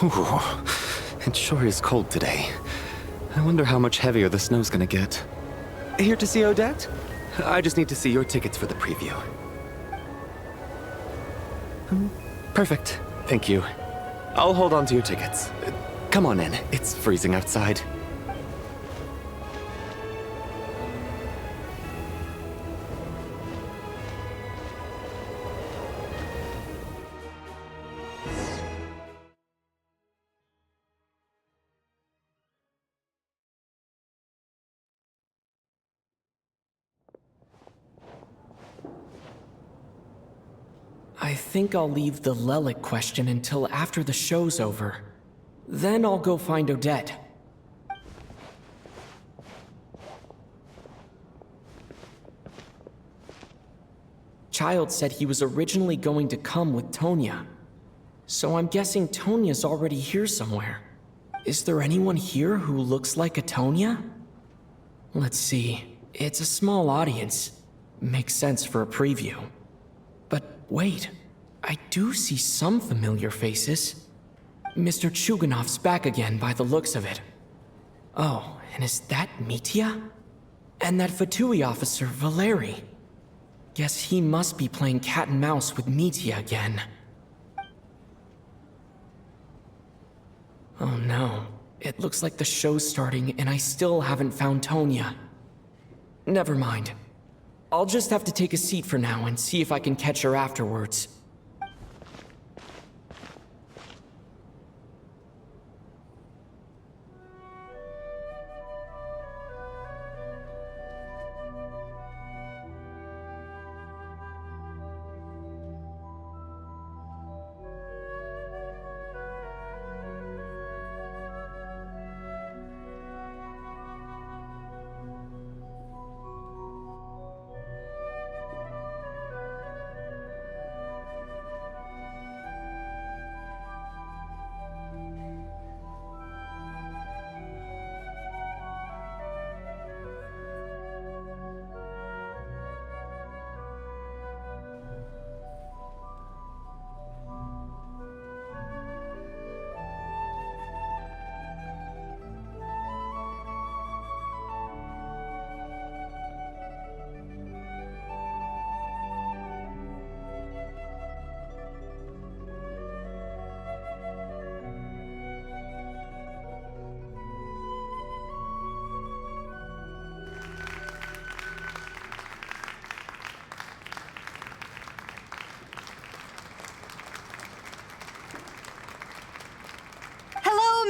Ooh, it sure is cold today. I wonder how much heavier the snow's gonna get. Here to see Odette? I just need to see your tickets for the preview. Perfect. Thank you. I'll hold on to your tickets. Come on in. It's freezing outside. I think I'll leave the Lelic question until after the show's over. Then I'll go find Odette. Child said he was originally going to come with Tonya. So I'm guessing Tonya's already here somewhere. Is there anyone here who looks like a Tonya? Let's see. It's a small audience. Makes sense for a preview. But wait, I do see some familiar faces. Mr. Chuganov's back again by the looks of it. Oh, and is that Mitya? And that Fatui officer, Valeri. Guess he must be playing cat and mouse with Mitya again. Oh no, it looks like the show's starting and I still haven't found Tonya. Never mind. I'll just have to take a seat for now and see if I can catch her afterwards.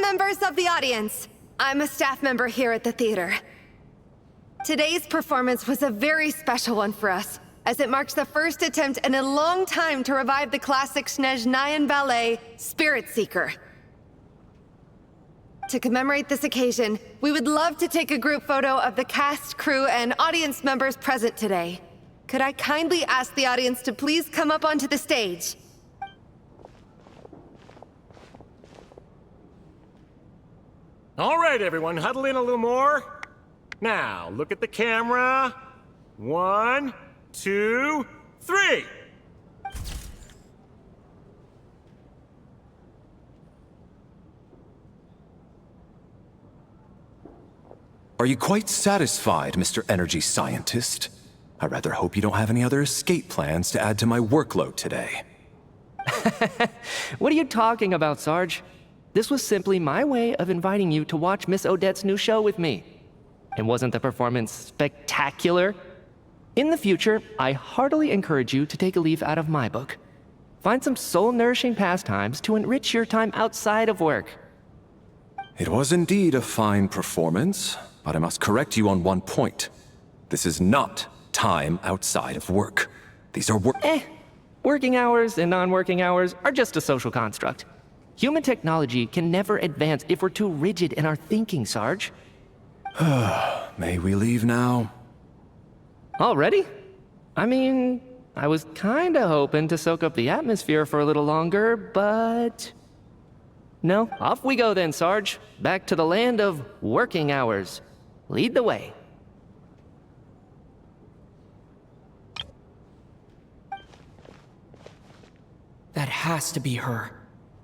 Members of the audience. I'm a staff member here at the theater. Today's performance was a very special one for us, as it marks the first attempt in a long time to revive the classic Снежная ballet, Spirit Seeker. To commemorate this occasion, we would love to take a group photo of the cast, crew, and audience members present today. Could I kindly ask the audience to please come up onto the stage? All right, everyone, huddle in a little more. Now, look at the camera. 1, 2, 3. Are you quite satisfied, Mr. Energy Scientist? I rather hope you don't have any other escape plans to add to my workload today. What are you talking about, Sarge? This was simply my way of inviting you to watch Miss Odette's new show with me. And wasn't the performance spectacular? In the future, I heartily encourage you to take a leaf out of my book. Find some soul-nourishing pastimes to enrich your time outside of work. It was indeed a fine performance, but I must correct you on one point. This is not time outside of work. These are Working hours and non-working hours are just a social construct. Human technology can never advance if we're too rigid in our thinking, Sarge. May we leave now? Already? I mean, I was kinda hoping to soak up the atmosphere for a little longer, but... No, off we go then, Sarge. Back to the land of working hours. Lead the way. That has to be her.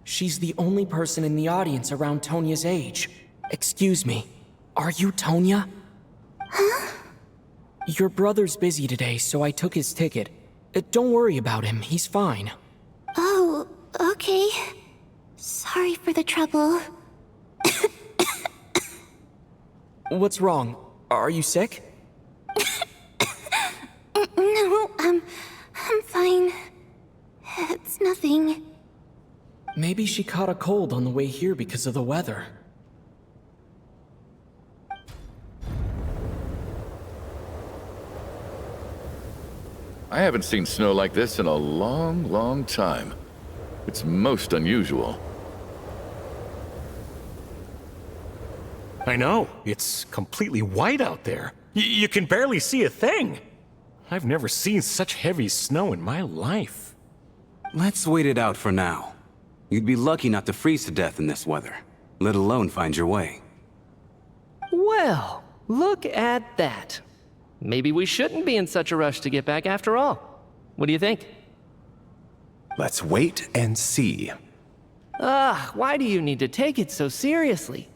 She's the only person in the audience around Tonya's age. Excuse me, are you Tonya? Huh? Your brother's busy today, so I took his ticket. Don't worry about him, he's fine. Oh, okay. Sorry for the trouble. What's wrong? Are you sick? No, I'm fine. It's nothing. Maybe she caught a cold on the way here because of the weather. I haven't seen snow like this in a long, long time. It's most unusual. I know, it's completely white out there. You can barely see a thing. I've never seen such heavy snow in my life. Let's wait it out for now. You'd be lucky not to freeze to death in this weather, let alone find your way. Well, look at that. Maybe we shouldn't be in such a rush to get back after all. What do you think? Let's wait and see. Why do you need to take it so seriously?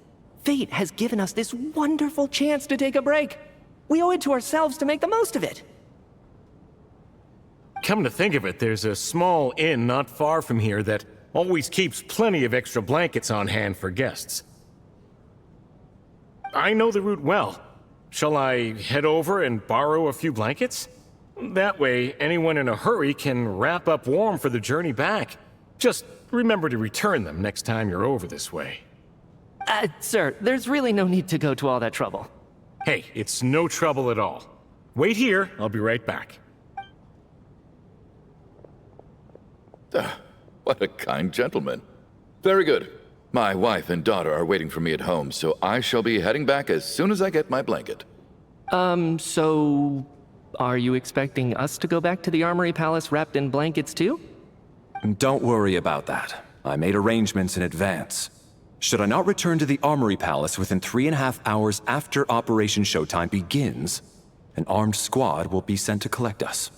Fate has given us this wonderful chance to take a break. We owe it to ourselves to make the most of it. Come to think of it, there's a small inn not far from here that always keeps plenty of extra blankets on hand for guests. I know the route well. Shall I head over and borrow a few blankets? That way, anyone in a hurry can wrap up warm for the journey back. Just remember to return them next time you're over this way. Sir, there's really no need to go to all that trouble. Hey, it's no trouble at all. Wait here, I'll be right back. What a kind gentleman. Very good. My wife and daughter are waiting for me at home, so I shall be heading back as soon as I get my blanket. So... Are you expecting us to go back to the Armory Palace wrapped in blankets too? Don't worry about that. I made arrangements in advance. Should I not return to the Armory Palace within 3.5 hours after Operation Showtime begins, an armed squad will be sent to collect us.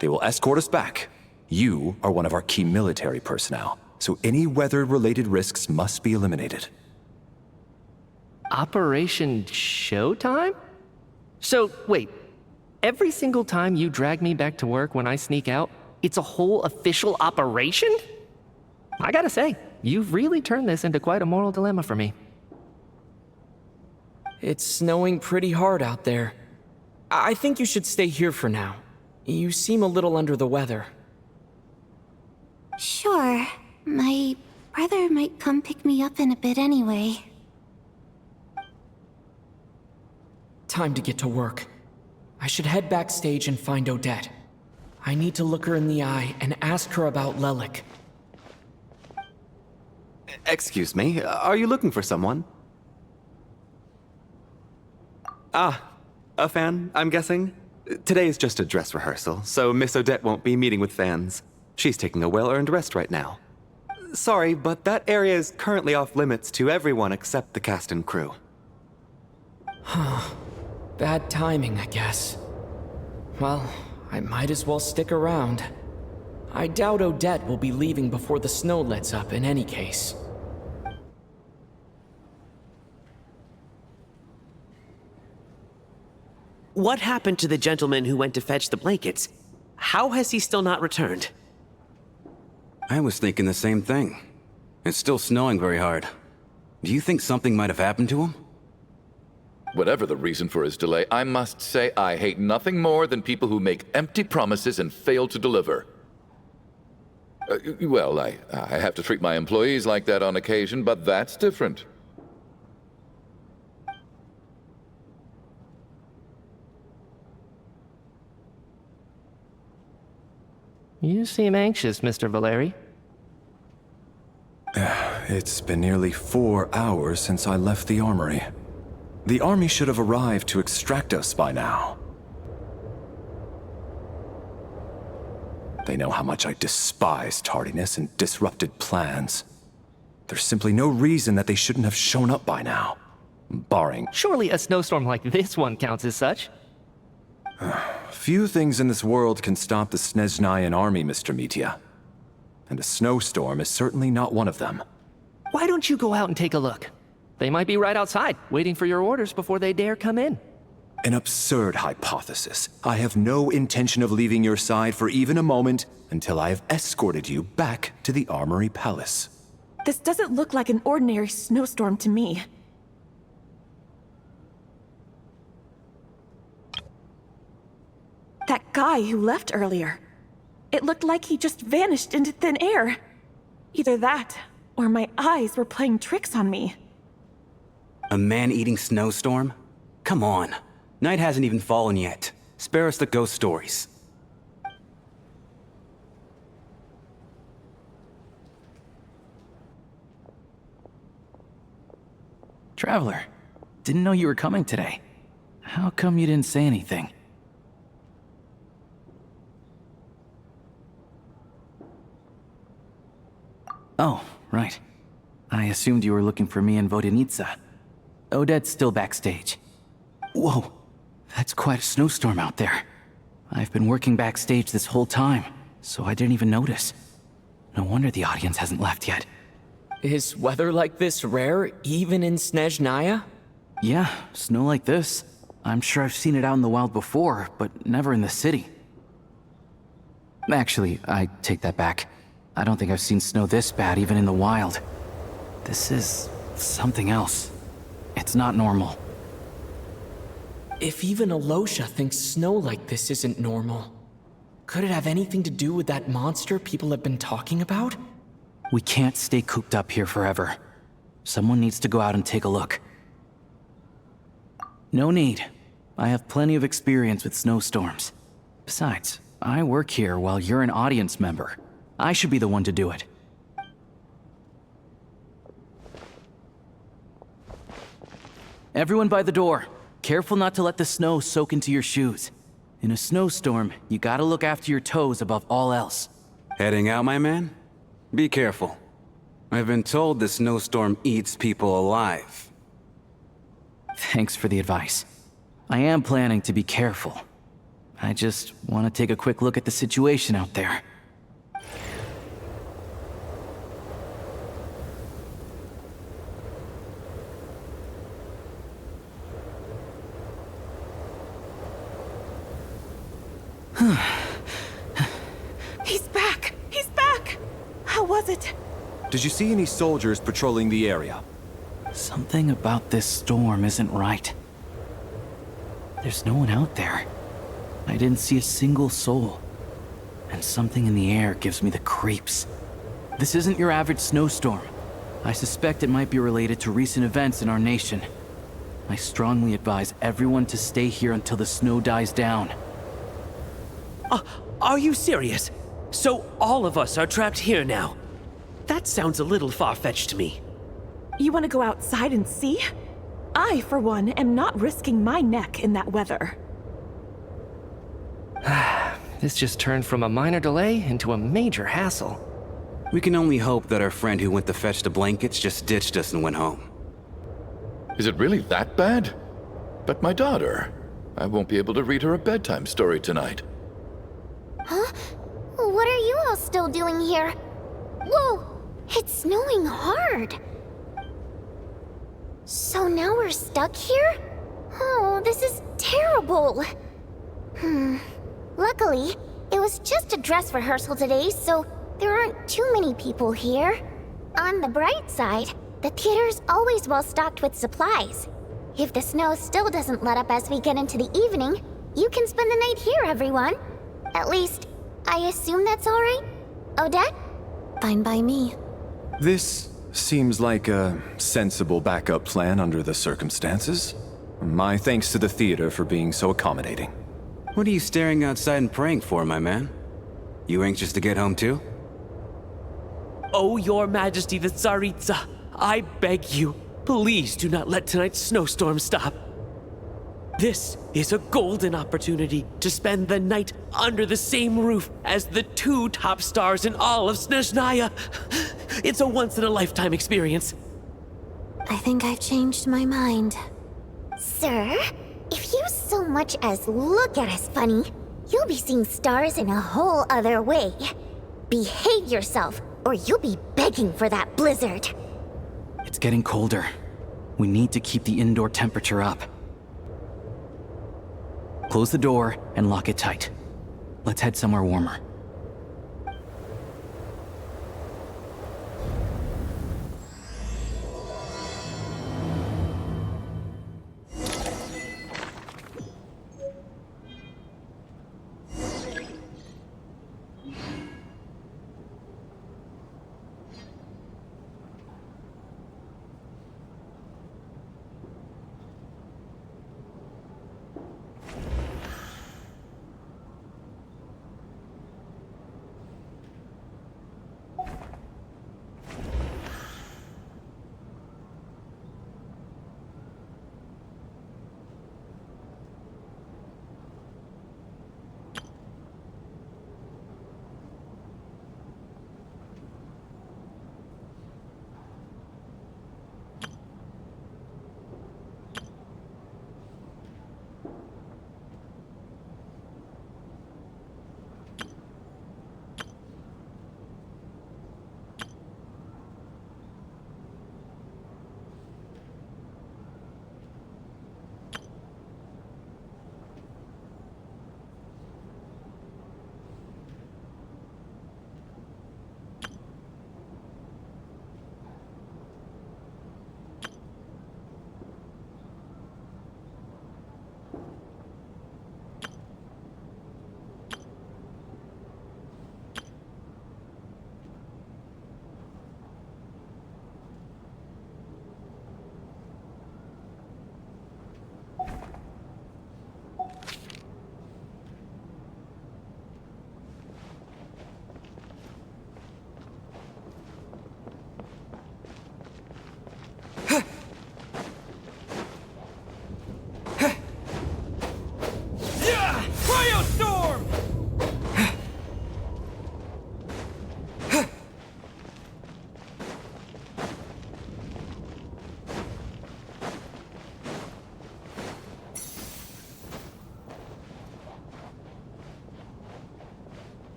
They will escort us back. You are one of our key military personnel, so any weather-related risks must be eliminated. Operation Showtime? So, wait, every single time you drag me back to work when I sneak out, it's a whole official operation? I gotta say, you've really turned this into quite a moral dilemma for me. It's snowing pretty hard out there. I think you should stay here for now. You seem a little under the weather. Sure. My brother might come pick me up in a bit anyway. Time to get to work. I should head backstage and find Odette. I need to look her in the eye and ask her about Lelik. Excuse me, are you looking for someone? Ah, a fan, I'm guessing? Today is just a dress rehearsal, so Miss Odette won't be meeting with fans. She's taking a well-earned rest right now. Sorry, but that area is currently off limits to everyone except the cast and crew. Bad timing, I guess. Well, I might as well stick around. I doubt Odette will be leaving before the snow lets up in any case. What happened to the gentleman who went to fetch the blankets? How has he still not returned? I was thinking the same thing. It's still snowing very hard. Do you think something might have happened to him? Whatever the reason for his delay, I must say I hate nothing more than people who make empty promises and fail to deliver. Well, I have to treat my employees like that on occasion, but that's different. You seem anxious, Mr. Valeri. It's been nearly 4 hours since I left the armory. The army should have arrived to extract us by now. They know how much I despise tardiness and disrupted plans. There's simply no reason that they shouldn't have shown up by now. Barring... Surely a snowstorm like this one counts as such. Few things in this world can stop the Sneznayan army, Mr. Mitya. And a snowstorm is certainly not one of them. Why don't you go out and take a look? They might be right outside, waiting for your orders before they dare come in. An absurd hypothesis. I have no intention of leaving your side for even a moment until I have escorted you back to the Armory Palace. This doesn't look like an ordinary snowstorm to me. That guy who left earlier. It looked like he just vanished into thin air. Either that, or my eyes were playing tricks on me. A man-eating snowstorm? Come on. Night hasn't even fallen yet. Spare us the ghost stories. Traveler, didn't know you were coming today. How come you didn't say anything? Oh, right. I assumed you were looking for me and Vodenitsa. Odette's still backstage. Whoa, that's quite a snowstorm out there. I've been working backstage this whole time, so I didn't even notice. No wonder the audience hasn't left yet. Is weather like this rare, even in Sneznaya? Yeah, snow like this. I'm sure I've seen it out in the wild before, but never in the city. Actually, I take that back. I don't think I've seen snow this bad even in the wild. This is something else. It's not normal. If even Alosha thinks snow like this isn't normal, could it have anything to do with that monster people have been talking about? We can't stay cooped up here forever. Someone needs to go out and take a look. No need. I have plenty of experience with snowstorms. Besides, I work here while you're an audience member. I should be the one to do it. Everyone by the door. Careful not to let the snow soak into your shoes. In a snowstorm, you gotta look after your toes above all else. Heading out, my man? Be careful. I've been told the snowstorm eats people alive. Thanks for the advice. I am planning to be careful. I just want to take a quick look at the situation out there. He's back! He's back! How was it? Did you see any soldiers patrolling the area? Something about this storm isn't right. There's no one out there. I didn't see a single soul. And something in the air gives me the creeps. This isn't your average snowstorm. I suspect it might be related to recent events in our nation. I strongly advise everyone to stay here until the snow dies down. Are you serious? So all of us are trapped here now? That sounds a little far-fetched to me. You want to go outside and see? I, for one, am not risking my neck in that weather. This just turned from a minor delay into a major hassle. We can only hope that our friend who went to fetch the blankets just ditched us and went home. Is it really that bad? But my daughter, I won't be able to read her a bedtime story tonight. Huh? What are you all still doing here? Whoa! It's snowing hard! So now we're stuck here? Oh, this is terrible! Luckily, it was just a dress rehearsal today, so there aren't too many people here. On the bright side, the theater's always well stocked with supplies. If the snow still doesn't let up as we get into the evening, you can spend the night here, everyone. At least, I assume that's alright? Odette? Fine by me. This seems like a sensible backup plan under the circumstances. My thanks to the theater for being so accommodating. What are you staring outside and praying for, my man? You anxious to get home too? Oh, Your Majesty the Tsaritsa, I beg you, please do not let tonight's snowstorm stop. This is a golden opportunity to spend the night under the same roof as the two top stars in all of Снежная. It's a once-in-a-lifetime experience. I think I've changed my mind. Sir, if you so much as look at us funny, you'll be seeing stars in a whole other way. Behave yourself, or you'll be begging for that blizzard. It's getting colder. We need to keep the indoor temperature up. Close the door and lock it tight. Let's head somewhere warmer.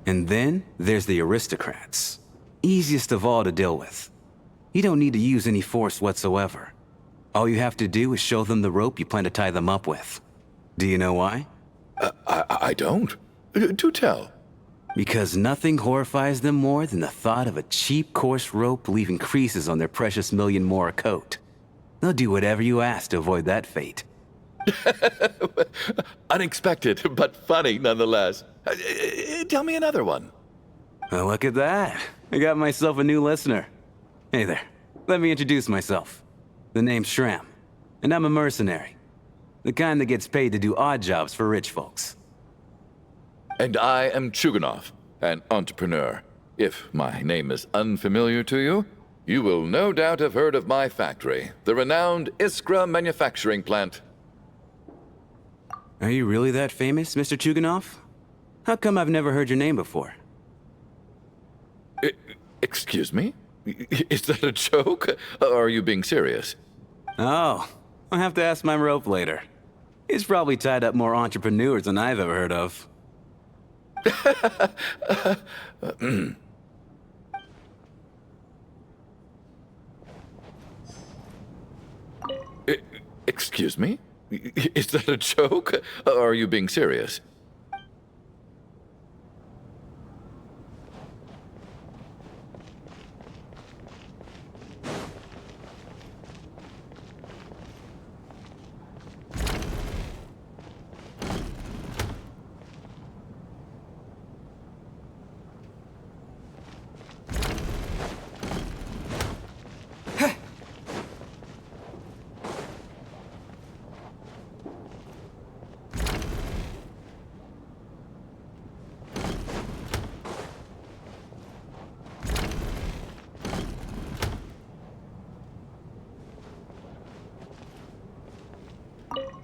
And then there's the aristocrats. Easiest of all to deal with. You don't need to use any force whatsoever. All you have to do is show them the rope you plan to tie them up with. Do you know why? I don't. Do tell. Because nothing horrifies them more than the thought of a cheap, coarse rope leaving creases on their precious million Mora coat. They'll do whatever you ask to avoid that fate. Unexpected, but funny nonetheless. Tell me another one. Well, look at that. I got myself a new listener. Hey there. Let me introduce myself. The name's Shram, and I'm a mercenary. The kind that gets paid to do odd jobs for rich folks. And I am Chuganov, an entrepreneur. If my name is unfamiliar to you, you will no doubt have heard of my factory, the renowned Iskra manufacturing plant. Are you really that famous, Mr. Chuganov? How come I've never heard your name before? Excuse me? Is that a joke? Or are you being serious? Oh, I'll have to ask my rope later. He's probably tied up more entrepreneurs than I've ever heard of. Excuse me? Is that a joke? Or are you being serious?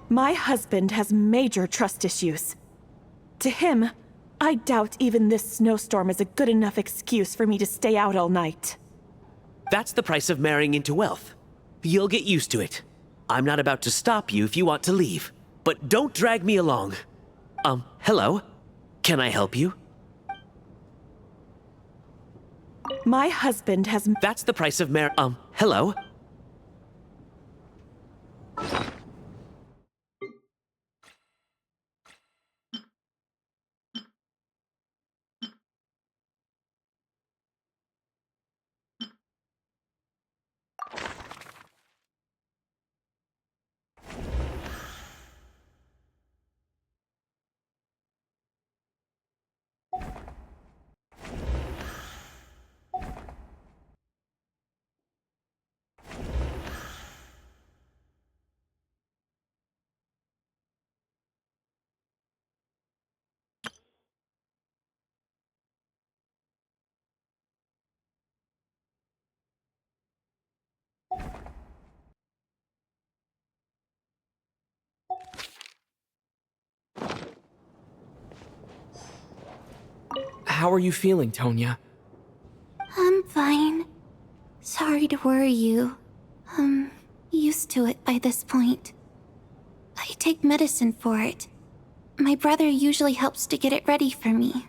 My husband has major trust issues. To him, I doubt even this snowstorm is a good enough excuse for me to stay out all night. That's the price of marrying into wealth. You'll get used to it. I'm not about to stop you if you want to leave. But don't drag me along. Hello? Can I help you? My husband has... That's the price of hello? How are you feeling, Tonya? I'm fine. Sorry to worry you. I'm used to it by this point. I take medicine for it. My brother usually helps to get it ready for me.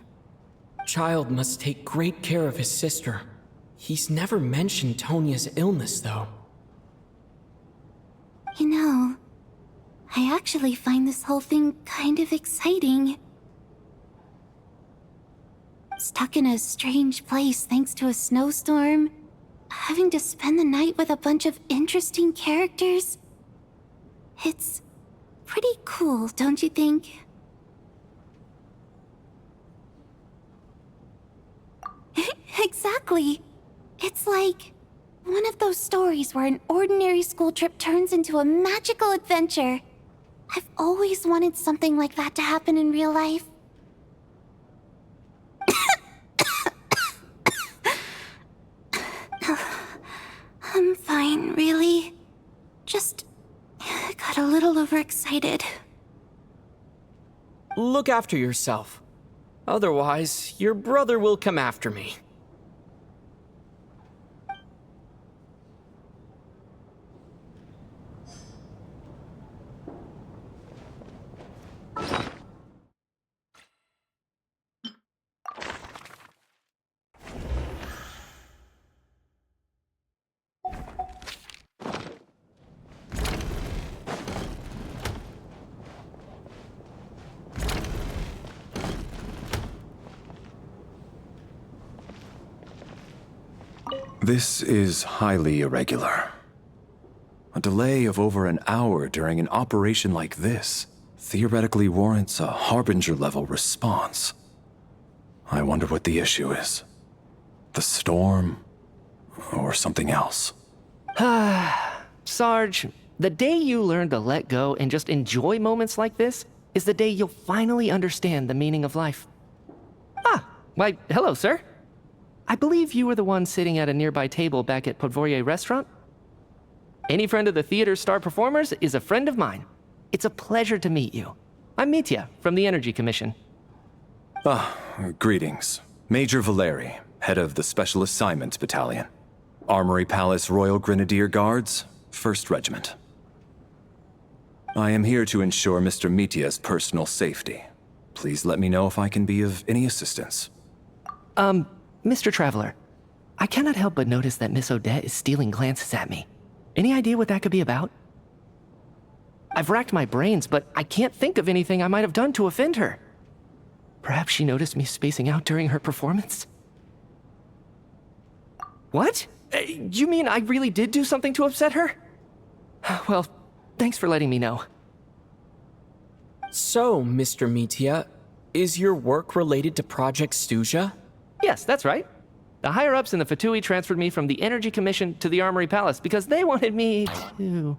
Child must take great care of his sister. He's never mentioned Tonya's illness, though. You know, I actually find this whole thing kind of exciting. Stuck in a strange place thanks to a snowstorm, having to spend the night with a bunch of interesting characters. It's pretty cool, don't you think? Exactly. It's like one of those stories where an ordinary school trip turns into a magical adventure. I've always wanted something like that to happen in real life. I'm fine, really. Just got a little overexcited. Look after yourself. Otherwise, your brother will come after me. This is highly irregular. A delay of over an hour during an operation like this theoretically warrants a Harbinger-level response. I wonder what the issue is. The storm, or something else. Sarge, the day you learn to let go and just enjoy moments like this is the day you'll finally understand the meaning of life. Why, hello, sir. I believe you were the one sitting at a nearby table back at Podvorye Restaurant? Any friend of the theater's star performers is a friend of mine. It's a pleasure to meet you. I'm Mitya from the Energy Commission. Greetings. Major Valeri, head of the Special Assignments Battalion. Armory Palace Royal Grenadier Guards, 1st Regiment. I am here to ensure Mr. Mitya's personal safety. Please let me know if I can be of any assistance. Mr. Traveler, I cannot help but notice that Miss Odette is stealing glances at me. Any idea what that could be about? I've racked my brains, but I can't think of anything I might have done to offend her. Perhaps she noticed me spacing out during her performance? What? You mean I really did do something to upset her? Well, thanks for letting me know. So, Mr. Mitya, is your work related to Project Stuja? Yes, that's right. The higher-ups in the Fatui transferred me from the Energy Commission to the Armory Palace because they wanted me to...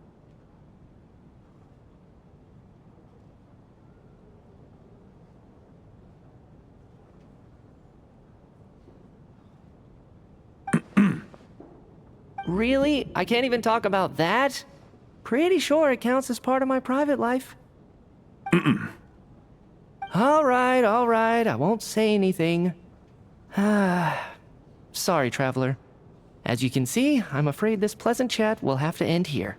Really? I can't even talk about that? Pretty sure it counts as part of my private life. All right, I won't say anything. Sorry, Traveler. As you can see, I'm afraid this pleasant chat will have to end here.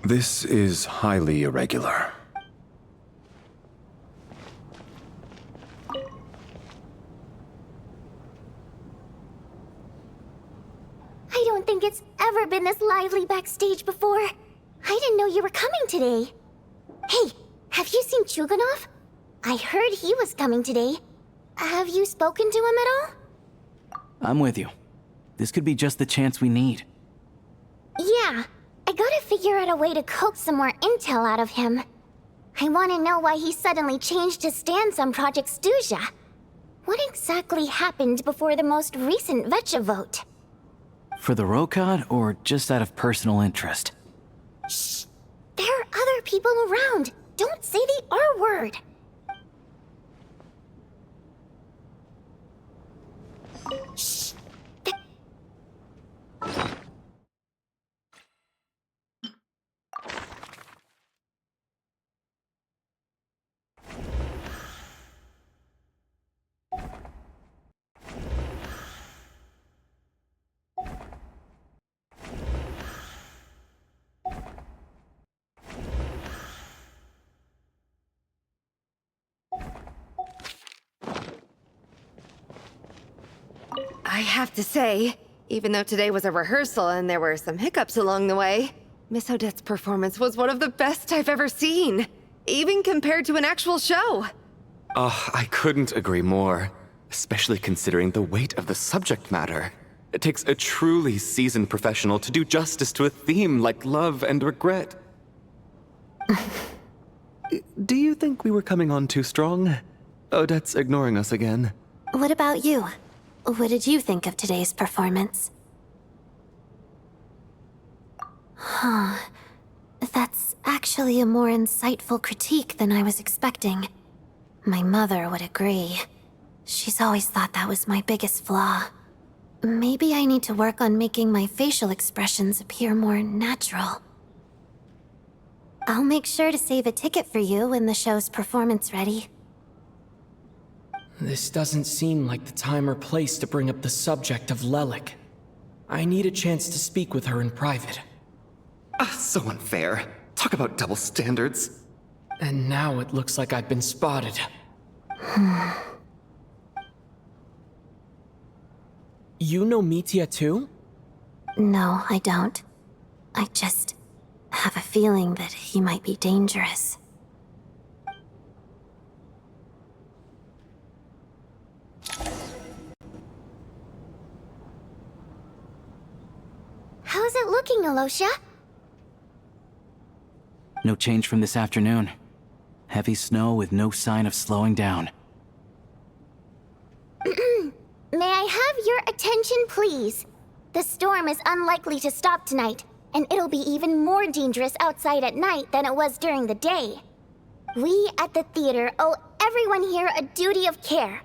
This is highly irregular. I don't think it's ever been this lively backstage before. I didn't know you were coming today. Hey, have you seen Chuganov? I heard he was coming today. Have you spoken to him at all? I'm with you. This could be just the chance we need. Yeah, I gotta figure out a way to coax some more intel out of him. I want to know why he suddenly changed his stance on Project Stuja. What exactly happened before the most recent Vecha vote? For the Rokad, or just out of personal interest? Shh! There are other people around. Don't say the R word. Shh! I have to say, even though today was a rehearsal and there were some hiccups along the way, Miss Odette's performance was one of the best I've ever seen, even compared to an actual show. I couldn't agree more, especially considering the weight of the subject matter. It takes a truly seasoned professional to do justice to a theme like love and regret. Do you think we were coming on too strong? Odette's ignoring us again. What about you? What did you think of today's performance? Huh. That's actually a more insightful critique than I was expecting. My mother would agree. She's always thought that was my biggest flaw. Maybe I need to work on making my facial expressions appear more natural. I'll make sure to save a ticket for you when the show's performance ready. This doesn't seem like the time or place to bring up the subject of Lelik. I need a chance to speak with her in private. So unfair. Talk about double standards. And now it looks like I've been spotted. You know Mitya too? No, I don't. I just have a feeling that he might be dangerous. it looking, Alosha? No change from this afternoon. Heavy snow with no sign of slowing down. May I have your attention, please? The storm is unlikely to stop tonight, and it'll be even more dangerous outside at night than it was during the day. We at the theater owe everyone here a duty of care.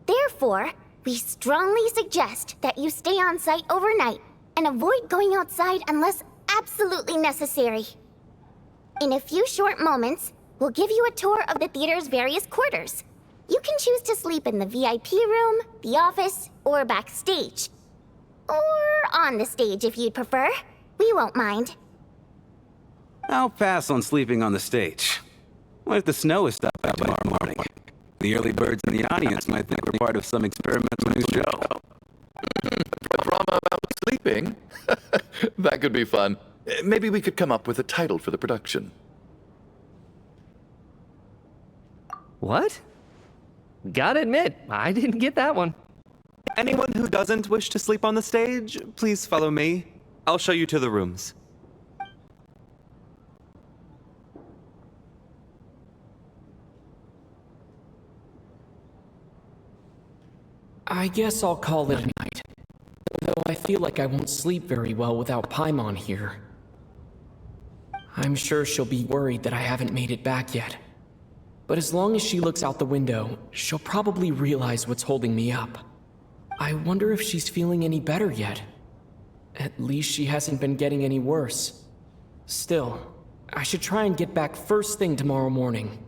Therefore, we strongly suggest that you stay on site overnight and avoid going outside unless absolutely necessary. In a few short moments, we'll give you a tour of the theater's various quarters. You can choose to sleep in the VIP room, the office, or backstage. Or on the stage if you'd prefer. We won't mind. I'll pass on sleeping on the stage. What if the snow is stopped by tomorrow morning? The early birds in the audience might think we're part of some experimental new show. A drama about sleeping? That could be fun. Maybe we could come up with a title for the production. What? Gotta admit, I didn't get that one. Anyone who doesn't wish to sleep on the stage, please follow me. I'll show you to the rooms. I guess I'll call it a night. Though I feel like I won't sleep very well without Paimon here. I'm sure she'll be worried that I haven't made it back yet. But as long as she looks out the window, she'll probably realize what's holding me up. I wonder if she's feeling any better yet. At least she hasn't been getting any worse. Still, I should try and get back first thing tomorrow morning.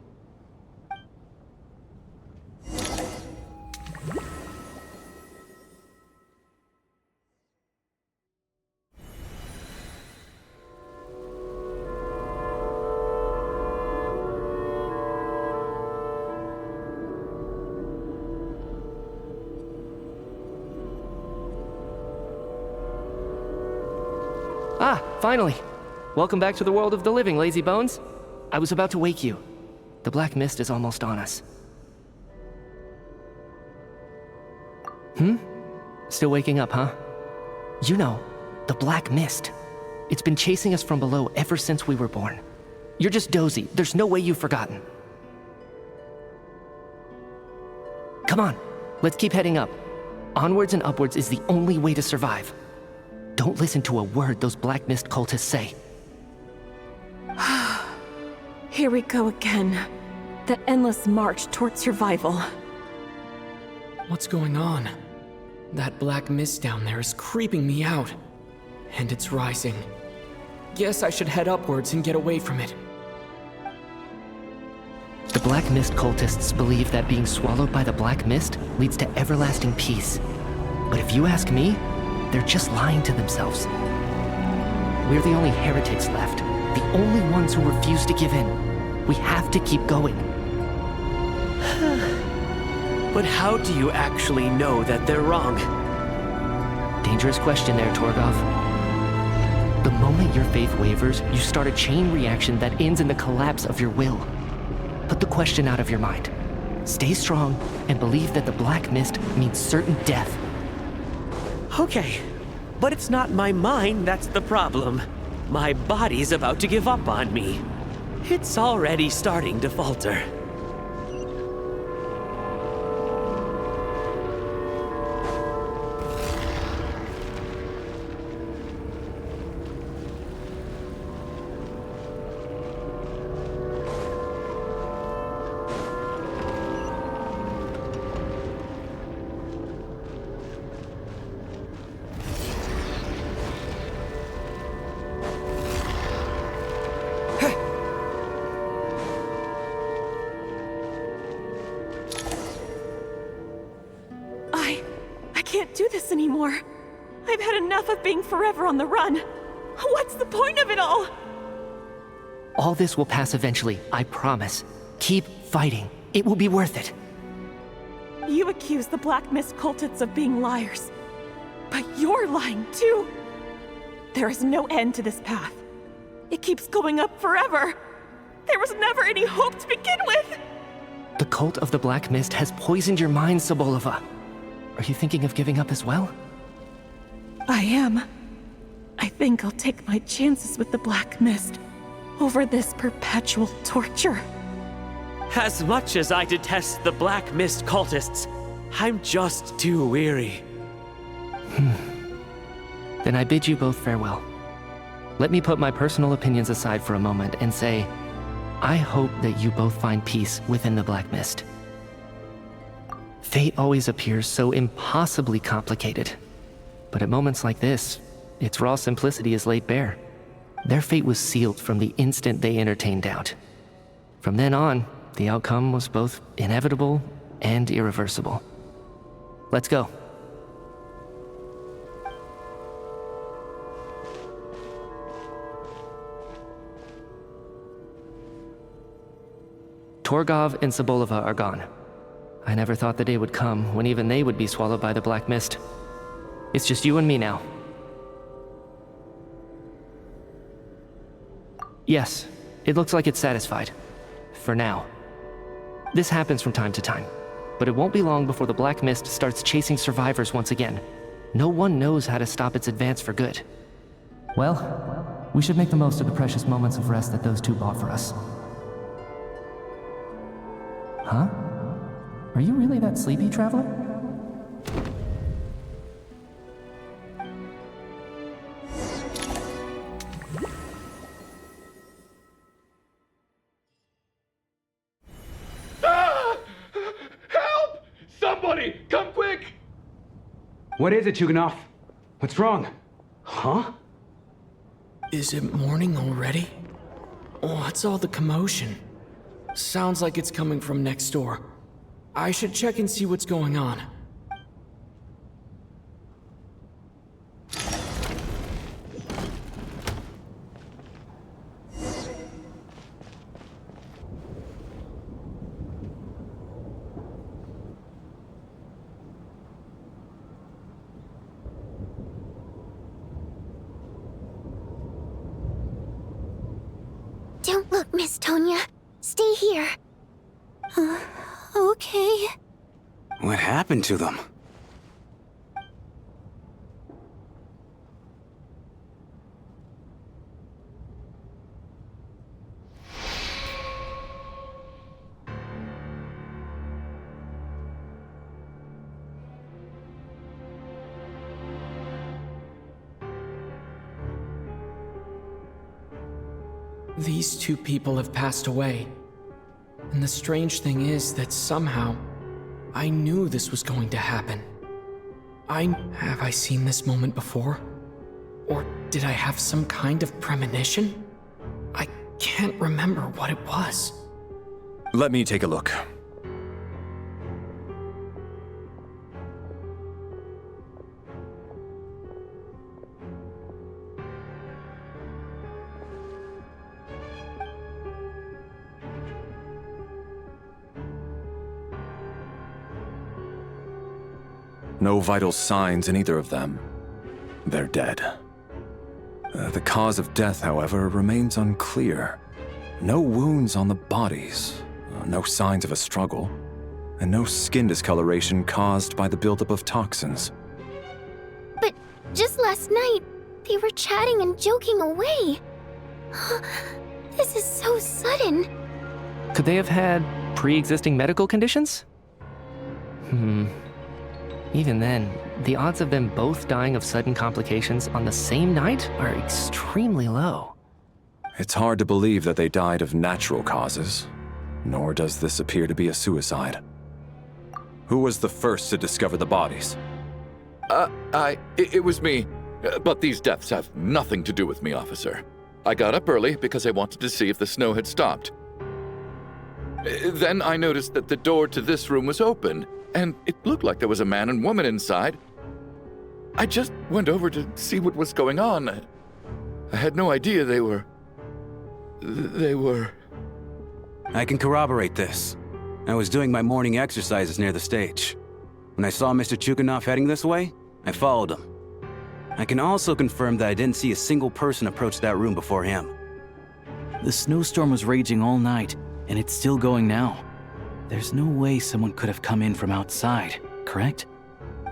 Ah, finally! Welcome back to the world of the living, lazy bones. I was about to wake you. The black mist is almost on us. Still waking up, huh? You know, the black mist. It's been chasing us from below ever since we were born. You're just dozy. There's no way you've forgotten. Come on, let's keep heading up. Onwards and upwards is the only way to survive. Don't listen to a word those black mist cultists say. Here we go again. The endless march toward survival. What's going on? That black mist down there is creeping me out. And it's rising. Guess I should head upwards and get away from it. The black mist cultists believe that being swallowed by the black mist leads to everlasting peace. But if you ask me, they're just lying to themselves. We're the only heretics left, the only ones who refuse to give in. We have to keep going. But how do you actually know that they're wrong? Dangerous question there, Torgov. The moment your faith wavers, you start a chain reaction that ends in the collapse of your will. Put the question out of your mind. Stay strong and believe that the black mist means certain death. Okay, but it's not my mind that's the problem. My body's about to give up on me. It's already starting to falter. I can't do this anymore. I've had enough of being forever on the run. What's the point of it all? All this will pass eventually, I promise. Keep fighting. It will be worth it. You accuse the Black Mist cultists of being liars. But you're lying too. There is no end to this path. It keeps going up forever. There was never any hope to begin with. The cult of the Black Mist has poisoned your mind, Sobolova. Are you thinking of giving up as well? I am. I think I'll take my chances with the Black Mist over this perpetual torture. As much as I detest the Black Mist cultists, I'm just too weary. Then I bid you both farewell. Let me put my personal opinions aside for a moment and say, I hope that you both find peace within the Black Mist. Fate always appears so impossibly complicated. But at moments like this, its raw simplicity is laid bare. Their fate was sealed from the instant they entertained doubt. From then on, the outcome was both inevitable and irreversible. Let's go. Torgov and Sobolova are gone. I never thought the day would come when even they would be swallowed by the Black Mist. It's just you and me now. Yes, it looks like it's satisfied. For now. This happens from time to time, but it won't be long before the Black Mist starts chasing survivors once again. No one knows how to stop its advance for good. Well, we should make the most of the precious moments of rest that those two bought for us. Huh? Are you really that sleepy, traveler? Help! Somebody, come quick! What is it, Chuganov? What's wrong? Huh? Is it morning already? What's all the commotion? Sounds like it's coming from next door. I should check and see what's going on. Don't look, Miss Tonya. Stay here. Okay. What happened to them? These two people have passed away. And the strange thing is that somehow, I knew this was going to happen. Have I seen this moment before? Or did I have some kind of premonition? I can't remember what it was. Let me take a look. No vital signs in either of them. They're dead. The cause of death, however, remains unclear. No wounds on the bodies, no signs of a struggle, and no skin discoloration caused by the buildup of toxins. But just last night, they were chatting and joking away. This is so sudden. Could they have had pre-existing medical conditions? Even then, the odds of them both dying of sudden complications on the same night are extremely low. It's hard to believe that they died of natural causes, nor does this appear to be a suicide. Who was the first to discover the bodies? It was me. But these deaths have nothing to do with me, officer. I got up early because I wanted to see if the snow had stopped. Then I noticed that the door to this room was open, and it looked like there was a man and woman inside. I just went over to see what was going on. I had no idea they were... I can corroborate this. I was doing my morning exercises near the stage. When I saw Mr. Chuganov heading this way, I followed him. I can also confirm that I didn't see a single person approach that room before him. The snowstorm was raging all night, and it's still going now. There's no way someone could have come in from outside, correct?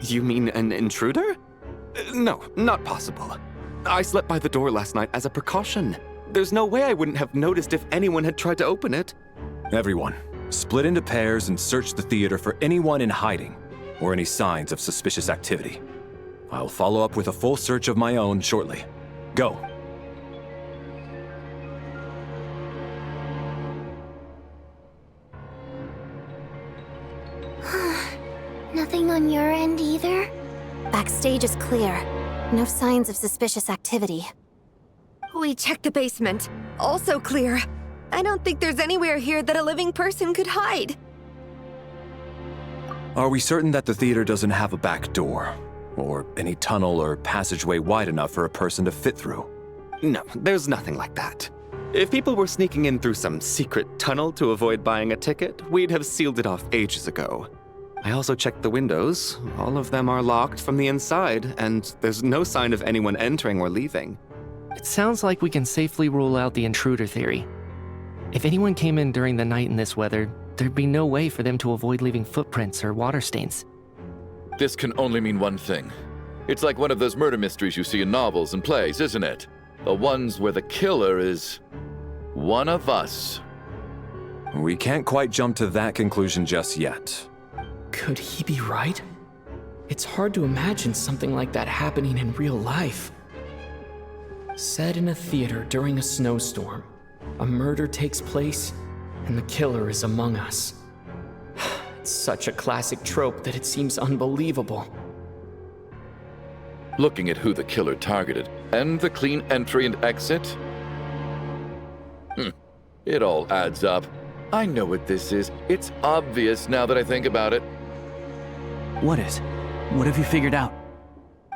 You mean an intruder? No, not possible. I slept by the door last night as a precaution. There's no way I wouldn't have noticed if anyone had tried to open it. Everyone, split into pairs and search the theater for anyone in hiding or any signs of suspicious activity. I'll follow up with a full search of my own shortly. Go. Nothing on your end either? Backstage is clear. No signs of suspicious activity. We checked the basement. Also clear. I don't think there's anywhere here that a living person could hide. Are we certain that the theater doesn't have a back door? Or any tunnel or passageway wide enough for a person to fit through? No, there's nothing like that. If people were sneaking in through some secret tunnel to avoid buying a ticket, we'd have sealed it off ages ago. I also checked the windows. All of them are locked from the inside, and there's no sign of anyone entering or leaving. It sounds like we can safely rule out the intruder theory. If anyone came in during the night in this weather, there'd be no way for them to avoid leaving footprints or water stains. This can only mean one thing. It's like one of those murder mysteries you see in novels and plays, isn't it? The ones where the killer is one of us. We can't quite jump to that conclusion just yet. Could he be right? It's hard to imagine something like that happening in real life. Set in a theater during a snowstorm, a murder takes place, and the killer is among us. It's such a classic trope that it seems unbelievable. Looking at who the killer targeted and the clean entry and exit, it all adds up. I know what this is. It's obvious now that I think about it. What is? What have you figured out?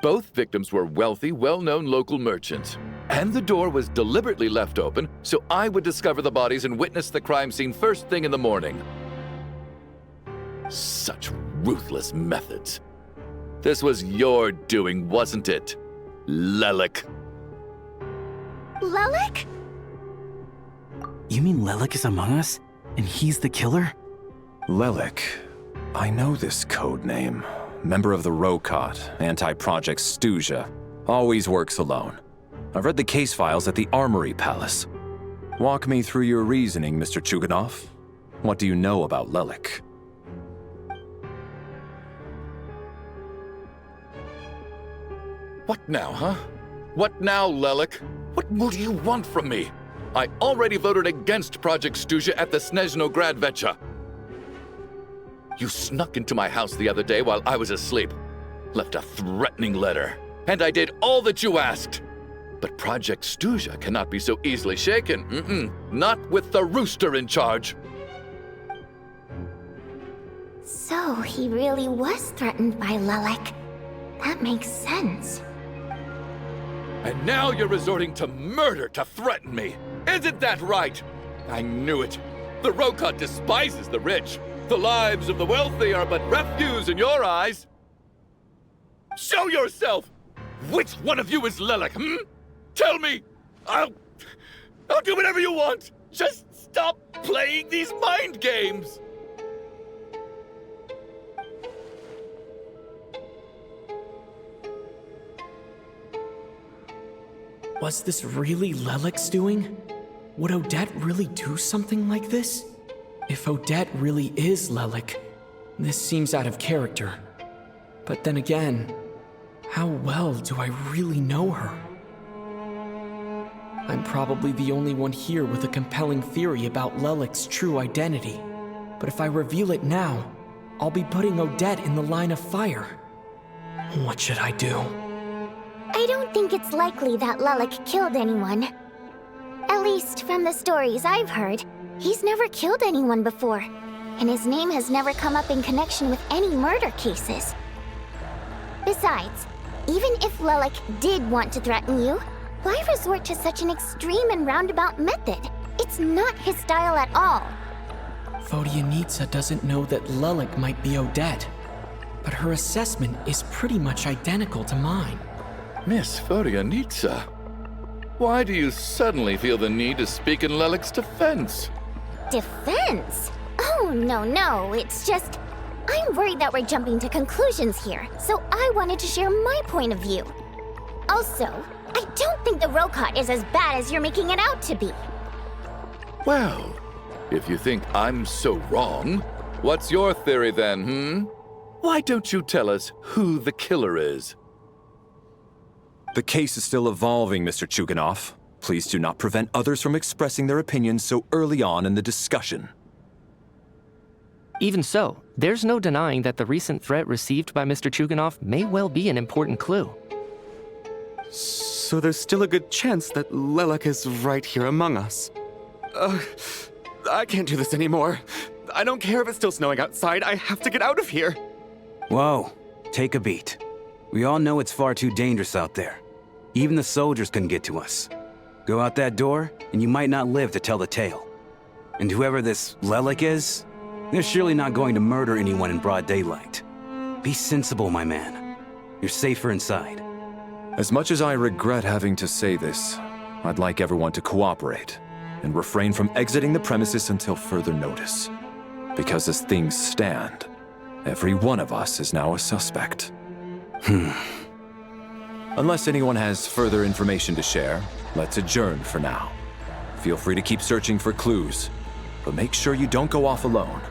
Both victims were wealthy, well-known local merchants. And the door was deliberately left open so I would discover the bodies and witness the crime scene first thing in the morning. Such ruthless methods. This was your doing, wasn't it, Lelik? Lelik? You mean Lelik is among us? And he's the killer? Lelik. I know this code name. Member of the Rokot, anti-Project Stuja. Always works alone. I've read the case files at the Armory Palace. Walk me through your reasoning, Mr. Chuganov. What do you know about Lelik? What now, huh? What now, Lelik? What more do you want from me? I already voted against Project Stuja at the Снежная Gradvecha. You snuck into my house the other day while I was asleep. Left a threatening letter. And I did all that you asked. But Project Stuja cannot be so easily shaken. Not with the rooster in charge. So he really was threatened by Lelik. That makes sense. And now you're resorting to murder to threaten me. Isn't that right? I knew it. The Rokot despises the rich. The lives of the wealthy are but refuse in your eyes. Show yourself! Which one of you is Lelik, Tell me! I'll do whatever you want! Just stop playing these mind games! Was this really Lelik's doing? Would Odette really do something like this? If Odette really is Lelik, this seems out of character. But then again, how well do I really know her? I'm probably the only one here with a compelling theory about Lelik's true identity. But if I reveal it now, I'll be putting Odette in the line of fire. What should I do? I don't think it's likely that Lelik killed anyone. At least from the stories I've heard, he's never killed anyone before, and his name has never come up in connection with any murder cases. Besides, even if Lelik did want to threaten you, why resort to such an extreme and roundabout method? It's not his style at all. Vodyanitsa doesn't know that Lelik might be Odette, but her assessment is pretty much identical to mine. Miss Vodyanitsa, why do you suddenly feel the need to speak in Lelik's defense? Defense? Oh, no, it's just... I'm worried that we're jumping to conclusions here, so I wanted to share my point of view. Also, I don't think the Rokot is as bad as you're making it out to be. Well, if you think I'm so wrong, what's your theory then, Why don't you tell us who the killer is? The case is still evolving, Mr. Chuganov. Please do not prevent others from expressing their opinions so early on in the discussion. Even so, there's no denying that the recent threat received by Mr. Chuganov may well be an important clue. So there's still a good chance that Lelek is right here among us. I can't do this anymore. I don't care if it's still snowing outside. I have to get out of here. Whoa, take a beat. We all know it's far too dangerous out there. Even the soldiers couldn't get to us. Go out that door, and you might not live to tell the tale. And whoever this Lelek is, they're surely not going to murder anyone in broad daylight. Be sensible, my man. You're safer inside. As much as I regret having to say this, I'd like everyone to cooperate and refrain from exiting the premises until further notice. Because as things stand, every one of us is now a suspect. Unless anyone has further information to share, let's adjourn for now. Feel free to keep searching for clues, but make sure you don't go off alone.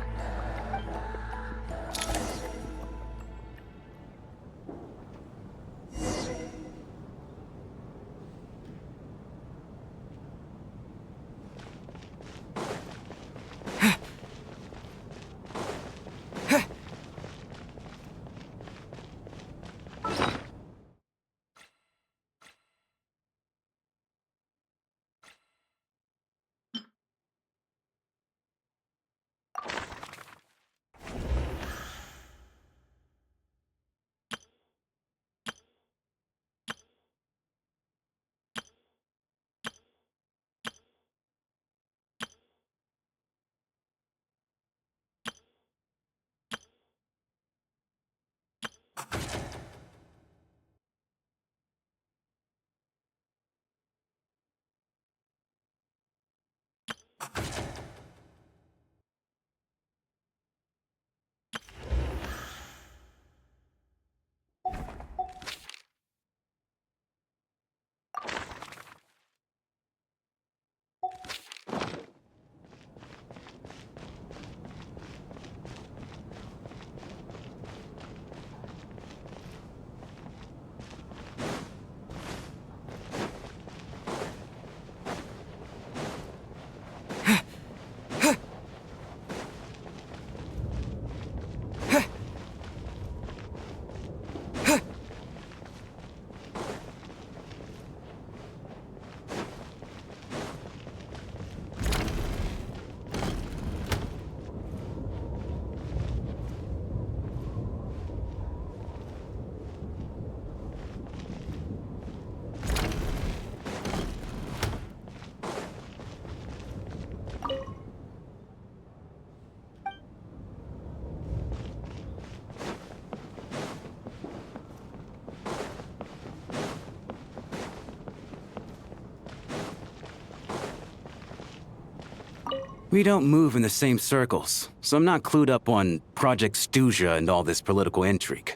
We don't move in the same circles, so I'm not clued up on Project Stuja and all this political intrigue.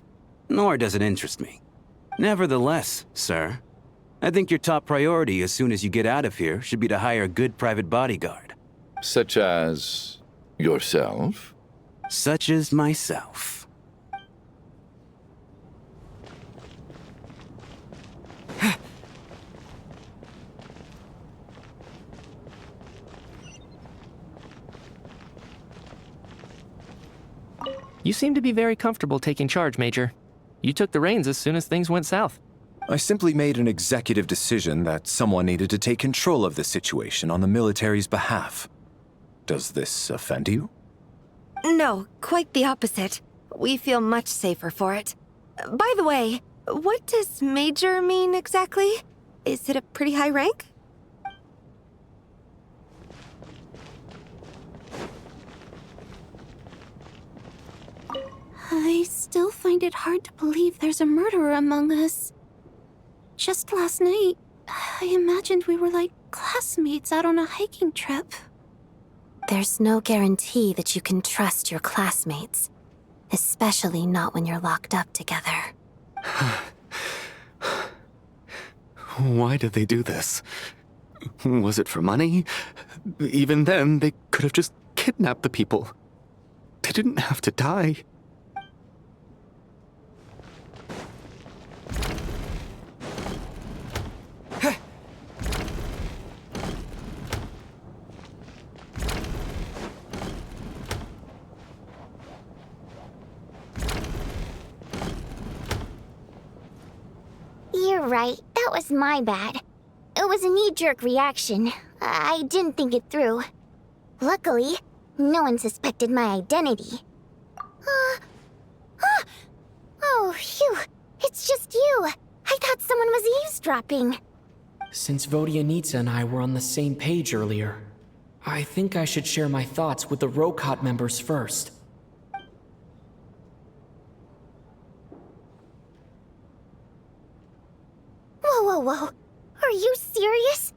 Nor does it interest me. Nevertheless, sir, I think your top priority as soon as you get out of here should be to hire a good private bodyguard. Such as yourself? Such as myself. You seem to be very comfortable taking charge, Major. You took the reins as soon as things went south. I simply made an executive decision that someone needed to take control of the situation on the military's behalf. Does this offend you? No, quite the opposite. We feel much safer for it. By the way, what does Major mean exactly? Is it a pretty high rank? I still find it hard to believe there's a murderer among us. Just last night, I imagined we were like classmates out on a hiking trip. There's no guarantee that you can trust your classmates, especially not when you're locked up together. Why did they do this? Was it for money? Even then, they could have just kidnapped the people. They didn't have to die. You're right, that was my bad. It was a knee-jerk reaction. I didn't think it through. Luckily, no one suspected my identity. Oh, phew. It's just you. I thought someone was eavesdropping. Since Vodyanitsa and I were on the same page earlier, I think I should share my thoughts with the Rokot members first. Whoa. Are you serious?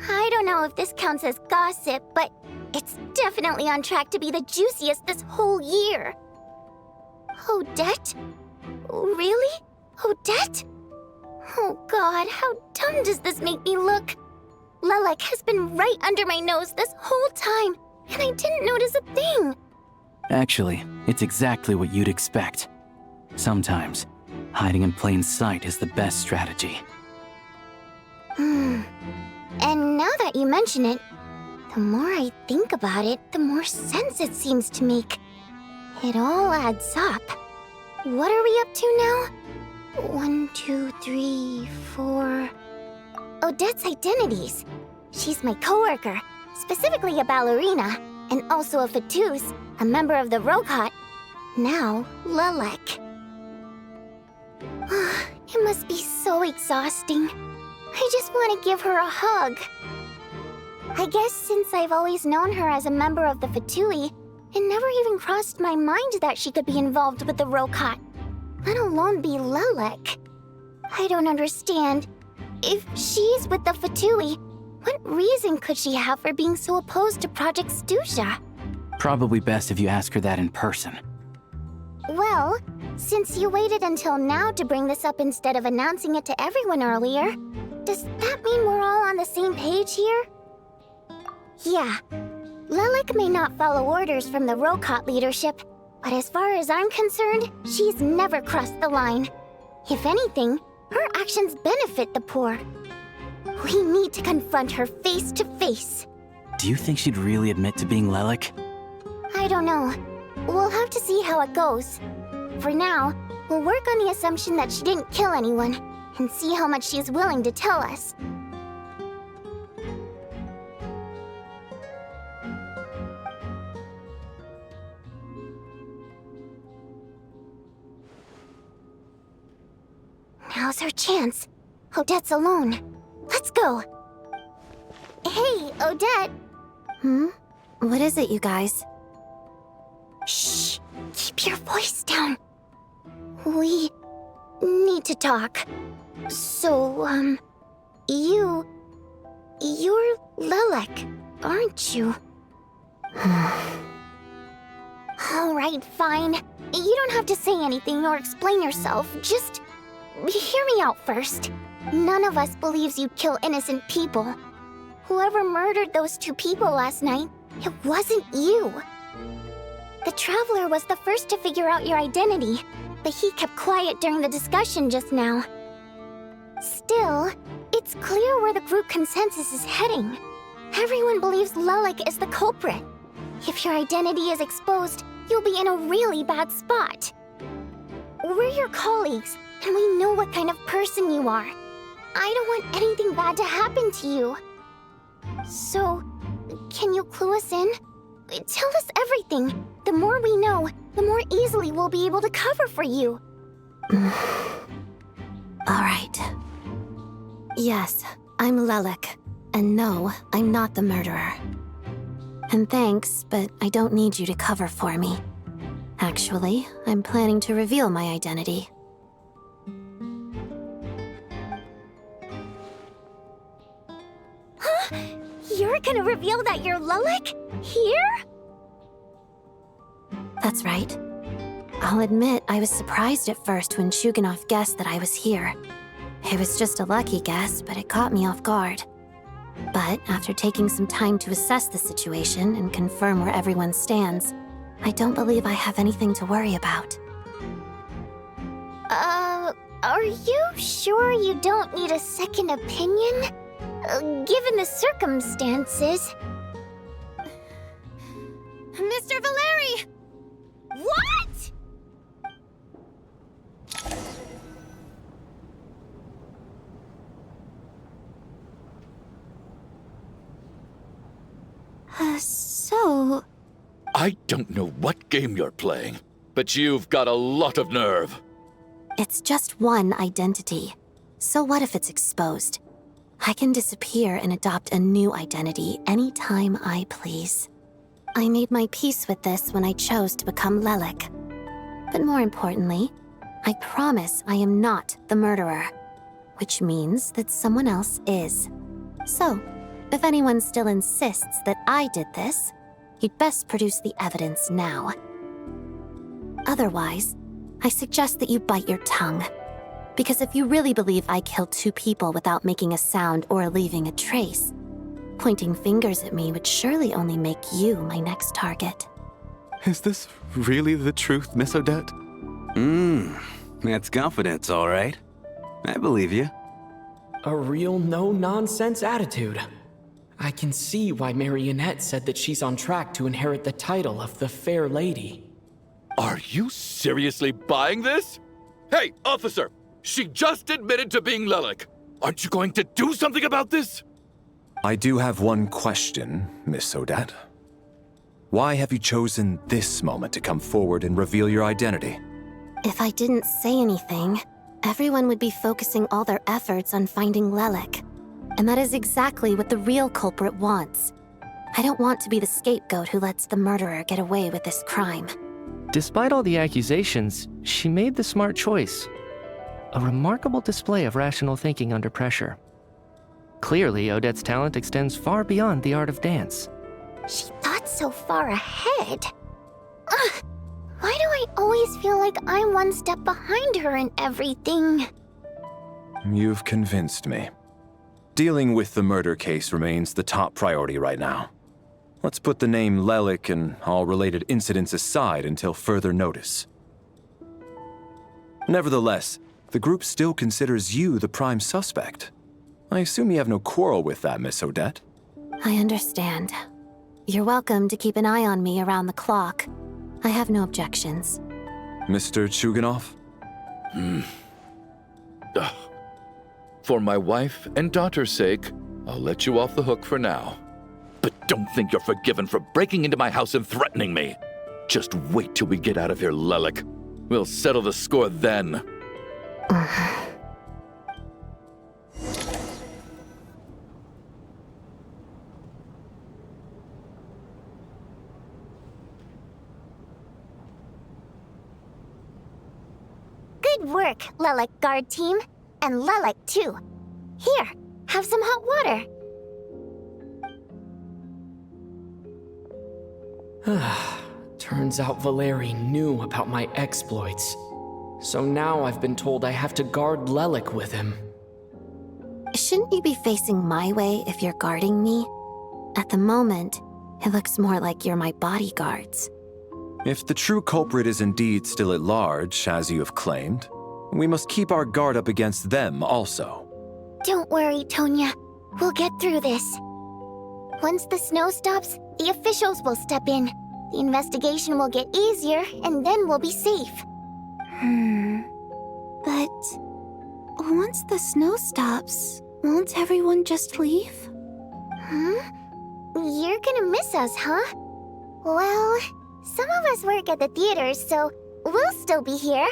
I don't know if this counts as gossip, but it's definitely on track to be the juiciest this whole year. Odette? Really? Odette? Oh god, how dumb does this make me look? Lelek has been right under my nose this whole time, and I didn't notice a thing. Actually, it's exactly what you'd expect. Sometimes, hiding in plain sight is the best strategy. And now that you mention it, the more I think about it, the more sense it seems to make. It all adds up. What are we up to now? 1, 2, 3, 4... Odette's identities. She's my coworker, specifically a ballerina, and also a Fatous, a member of the Rokot. Now, Lelek. It must be so exhausting. I just want to give her a hug. I guess since I've always known her as a member of the Fatui, it never even crossed my mind that she could be involved with the Rokot, let alone be Lelek. I don't understand. If she's with the Fatui, what reason could she have for being so opposed to Project Stusha? Probably best if you ask her that in person. Well, since you waited until now to bring this up instead of announcing it to everyone earlier, does that mean we're all on the same page here? Yeah. Lelek may not follow orders from the Rokot leadership, but as far as I'm concerned, she's never crossed the line. If anything, her actions benefit the poor. We need to confront her face to face. Do you think she'd really admit to being Lelek? I don't know. We'll have to see how it goes. For now, we'll work on the assumption that she didn't kill anyone, and see how much she's willing to tell us. Now's our chance. Odette's alone. Let's go. Hey, Odette. What is it, you guys? Shh. Keep your voice down. We need to talk. So, you're Lelek, aren't you? All right, fine. You don't have to say anything or explain yourself. Just hear me out first. None of us believes you'd kill innocent people. Whoever murdered those 2 people last night, it wasn't you. The Traveler was the first to figure out your identity, but he kept quiet during the discussion just now. Still, it's clear where the group consensus is heading. Everyone believes Lelek is the culprit. If your identity is exposed, you'll be in a really bad spot. We're your colleagues, and we know what kind of person you are. I don't want anything bad to happen to you. So, can you clue us in? Tell us everything. The more we know, the more easily we'll be able to cover for you. All right. Yes, I'm Lelek. And no, I'm not the murderer. And thanks, but I don't need you to cover for me. Actually, I'm planning to reveal my identity. Huh? You're gonna reveal that you're Lelek? Here? That's right. I'll admit I was surprised at first when Shuganov guessed that I was here. It was just a lucky guess, but it caught me off guard. But after taking some time to assess the situation and confirm where everyone stands, I don't believe I have anything to worry about. Are you sure you don't need a second opinion? Given the circumstances. Mr. Valeri! What?! So... I don't know what game you're playing, but you've got a lot of nerve. It's just one identity. So what if it's exposed? I can disappear and adopt a new identity anytime I please. I made my peace with this when I chose to become Lelik. But more importantly, I promise I am not the murderer, which means that someone else is. So, if anyone still insists that I did this, you'd best produce the evidence now. Otherwise, I suggest that you bite your tongue. Because if you really believe I killed 2 people without making a sound or leaving a trace, pointing fingers at me would surely only make you my next target. Is this really the truth, Miss Odette? That's confidence, all right. I believe you. A real no-nonsense attitude. I can see why Marionette said that she's on track to inherit the title of the Fair Lady. Are you seriously buying this? Hey, officer! She just admitted to being Lelik. Aren't you going to do something about this? I do have one question, Miss Odette. Why have you chosen this moment to come forward and reveal your identity? If I didn't say anything, everyone would be focusing all their efforts on finding Lelik. And that is exactly what the real culprit wants. I don't want to be the scapegoat who lets the murderer get away with this crime. Despite all the accusations, she made the smart choice. A remarkable display of rational thinking under pressure. Clearly, Odette's talent extends far beyond the art of dance. She thought so far ahead. Ugh, why do I always feel like I'm one step behind her in everything? You've convinced me. Dealing with the murder case remains the top priority right now. Let's put the name Lelik and all related incidents aside until further notice. Nevertheless, the group still considers you the prime suspect. I assume you have no quarrel with that, Miss Odette? I understand. You're welcome to keep an eye on me around the clock. I have no objections. Mr. Chuganov? For my wife and daughter's sake, I'll let you off the hook for now. But don't think you're forgiven for breaking into my house and threatening me. Just wait till we get out of here, Lelik. We'll settle the score then. Good work, Lelik guard team. And Lelik, too. Here, have some hot water. Turns out Valeri knew about my exploits. So now I've been told I have to guard Lelik with him. Shouldn't you be facing my way if you're guarding me? At the moment, it looks more like you're my bodyguards. If the true culprit is indeed still at large, as you have claimed, we must keep our guard up against them also. Don't worry, Tonya. We'll get through this. Once the snow stops, the officials will step in. The investigation will get easier, and then we'll be safe. But once the snow stops, won't everyone just leave? You're gonna miss us, huh? Well, some of us work at the theaters, so we'll still be here.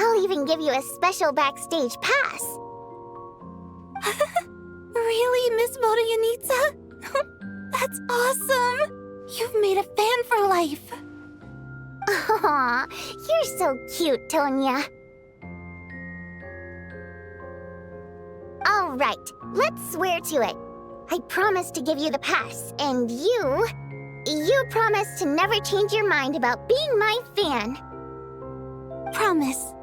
I'll even give you a special backstage pass. Really, Miss Vodyanitsa? That's awesome! You've made a fan for life. Aw, you're so cute, Tonya. All right, let's swear to it. I promise to give you the pass, and you promise to never change your mind about being my fan. Promise.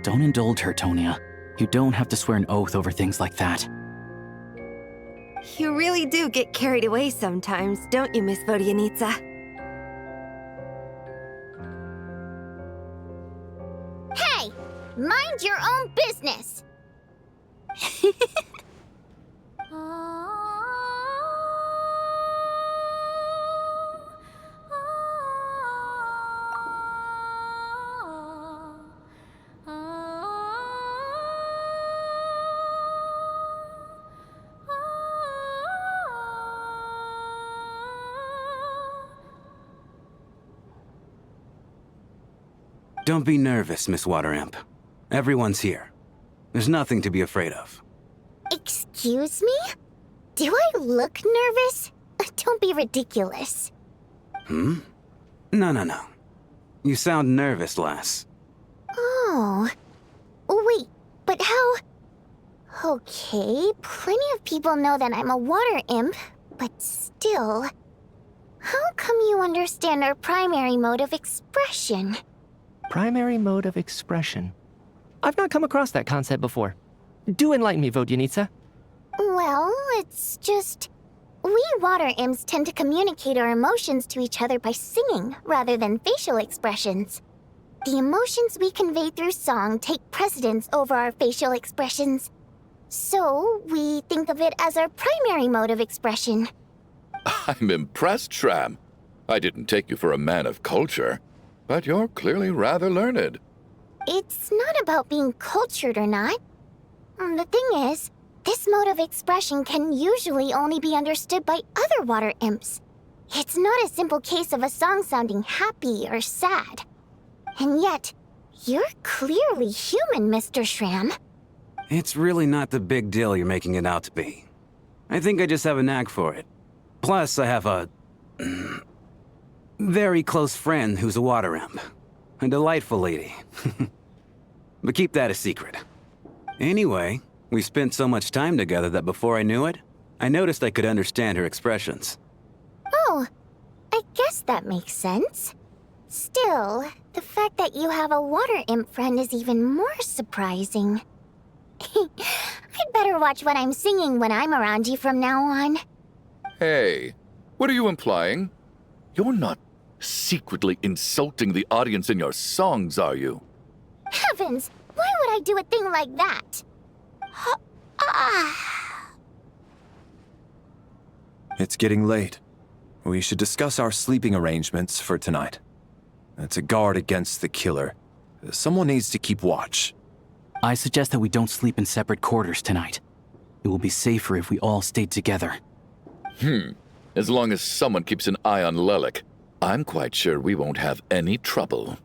Don't indulge her, Tonya. You don't have to swear an oath over things like that. You really do get carried away sometimes, don't you, Miss Vodyanitsa? Hey! Mind your own business! Don't be nervous, Miss Water Imp. Everyone's here. There's nothing to be afraid of. Excuse me? Do I look nervous? Don't be ridiculous. No, no, no. You sound nervous, lass. Oh. Wait, but how... Okay, plenty of people know that I'm a water imp, but still... How come you understand our primary mode of expression? Primary mode of expression. I've not come across that concept before. Do enlighten me, Vodyanitsa. Well, it's just... We water imps tend to communicate our emotions to each other by singing, rather than facial expressions. The emotions we convey through song take precedence over our facial expressions. So, we think of it as our primary mode of expression. I'm impressed, Shram. I didn't take you for a man of culture, but you're clearly rather learned. It's not about being cultured or not. The thing is, this mode of expression can usually only be understood by other water imps. It's not a simple case of a song sounding happy or sad. And yet, you're clearly human, Mr. Shram. It's really not the big deal you're making it out to be. I think I just have a knack for it. Plus, I have a... very close friend who's a water imp. A delightful lady. But keep that a secret. Anyway, we spent so much time together that before I knew it, I noticed I could understand her expressions. Oh, I guess that makes sense. Still, the fact that you have a water imp friend is even more surprising. I'd better watch what I'm singing when I'm around you from now on. Hey, what are you implying? You're not secretly insulting the audience in your songs, are you? Heavens, why would I do a thing like that? It's getting late. We should discuss our sleeping arrangements for tonight. To guard against the killer, someone needs to keep watch. I suggest that we don't sleep in separate quarters tonight. It will be safer if we all stayed together. As long as someone keeps an eye on Lelik, I'm quite sure we won't have any trouble.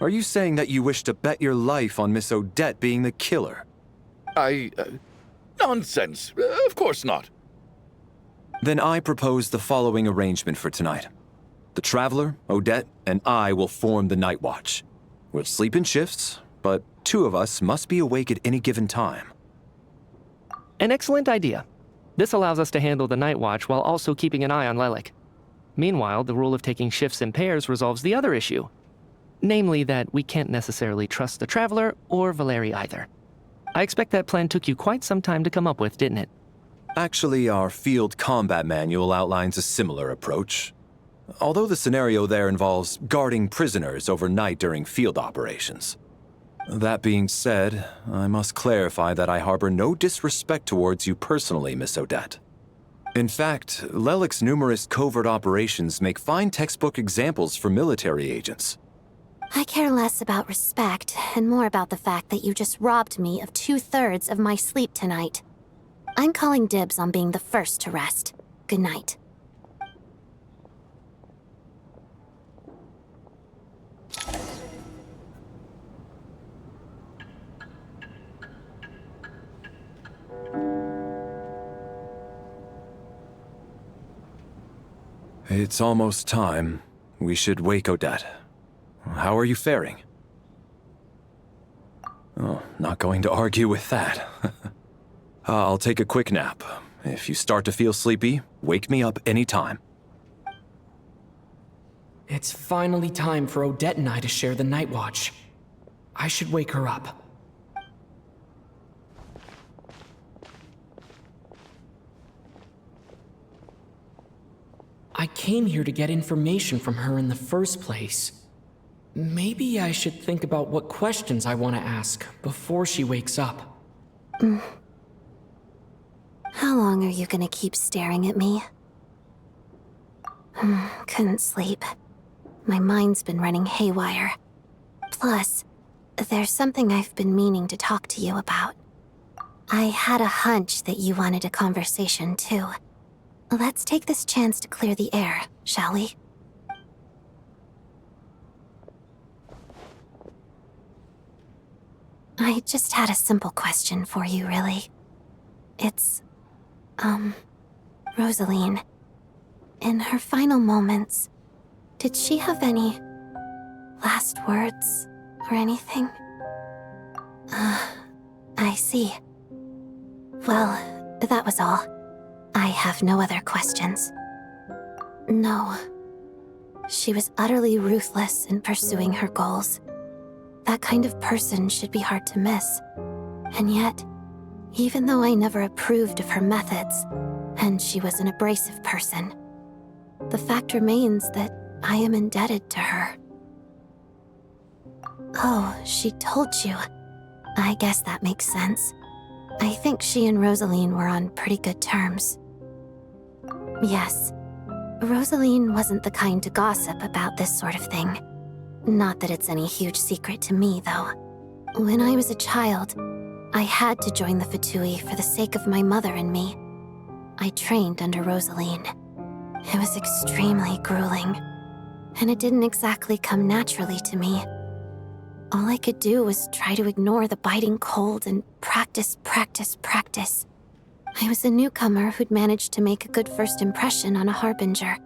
Are you saying that you wish to bet your life on Miss Odette being the killer? Nonsense. Of course not. Then I propose the following arrangement for tonight. The Traveler, Odette, and I will form the Night Watch. We'll sleep in shifts, but 2 of us must be awake at any given time. An excellent idea. This allows us to handle the Night Watch while also keeping an eye on Lelik. Meanwhile, the rule of taking shifts in pairs resolves the other issue. Namely that we can't necessarily trust the Traveler or Valeri either. I expect that plan took you quite some time to come up with, didn't it? Actually, our field combat manual outlines a similar approach. Although the scenario there involves guarding prisoners overnight during field operations. That being said, I must clarify that I harbor no disrespect towards you personally, Miss Odette. In fact, Lelik's numerous covert operations make fine textbook examples for military agents. I care less about respect and more about the fact that you just robbed me of 2/3 of my sleep tonight. I'm calling dibs on being the first to rest. Good night. It's almost time. We should wake Odette. How are you faring? Oh, not going to argue with that. I'll take a quick nap. If you start to feel sleepy, wake me up anytime. It's finally time for Odette and I to share the Night Watch. I should wake her up. I came here to get information from her in the first place. Maybe I should think about what questions I want to ask before she wakes up. How long are you gonna keep staring at me? Couldn't sleep. My mind's been running haywire. Plus, there's something I've been meaning to talk to you about. I had a hunch that you wanted a conversation too. Let's take this chance to clear the air, shall we? I just had a simple question for you, really. It's, Rosaline. In her final moments, did she have any last words or anything? I see. Well, that was all. I have no other questions. No. She was utterly ruthless in pursuing her goals. That kind of person should be hard to miss. And yet, even though I never approved of her methods, and she was an abrasive person, the fact remains that I am indebted to her. Oh, she told you. I guess that makes sense. I think she and Rosaline were on pretty good terms. Yes, Rosaline wasn't the kind to gossip about this sort of thing. Not that it's any huge secret to me, though. When I was a child, I had to join the Fatui for the sake of my mother and me. I trained under Rosaline. It was extremely grueling, and it didn't exactly come naturally to me. All I could do was try to ignore the biting cold and practice. I was a newcomer who'd managed to make a good first impression on a harbinger.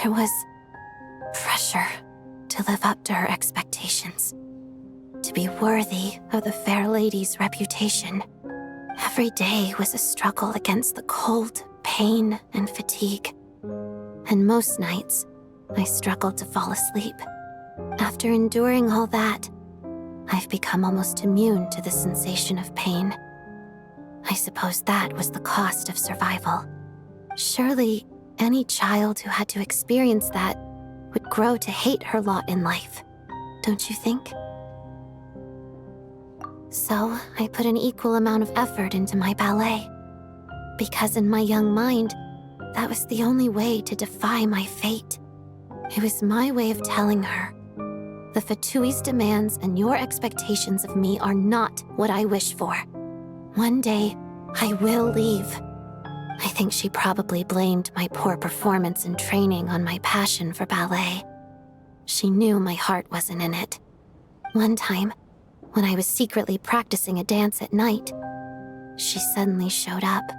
There was pressure to live up to her expectations, to be worthy of the fair lady's reputation. Every day was a struggle against the cold, pain, and fatigue. And most nights, I struggled to fall asleep. After enduring all that, I've become almost immune to the sensation of pain. I suppose that was the cost of survival. Surely, any child who had to experience that would grow to hate her lot in life, don't you think? So, I put an equal amount of effort into my ballet. Because in my young mind, that was the only way to defy my fate. It was my way of telling her, the Fatui's demands and your expectations of me are not what I wish for. One day, I will leave. I think she probably blamed my poor performance in training on my passion for ballet. She knew my heart wasn't in it. One time, when I was secretly practicing a dance at night, she suddenly showed up.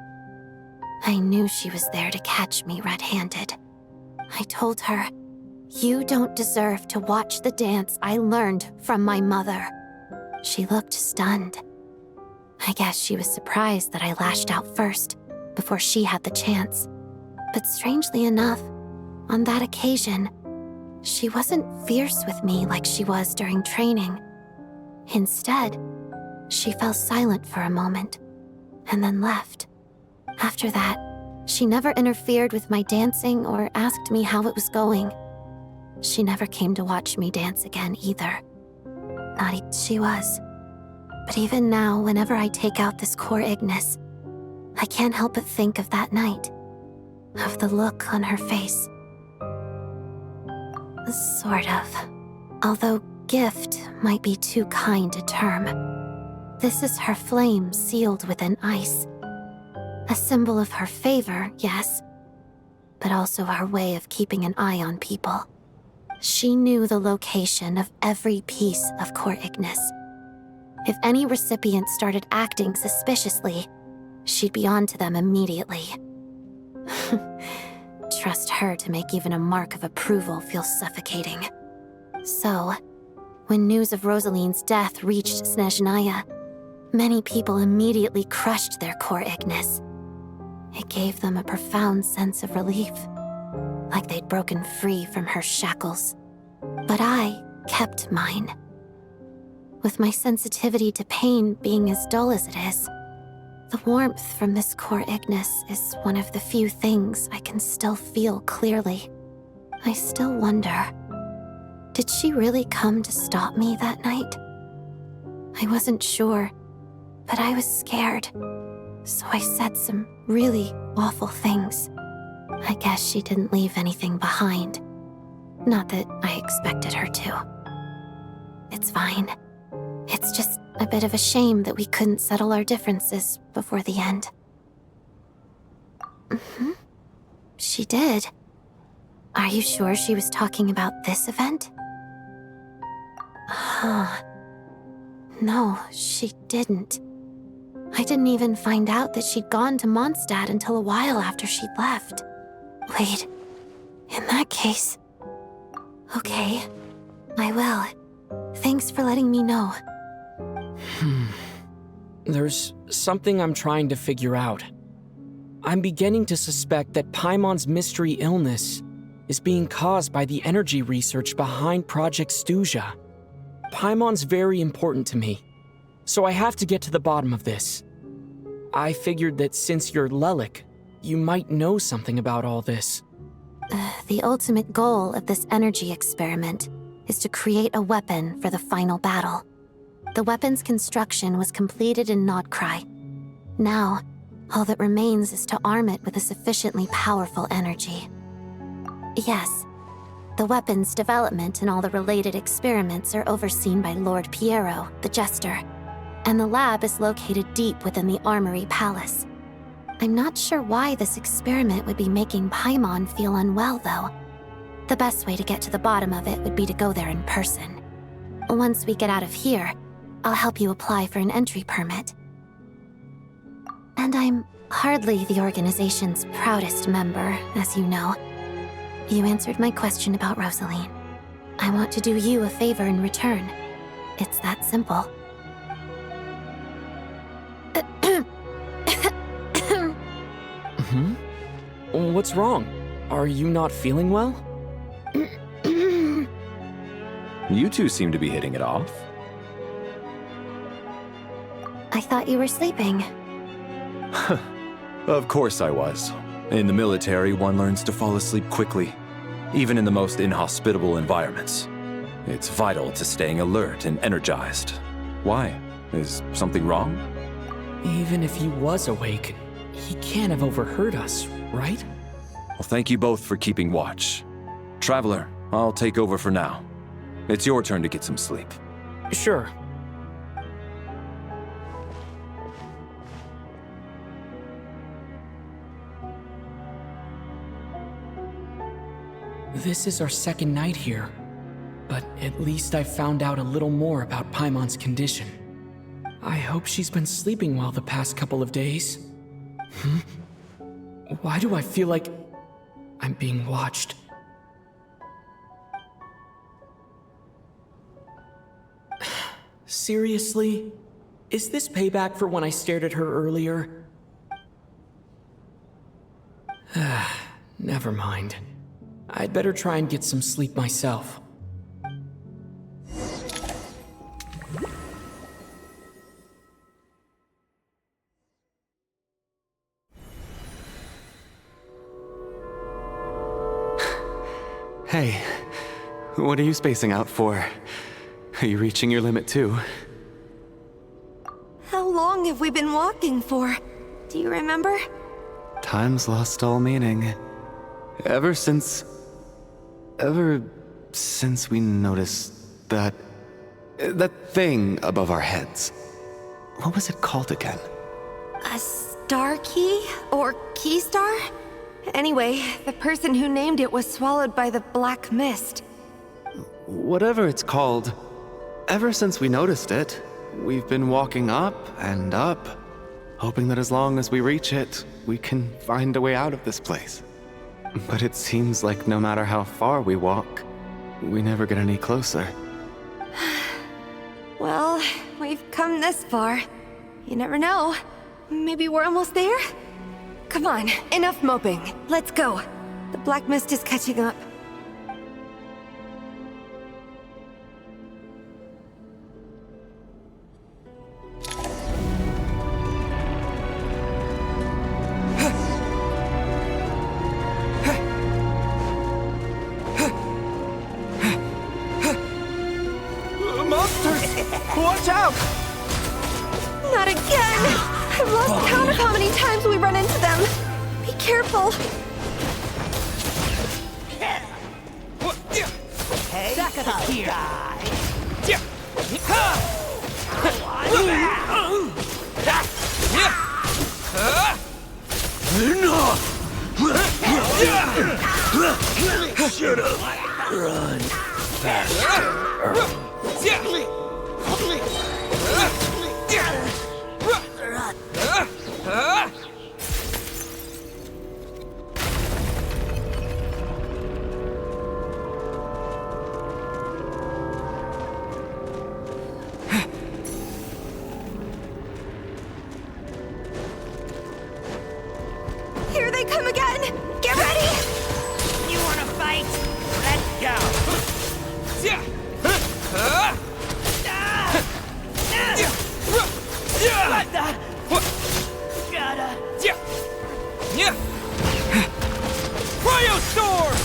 I knew she was there to catch me red-handed. I told her, "You don't deserve to watch the dance I learned from my mother." She looked stunned. I guess she was surprised that I lashed out first, before she had the chance. But strangely enough, on that occasion, she wasn't fierce with me like she was during training. Instead, she fell silent for a moment, and then left. After that, she never interfered with my dancing or asked me how it was going. She never came to watch me dance again either. She was. But even now, whenever I take out this core Ignis, I can't help but think of that night, of the look on her face. Sort of. Although gift might be too kind a term. This is her flame sealed within ice. A symbol of her favor, yes, but also our way of keeping an eye on people. She knew the location of every piece of core Ignis. If any recipient started acting suspiciously, she'd be on to them immediately. Trust her to make even a mark of approval feel suffocating. So, when news of Rosaline's death reached Снежная, many people immediately crushed their core Ignis. It gave them a profound sense of relief, like they'd broken free from her shackles. But I kept mine. With my sensitivity to pain being as dull as it is, the warmth from this core Ignis is one of the few things I can still feel clearly. I still wonder, did she really come to stop me that night? I wasn't sure, but I was scared, so I said some really awful things. I guess she didn't leave anything behind. Not that I expected her to. It's fine. It's just a bit of a shame that we couldn't settle our differences before the end. She did. Are you sure she was talking about this event? No, she didn't. I didn't even find out that she'd gone to Mondstadt until a while after she'd left. Wait, in that case... Okay, I will. Thanks for letting me know. There's something I'm trying to figure out. I'm beginning to suspect that Paimon's mystery illness is being caused by the energy research behind Project Stuja. Paimon's very important to me, so I have to get to the bottom of this. I figured that since you're Lelik, you might know something about all this. The ultimate goal of this energy experiment is to create a weapon for the final battle. The weapon's construction was completed in Nodkrai. Now, all that remains is to arm it with a sufficiently powerful energy. Yes, the weapon's development and all the related experiments are overseen by Lord Piero, the Jester, and the lab is located deep within the Armory Palace. I'm not sure why this experiment would be making Paimon feel unwell, though. The best way to get to the bottom of it would be to go there in person. Once we get out of here, I'll help you apply for an entry permit. And I'm hardly the organization's proudest member, as you know. You answered my question about Rosaline. I want to do you a favor in return. It's that simple. What's wrong? Are you not feeling well? You two seem to be hitting it off. I thought you were sleeping. Of course I was. In the military, one learns to fall asleep quickly, even in the most inhospitable environments. It's vital to staying alert and energized. Why? Is something wrong? Even if he was awake, he can't have overheard us, right? Well, thank you both for keeping watch. Traveler, I'll take over for now. It's your turn to get some sleep. Sure. This is our second night here, but at least I found out a little more about Paimon's condition. I hope she's been sleeping well the past couple of days. Why do I feel like I'm being watched? Seriously? Is this payback for when I stared at her earlier? Never mind. I'd better try and get some sleep myself. Hey, what are you spacing out for? Are you reaching your limit too? How long have we been walking for? Do you remember? Time's lost all meaning. Ever since we noticed that thing above our heads. What was it called again? A star key? Or key star? Anyway, the person who named it was swallowed by the black mist. Whatever it's called, ever since we noticed it, we've been walking up and up, hoping that as long as we reach it, we can find a way out of this place. But it seems like no matter how far we walk, we never get any closer. Well, we've come this far. You never know. Maybe we're almost there? Come on, enough moping. Let's go. The black mist is catching up. Watch out! Not again! I've lost count of how many times we run into them. Be careful. Back up here. Shut up. Run faster. Here they come again! Get ready! You wanna fight? Let's go! What the? Gotta... Cryo Sword!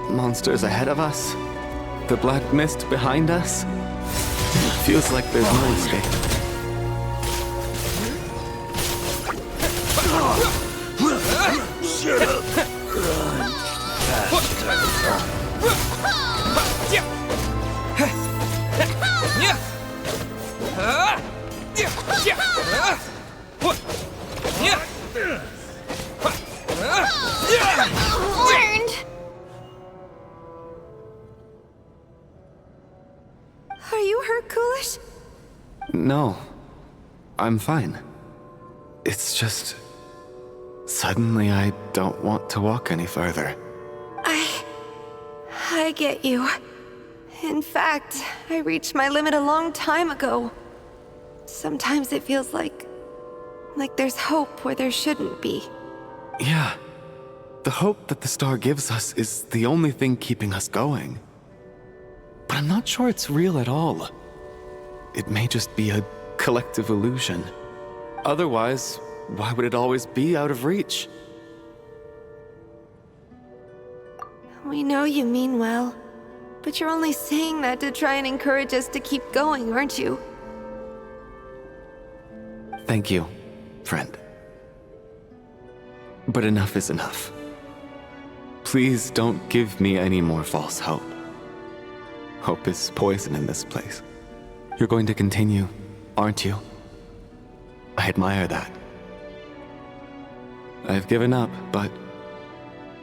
Monsters ahead of us. The black mist behind us. Feels like there's no escape. Shut up. Run Learned! Are you hurt, Coolish? No. I'm fine. It's just... Suddenly I don't want to walk any further. I get you. In fact, I reached my limit a long time ago. Sometimes it feels like there's hope where there shouldn't be. Yeah. The hope that the star gives us is the only thing keeping us going. But I'm not sure it's real at all. It may just be a collective illusion. Otherwise, why would it always be out of reach? We know you mean well, but you're only saying that to try and encourage us to keep going, aren't you? Thank you, friend. But enough is enough. Please don't give me any more false hope. Hope is poison in this place. You're going to continue, aren't you? I admire that. I've given up, but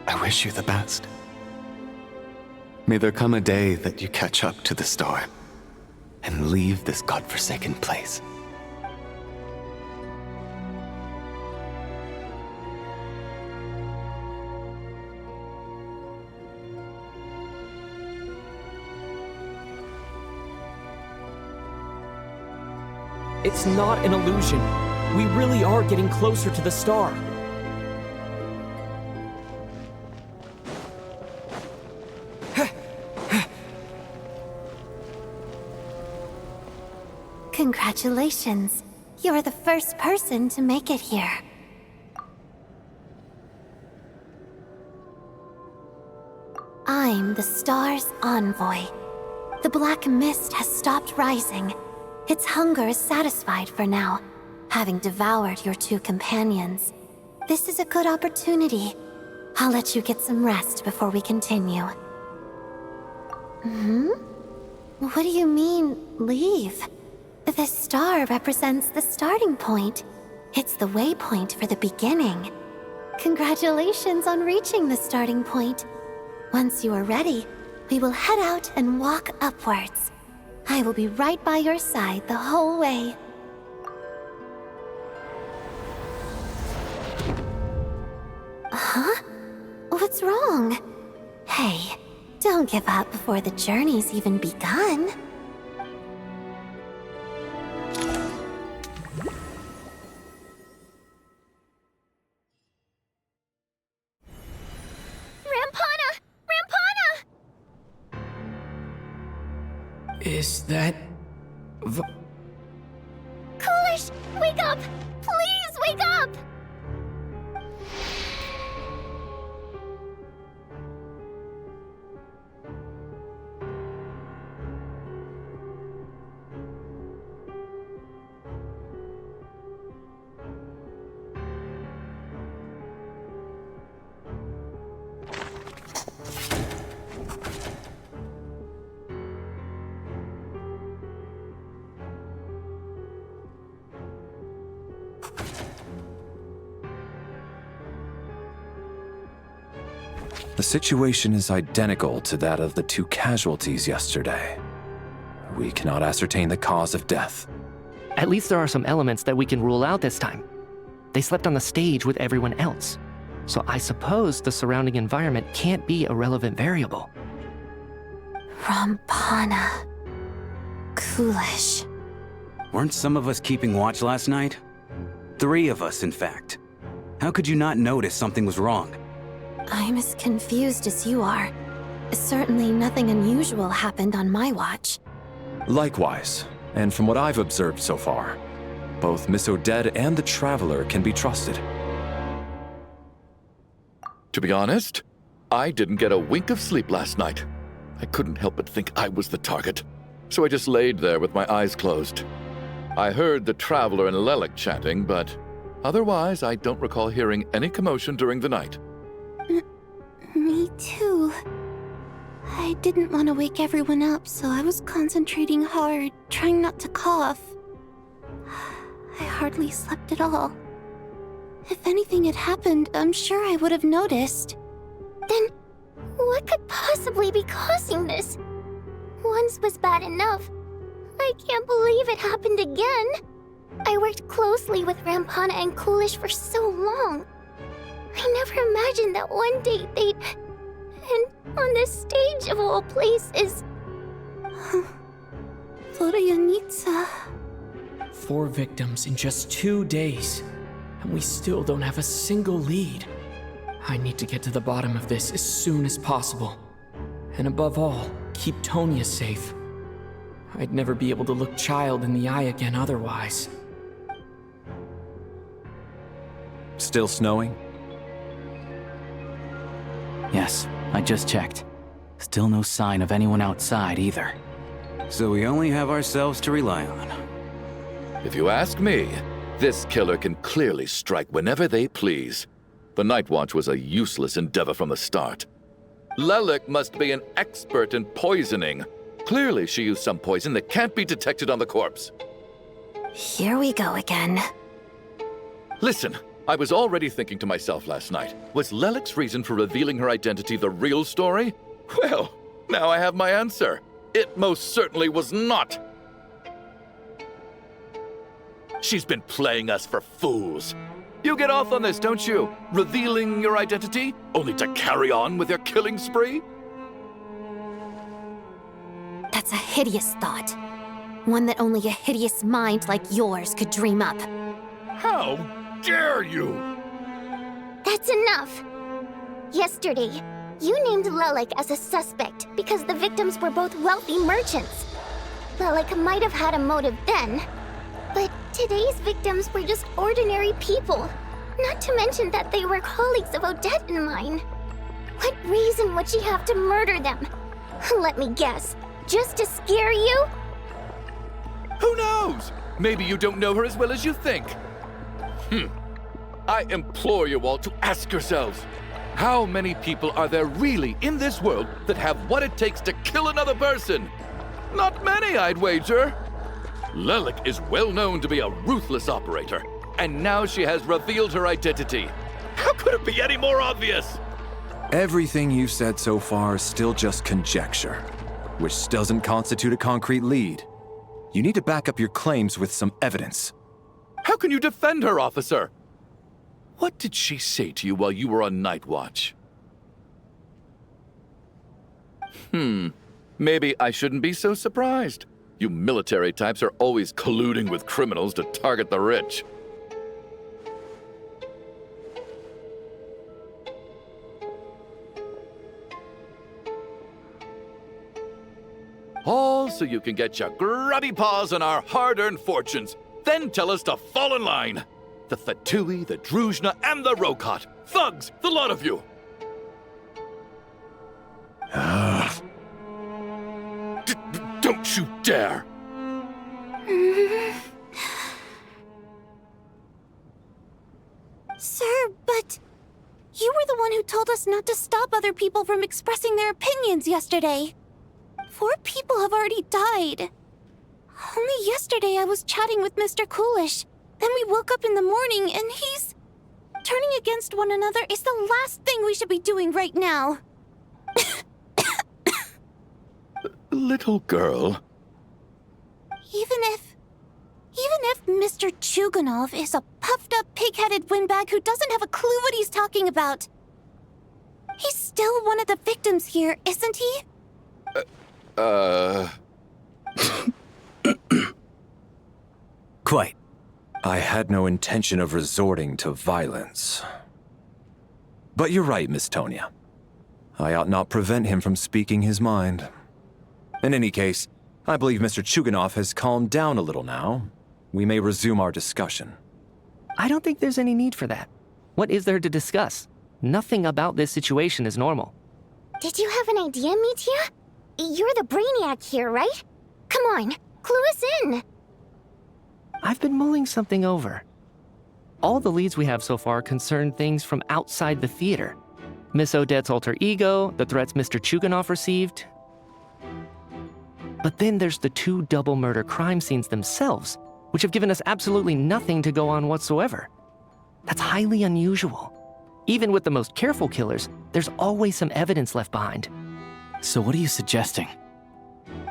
I wish you the best. May there come a day that you catch up to the star and leave this godforsaken place. It's not an illusion. We really are getting closer to the star. Congratulations. You're the first person to make it here. I'm the star's envoy. The black mist has stopped rising. Its hunger is satisfied for now, having devoured your two companions. This is a good opportunity. I'll let you get some rest before we continue. What do you mean, leave? The star represents the starting point. It's the waypoint for the beginning. Congratulations on reaching the starting point. Once you are ready, we will head out and walk upwards. I will be right by your side the whole way. Huh? What's wrong? Hey, don't give up before the journey's even begun. Is that... Coolish, wake up! Please wake up! The situation is identical to that of the 2 casualties yesterday. We cannot ascertain the cause of death. At least there are some elements that we can rule out this time. They slept on the stage with everyone else, so I suppose the surrounding environment can't be a relevant variable. Rampana. Coolish. Weren't some of us keeping watch last night? 3 of us, in fact. How could you not notice something was wrong? I'm as confused as you are. Certainly nothing unusual happened on my watch. Likewise, and from what I've observed so far, both Miss Odette and the Traveler can be trusted. To be honest, I didn't get a wink of sleep last night. I couldn't help but think I was the target, so I just laid there with my eyes closed. I heard the Traveler and Lelik chatting, but otherwise I don't recall hearing any commotion during the night. Me too. I didn't want to wake everyone up, so I was concentrating hard, trying not to cough. I hardly slept at all. If anything had happened, I'm sure I would have noticed. Then, what could possibly be causing this? Once was bad enough. I can't believe it happened again. I worked closely with Rampana and Coolish for so long. I never imagined that one day they'd... And on this stage of all places... Vodianitsa... 4 victims in just 2 days, and we still don't have a single lead. I need to get to the bottom of this as soon as possible. And above all, keep Tonya safe. I'd never be able to look Child in the eye again otherwise. Still snowing? Yes, I just checked. Still no sign of anyone outside either. So we only have ourselves to rely on. If you ask me, this killer can clearly strike whenever they please. The Night Watch was a useless endeavor from the start. Lelik must be an expert in poisoning. Clearly she used some poison that can't be detected on the corpse. Here we go again. Listen, I was already thinking to myself last night, was Lelik's reason for revealing her identity the real story? Well, now I have my answer. It most certainly was not. She's been playing us for fools. You get off on this, don't you? Revealing your identity, only to carry on with your killing spree? That's a hideous thought. One that only a hideous mind like yours could dream up. How dare you! That's enough! Yesterday, you named Lelik as a suspect because the victims were both wealthy merchants. Lelik might have had a motive then, but today's victims were just ordinary people. Not to mention that they were colleagues of Odette and mine. What reason would she have to murder them? Let me guess, just to scare you? Who knows? Maybe you don't know her as well as you think. I implore you all to ask yourselves, how many people are there really in this world that have what it takes to kill another person? Not many, I'd wager. Lelik is well known to be a ruthless operator, and now she has revealed her identity. How could it be any more obvious? Everything you've said so far is still just conjecture, which doesn't constitute a concrete lead. You need to back up your claims with some evidence. How can you defend her, officer? What did she say to you while you were on Night Watch? Maybe I shouldn't be so surprised. You military types are always colluding with criminals to target the rich. All while so you can get your grubby paws on our hard-earned fortunes. Then tell us to fall in line. The Fatui, the Druzhna, and the Rokot. Thugs, the lot of you. Don't you dare! Sir, but you were the one who told us not to stop other people from expressing their opinions yesterday. 4 people have already died. Only yesterday I was chatting with Mr. Coolish. Then we woke up in the morning and he's... Turning against one another is the last thing we should be doing right now. Little girl. Even if Mr. Chuganov is a puffed-up, pig-headed windbag who doesn't have a clue what he's talking about, he's still one of the victims here, isn't he? Quite. I had no intention of resorting to violence. But you're right, Miss Tonya. I ought not prevent him from speaking his mind. In any case, I believe Mr. Chuganov has calmed down a little now. We may resume our discussion. I don't think there's any need for that. What is there to discuss? Nothing about this situation is normal. Did you have an idea, Mitya? You're the brainiac here, right? Come on, clue us in. I've been mulling something over. All the leads we have so far concern things from outside the theater. Miss Odette's alter ego, the threats Mr. Chuganov received. But then there's the 2 double murder crime scenes themselves, which have given us absolutely nothing to go on whatsoever. That's highly unusual. Even with the most careful killers, there's always some evidence left behind. So what are you suggesting?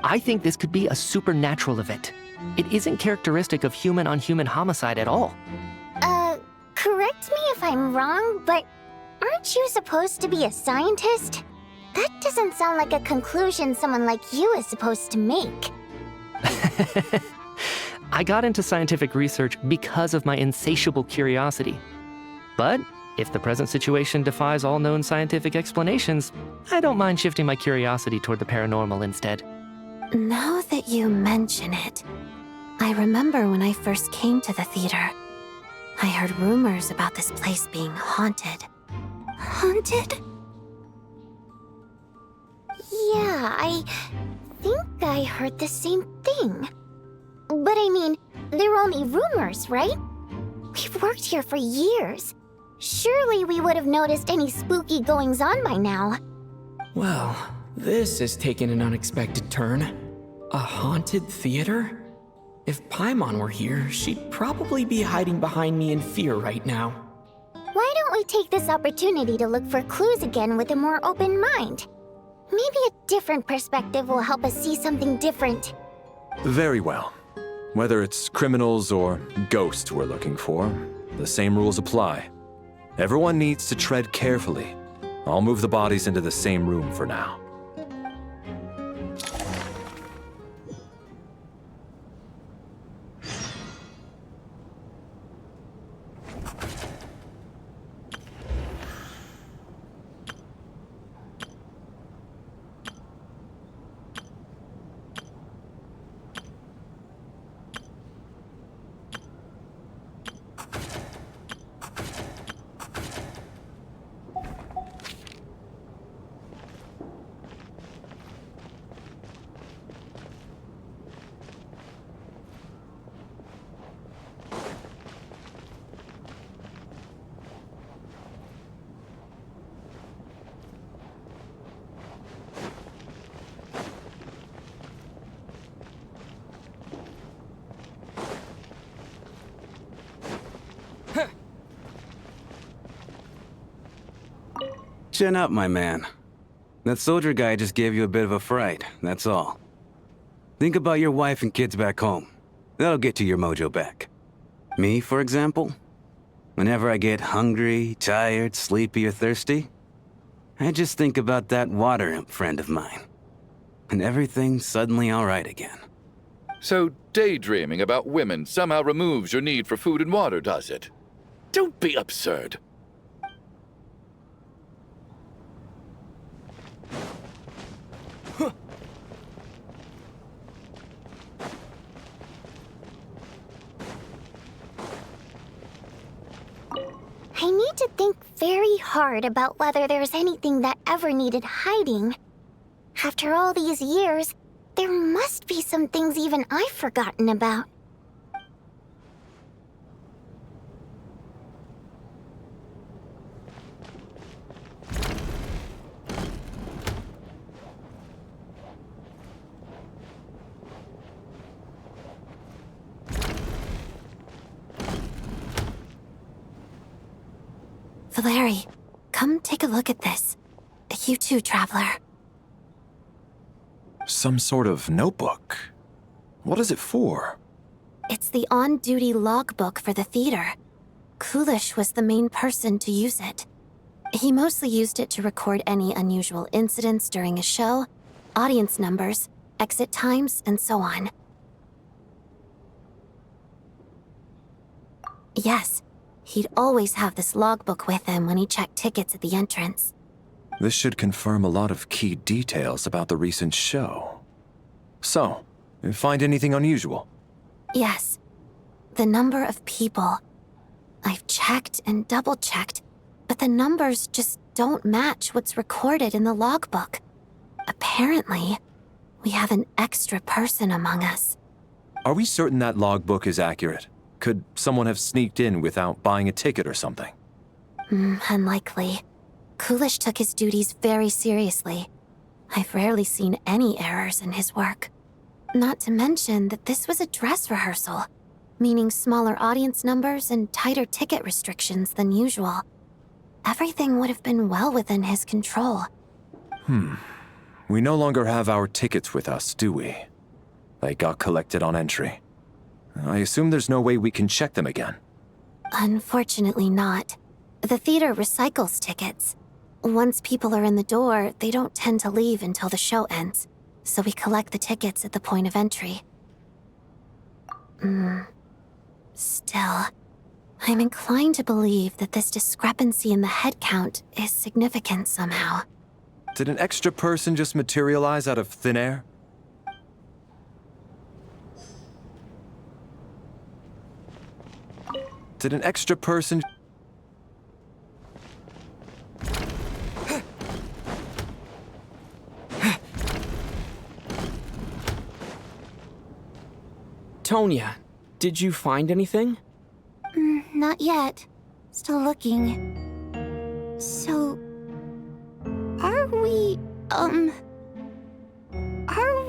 I think this could be a supernatural event. It isn't characteristic of human-on-human homicide at all. Correct me if I'm wrong, but aren't you supposed to be a scientist? That doesn't sound like a conclusion someone like you is supposed to make. I got into scientific research because of my insatiable curiosity. But if the present situation defies all known scientific explanations, I don't mind shifting my curiosity toward the paranormal instead. Now that you mention it, I remember when I first came to the theater. I heard rumors about this place being haunted. Haunted? Yeah, I think I heard the same thing. But I mean, they're only rumors, right? We've worked here for years. Surely we would have noticed any spooky goings-on by now. Well, this has taken an unexpected turn. A haunted theater? If Paimon were here, she'd probably be hiding behind me in fear right now. Why don't we take this opportunity to look for clues again with a more open mind? Maybe a different perspective will help us see something different. Very well. Whether it's criminals or ghosts we're looking for, the same rules apply. Everyone needs to tread carefully. I'll move the bodies into the same room for now. Chin up, my man. That soldier guy just gave you a bit of a fright, that's all. Think about your wife and kids back home. That'll get you your mojo back. Me, for example? Whenever I get hungry, tired, sleepy, or thirsty, I just think about that water imp friend of mine. And everything's suddenly alright again. So daydreaming about women somehow removes your need for food and water, does it? Don't be absurd. I need to think very hard about whether there's anything that ever needed hiding. After all these years, there must be some things even I've forgotten about. Valeri, come take a look at this. You too, Traveler. Some sort of notebook. What is it for? It's the on-duty logbook for the theater. Coolish was the main person to use it. He mostly used it to record any unusual incidents during a show, audience numbers, exit times, and so on. Yes, he'd always have this logbook with him when he checked tickets at the entrance. This should confirm a lot of key details about the recent show. So, you find anything unusual? Yes. The number of people. I've checked and double-checked, but the numbers just don't match what's recorded in the logbook. Apparently, we have an extra person among us. Are we certain that logbook is accurate? Could someone have sneaked in without buying a ticket or something? Unlikely. Coolish took his duties very seriously. I've rarely seen any errors in his work. Not to mention that this was a dress rehearsal, meaning smaller audience numbers and tighter ticket restrictions than usual. Everything would have been well within his control. We no longer have our tickets with us, do we? They got collected on entry. I assume there's no way we can check them again. Unfortunately not. The theater recycles tickets. Once people are in the door, they don't tend to leave until the show ends, so we collect the tickets at the point of entry. Still, I'm inclined to believe that this discrepancy in the head count is significant somehow. Did an extra person just materialize out of thin air? Did an extra person... Tonya, did you find anything? Not yet. Still looking. So... Are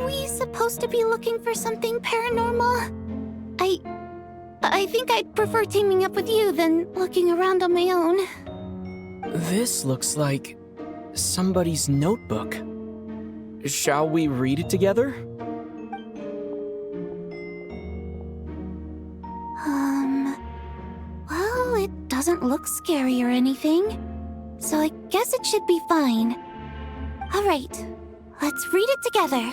we supposed to be looking for something paranormal? I think I'd prefer teaming up with you than looking around on my own. This looks like somebody's notebook. Shall we read it together? Well, it doesn't look scary or anything, so I guess it should be fine. All right, let's read it together.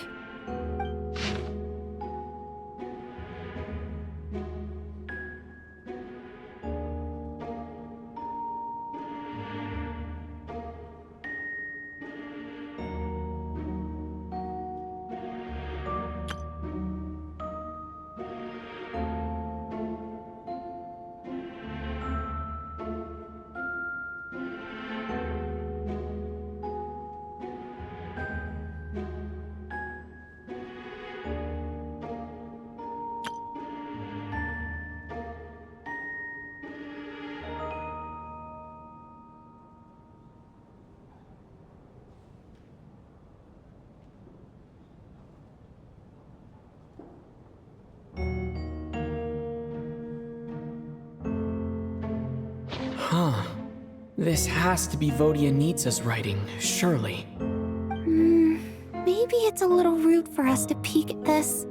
This has to be Vodyanitsa's writing, surely. Maybe it's a little rude for us to peek at this.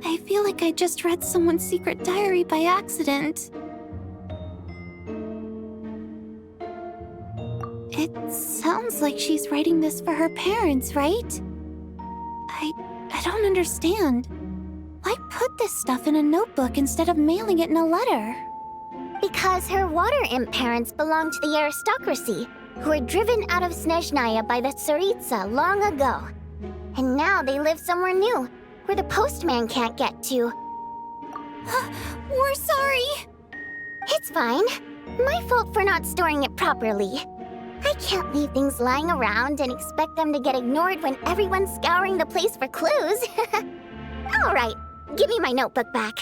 I feel like I just read someone's secret diary by accident. It sounds like she's writing this for her parents, right? I don't understand. Why put this stuff in a notebook instead of mailing it in a letter? Because her water imp parents belong to the aristocracy, who were driven out of Снежная by the Tsaritsa long ago. And now they live somewhere new, where the postman can't get to. We're sorry. It's fine. My fault for not storing it properly. I can't leave things lying around and expect them to get ignored when everyone's scouring the place for clues. All right, give me my notebook back.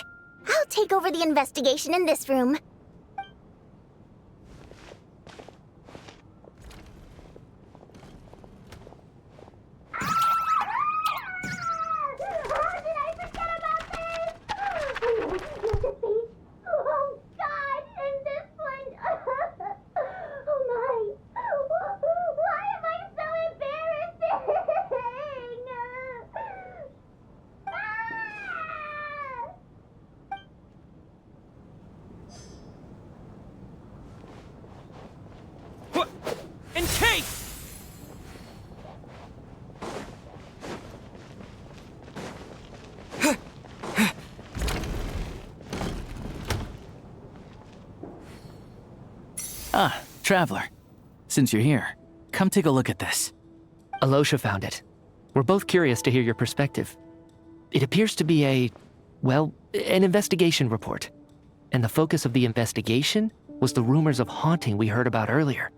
I'll take over the investigation in this room. And Kate! Ah, Traveler. Since you're here, come take a look at this. Alosha found it. We're both curious to hear your perspective. It appears to be an investigation report. And the focus of the investigation was the rumors of haunting we heard about earlier.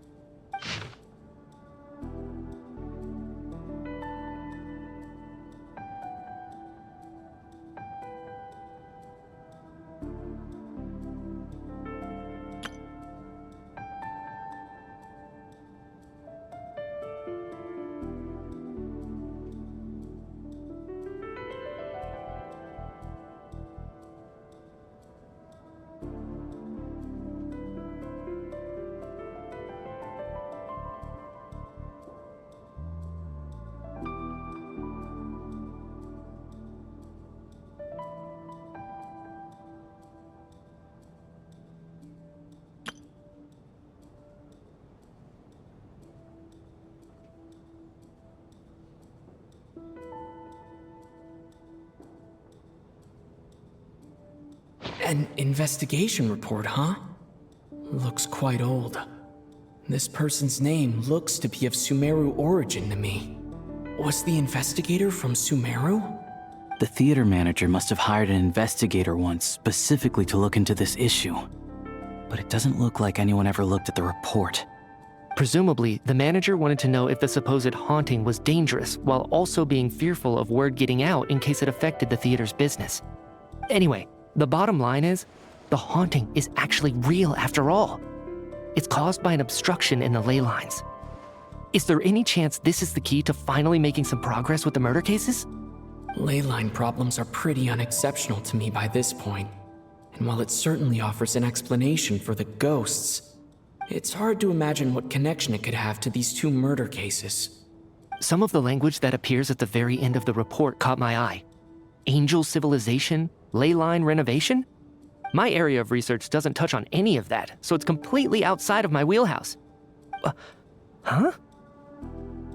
An investigation report, huh? Looks quite old. This person's name looks to be of Sumeru origin to me. Was the investigator from Sumeru? The theater manager must have hired an investigator once specifically to look into this issue. But it doesn't look like anyone ever looked at the report. Presumably, the manager wanted to know if the supposed haunting was dangerous while also being fearful of word getting out in case it affected the theater's business. Anyway, the bottom line is, the haunting is actually real after all. It's caused by an obstruction in the ley lines. Is there any chance this is the key to finally making some progress with the murder cases? Ley line problems are pretty unexceptional to me by this point. And while it certainly offers an explanation for the ghosts, it's hard to imagine what connection it could have to these two murder cases. Some of the language that appears at the very end of the report caught my eye. Angel civilization, ley line renovation? My area of research doesn't touch on any of that, so it's completely outside of my wheelhouse. Huh?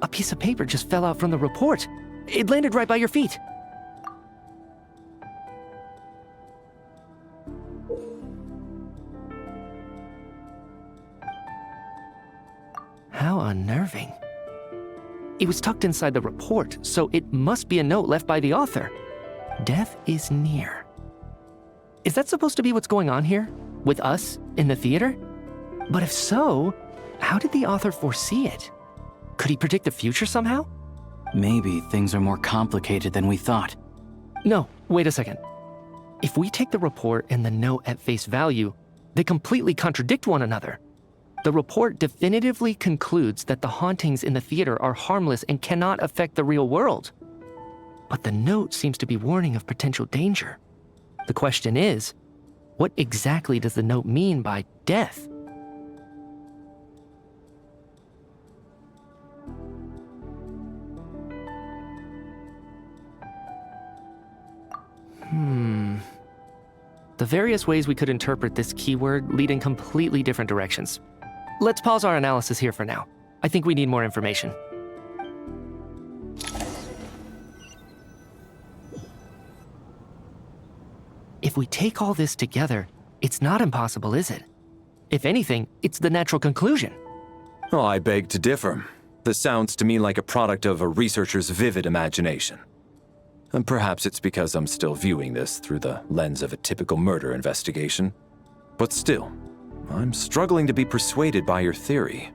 A piece of paper just fell out from the report. It landed right by your feet. How unnerving. It was tucked inside the report, so it must be a note left by the author. Death is near. Is that supposed to be what's going on here? With us in the theater? But if so, how did the author foresee it? Could he predict the future somehow? Maybe things are more complicated than we thought. No, wait a second. If we take the report and the note at face value, they completely contradict one another. The report definitively concludes that the hauntings in the theater are harmless and cannot affect the real world. But the note seems to be warning of potential danger. The question is, what exactly does the note mean by death? The various ways we could interpret this keyword lead in completely different directions. Let's pause our analysis here for now. I think we need more information. If we take all this together, it's not impossible, is it? If anything, it's the natural conclusion. Oh, I beg to differ. This sounds to me like a product of a researcher's vivid imagination. And perhaps it's because I'm still viewing this through the lens of a typical murder investigation. But still, I'm struggling to be persuaded by your theory.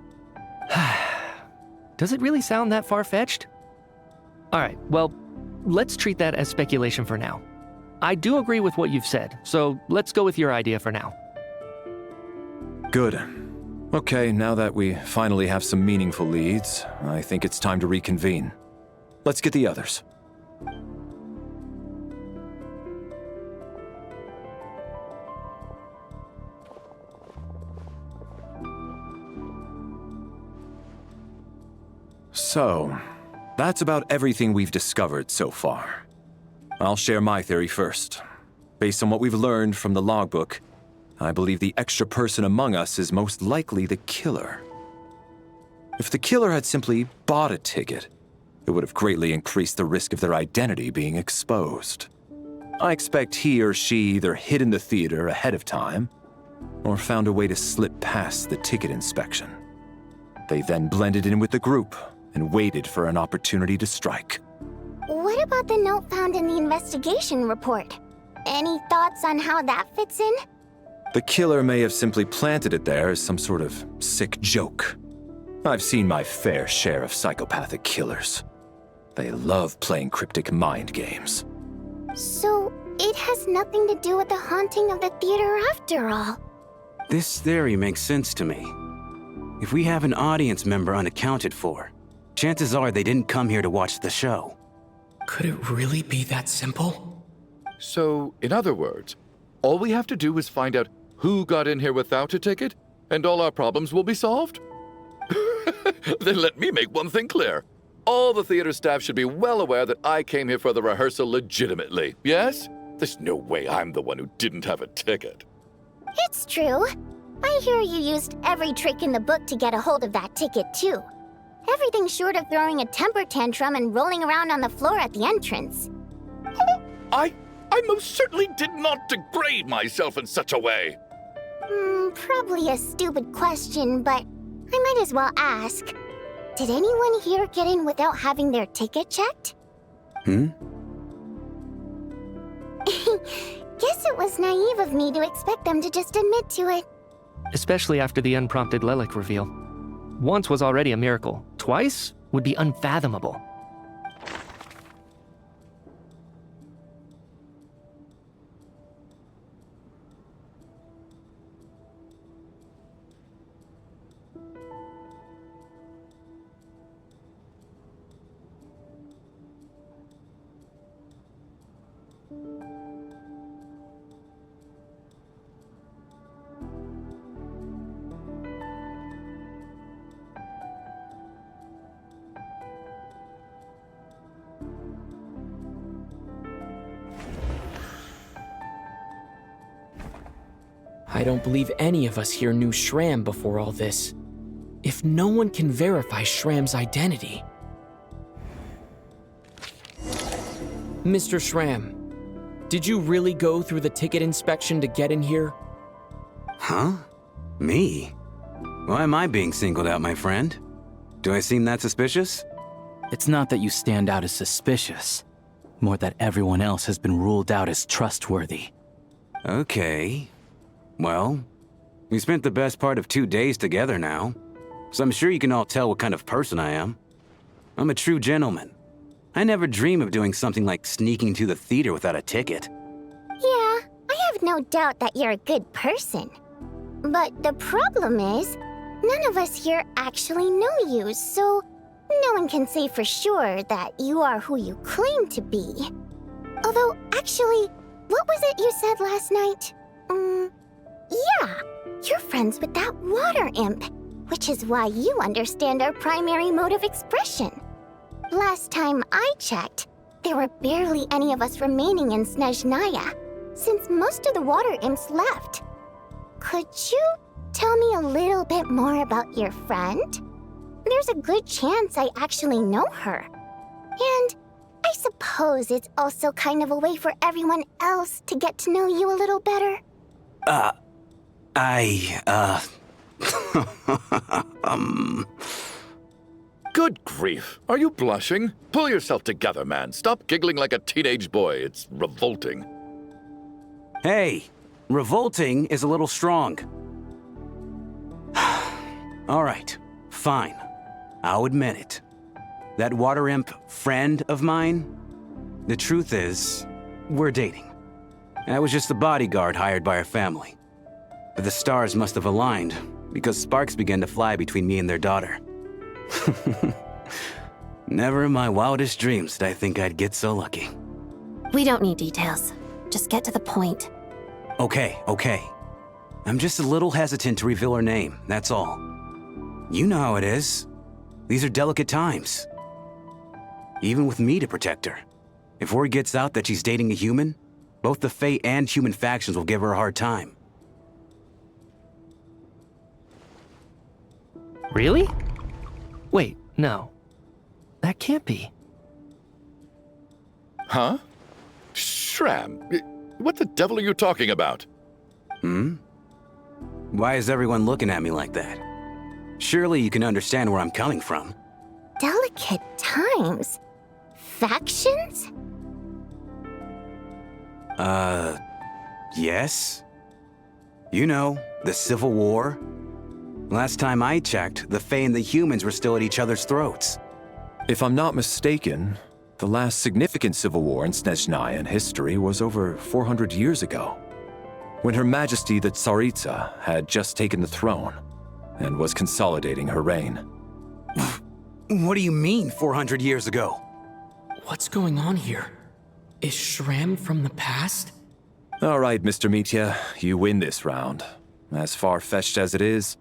Does it really sound that far-fetched? Alright, well, let's treat that as speculation for now. I do agree with what you've said, so let's go with your idea for now. Good. Okay, now that we finally have some meaningful leads, I think it's time to reconvene. Let's get the others. So, that's about everything we've discovered so far. I'll share my theory first. Based on what we've learned from the logbook, I believe the extra person among us is most likely the killer. If the killer had simply bought a ticket, it would have greatly increased the risk of their identity being exposed. I expect he or she either hid in the theater ahead of time, or found a way to slip past the ticket inspection. They then blended in with the group and waited for an opportunity to strike. What about the note found in the investigation report? Any thoughts on how that fits in? The killer may have simply planted it there as some sort of sick joke. I've seen my fair share of psychopathic killers. They love playing cryptic mind games. So, it has nothing to do with the haunting of the theater after all. This theory makes sense to me. If we have an audience member unaccounted for, chances are they didn't come here to watch the show. Could it really be that simple? So, in other words, all we have to do is find out who got in here without a ticket, and all our problems will be solved? Then let me make one thing clear. All the theater staff should be well aware that I came here for the rehearsal legitimately, yes? There's no way I'm the one who didn't have a ticket. It's true. I hear you used every trick in the book to get a hold of that ticket, too. Everything short of throwing a temper tantrum and rolling around on the floor at the entrance. I most certainly did not degrade myself in such a way. Probably a stupid question, but I might as well ask. Did anyone here get in without having their ticket checked? Hmm? Guess it was naive of me to expect them to just admit to it. Especially after the unprompted Lelic reveal. Once was already a miracle. Twice would be unfathomable. I don't believe any of us here knew Shram before all this. If no one can verify Shram's identity... Mr. Shram, did you really go through the ticket inspection to get in here? Huh? Me? Why am I being singled out, my friend? Do I seem that suspicious? It's not that you stand out as suspicious, more that everyone else has been ruled out as trustworthy. Okay. Well, we spent the best part of 2 days together now, so I'm sure you can all tell what kind of person I am. I'm a true gentleman. I never dream of doing something like sneaking to the theater without a ticket. Yeah, I have no doubt that you're a good person. But the problem is, none of us here actually know you, so no one can say for sure that you are who you claim to be. Although, actually, what was it you said last night? Yeah, you're friends with that water imp, which is why you understand our primary mode of expression. Last time I checked, there were barely any of us remaining in Снежная, since most of the water imps left. Could you tell me a little bit more about your friend? There's a good chance I actually know her. And I suppose it's also kind of a way for everyone else to get to know you a little better. Good grief. Are you blushing? Pull yourself together, man. Stop giggling like a teenage boy. It's revolting. Hey, revolting is a little strong. All right, fine. I'll admit it. That water imp friend of mine, the truth is, we're dating. I was just a bodyguard hired by her family. But the stars must have aligned, because sparks began to fly between me and their daughter. Never in my wildest dreams did I think I'd get so lucky. We don't need details. Just get to the point. Okay. I'm just a little hesitant to reveal her name, that's all. You know how it is. These are delicate times. Even with me to protect her. If word gets out that she's dating a human, both the Fae and human factions will give her a hard time. Really? Wait, no. That can't be. Huh? Shram, what the devil are you talking about? Why is everyone looking at me like that? Surely you can understand where I'm coming from. Delicate times? Factions? Yes? You know, the Civil War? Last time I checked, the Fae and the humans were still at each other's throats. If I'm not mistaken, the last significant civil war in Снежная history was over 400 years ago, when Her Majesty the Tsaritsa had just taken the throne and was consolidating her reign. What do you mean, 400 years ago? What's going on here? Is Shram from the past? All right, Mr. Mitya, you win this round. As far-fetched as it is,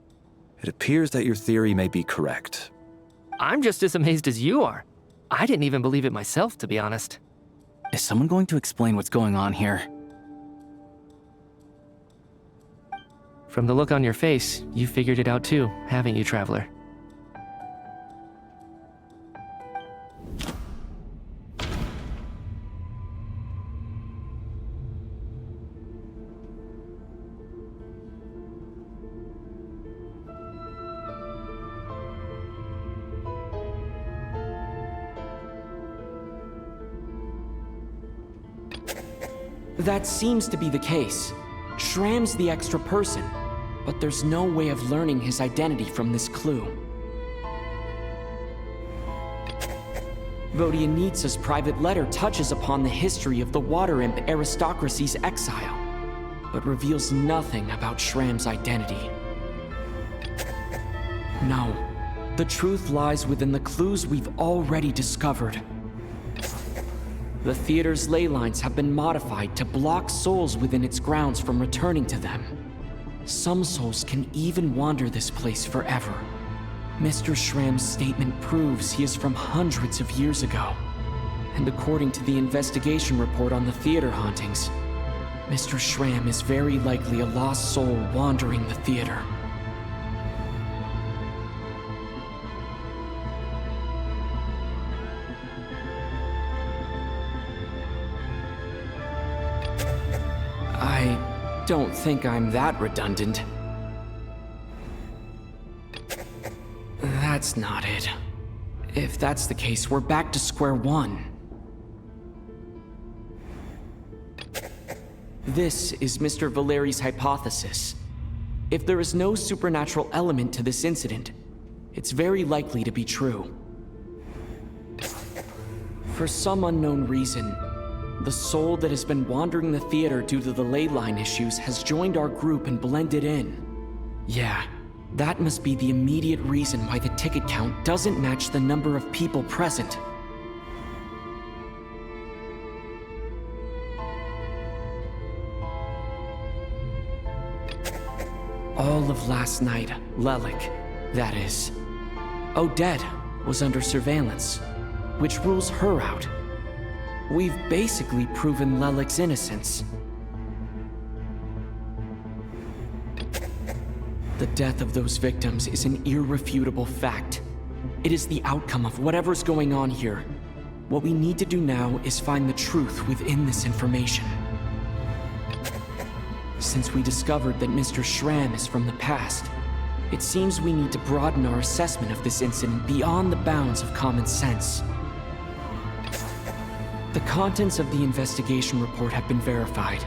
it appears that your theory may be correct. I'm just as amazed as you are. I didn't even believe it myself, to be honest. Is someone going to explain what's going on here? From the look on your face, you figured it out too, haven't you, Traveler? That seems to be the case. Shram's the extra person, but there's no way of learning his identity from this clue. Vodyanitsa's private letter touches upon the history of the Water Imp aristocracy's exile, but reveals nothing about Shram's identity. No, the truth lies within the clues we've already discovered. The theater's ley lines have been modified to block souls within its grounds from returning to them. Some souls can even wander this place forever. Mr. Shram's statement proves he is from hundreds of years ago. And according to the investigation report on the theater hauntings, Mr. Shram is very likely a lost soul wandering the theater. I don't think I'm that redundant. That's not it. If that's the case, we're back to square one. This is Mr. Valeri's hypothesis. If there is no supernatural element to this incident, it's very likely to be true. For some unknown reason, the soul that has been wandering the theater due to the ley line issues has joined our group and blended in. Yeah, that must be the immediate reason why the ticket count doesn't match the number of people present. All of last night, Lelik, that is, Odette was under surveillance, which rules her out. We've basically proven Lelik's innocence. The death of those victims is an irrefutable fact. It is the outcome of whatever's going on here. What we need to do now is find the truth within this information. Since we discovered that Mr. Shram is from the past, it seems we need to broaden our assessment of this incident beyond the bounds of common sense. The contents of the investigation report have been verified.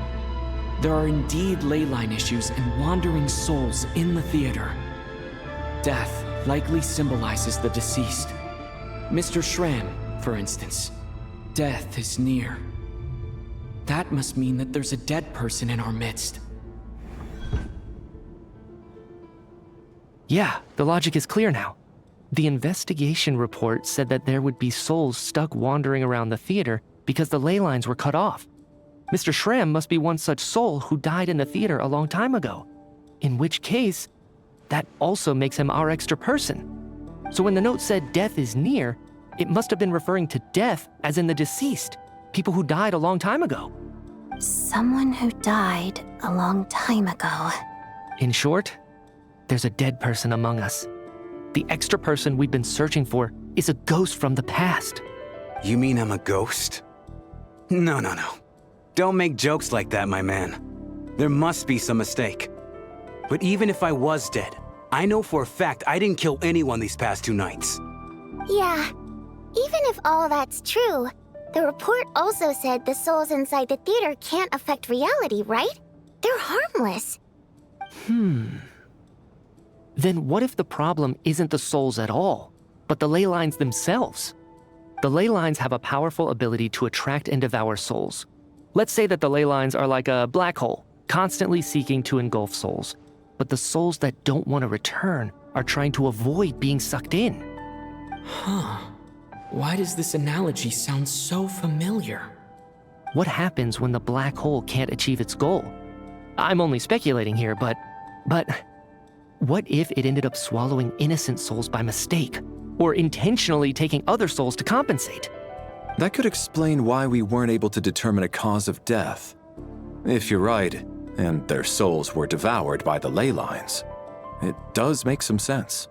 There are indeed ley line issues and wandering souls in the theater. death likely symbolizes the deceased. Mr. Schramm, for instance. Death is near. That must mean that there's a dead person in our midst. Yeah, the logic is clear now. The investigation report said that there would be souls stuck wandering around the theater because the ley lines were cut off. Mr. Schramm must be one such soul who died in the theater a long time ago. In which case, that also makes him our extra person. So when the note said death is near, it must have been referring to death as in the deceased, people who died a long time ago. Someone who died a long time ago. In short, there's a dead person among us. The extra person we've been searching for is a ghost from the past. You mean I'm a ghost? No. Don't make jokes like that, my man. There must be some mistake. But even if I was dead, I know for a fact I didn't kill anyone these past 2 nights. Yeah, even if all that's true, the report also said the souls inside the theater can't affect reality, right? They're harmless. Then what if the problem isn't the souls at all, but the ley lines themselves? The ley lines have a powerful ability to attract and devour souls. Let's say that the ley lines are like a black hole, constantly seeking to engulf souls. But the souls that don't want to return are trying to avoid being sucked in. Why does this analogy sound so familiar? What happens when the black hole can't achieve its goal? I'm only speculating here, but what if it ended up swallowing innocent souls by mistake, or intentionally taking other souls to compensate? That could explain why we weren't able to determine a cause of death. If you're right, and their souls were devoured by the ley lines, it does make some sense.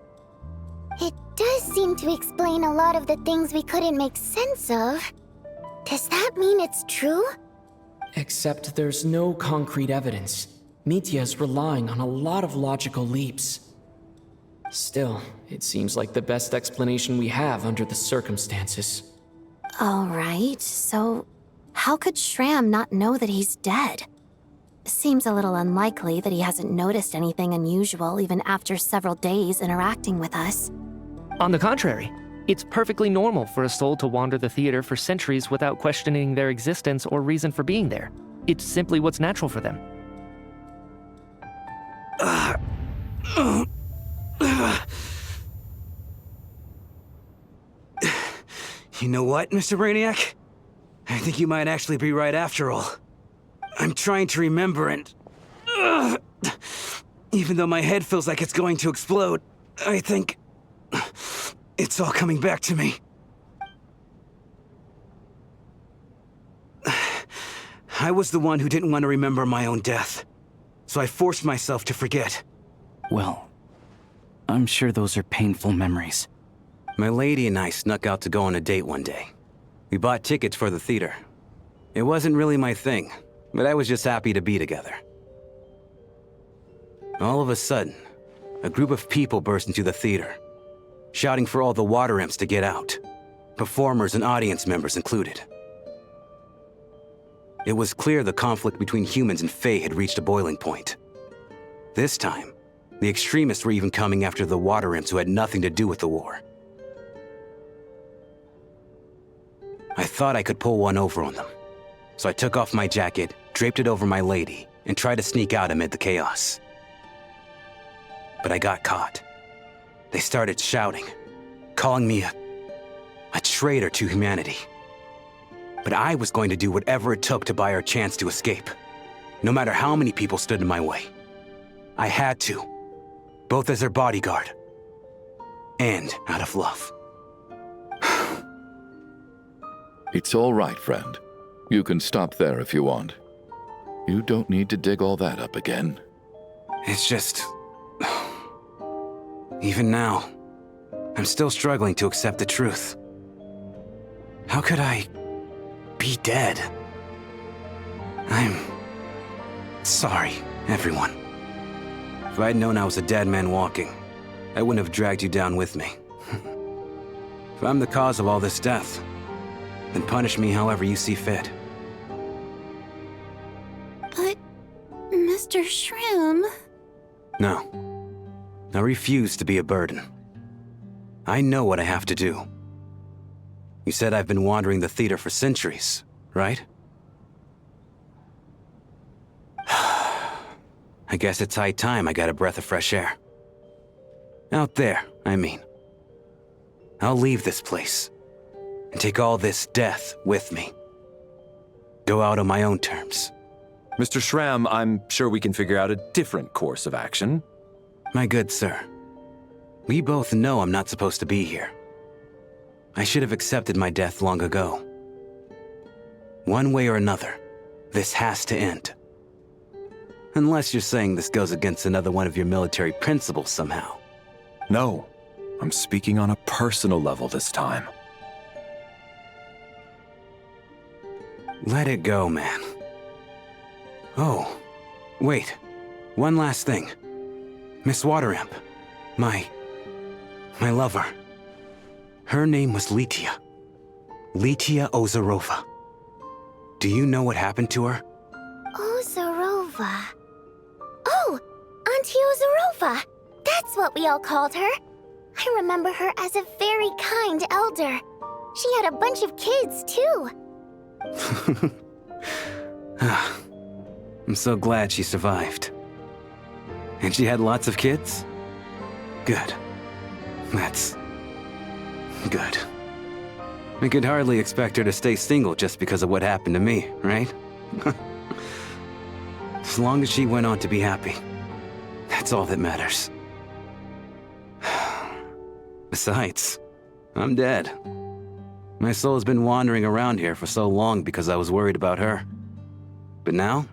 It does seem to explain a lot of the things we couldn't make sense of. Does that mean it's true? Except there's no concrete evidence. Mitya's relying on a lot of logical leaps. Still, it seems like the best explanation we have under the circumstances. All right, so how could Schramm not know that he's dead? Seems a little unlikely that he hasn't noticed anything unusual even after several days interacting with us. On the contrary, it's perfectly normal for a soul to wander the theater for centuries without questioning their existence or reason for being there. It's simply what's natural for them. You know what, Mr. Brainiac? I think you might actually be right after all. I'm trying to remember and... even though my head feels like it's going to explode, I think... it's all coming back to me. I was the one who didn't want to remember my own death, so I forced myself to forget. Well, I'm sure those are painful memories. My lady and I snuck out to go on a date one day. We bought tickets for the theater. It wasn't really my thing, but I was just happy to be together. All of a sudden, a group of people burst into the theater, shouting for all the water imps to get out, performers and audience members included. It was clear the conflict between humans and Fae had reached a boiling point. This time, the extremists were even coming after the water imps who had nothing to do with the war. I thought I could pull one over on them, so I took off my jacket, draped it over my lady, and tried to sneak out amid the chaos. But I got caught. They started shouting, calling me a traitor to humanity. But I was going to do whatever it took to buy our chance to escape, no matter how many people stood in my way. I had to, both as their bodyguard and out of love. It's all right, friend. You can stop there if you want. You don't need to dig all that up again. It's just... even now, I'm still struggling to accept the truth. How could I be dead? I'm sorry, everyone. If I'd known I was a dead man walking, I wouldn't have dragged you down with me. If I'm the cause of all this death, then punish me however you see fit. But, Mr. Schramm... No. I refuse to be a burden. I know what I have to do. You said I've been wandering the theater for centuries, right? I guess it's high time I got a breath of fresh air. Out there, I mean. I'll leave this place and take all this death with me. Go out on my own terms. Mr. Schramm, I'm sure we can figure out a different course of action. My good sir, we both know I'm not supposed to be here. I should have accepted my death long ago. One way or another, this has to end. Unless you're saying this goes against another one of your military principles somehow. No, I'm speaking on a personal level this time. Let it go, man. Oh, wait. One last thing. Miss Wateramp. My lover. Her name was Litia. Litia Ozarova. Do you know what happened to her? Ozarova. Oh, Auntie Ozarova. That's what we all called her. I remember her as a very kind elder. She had a bunch of kids, too. I'm so glad she survived. And she had lots of kids? Good. That's good. I could hardly expect her to stay single just because of what happened to me, right? As long as she went on to be happy, that's all that matters. Besides, I'm dead. My soul's been wandering around here for so long because I was worried about her. But now,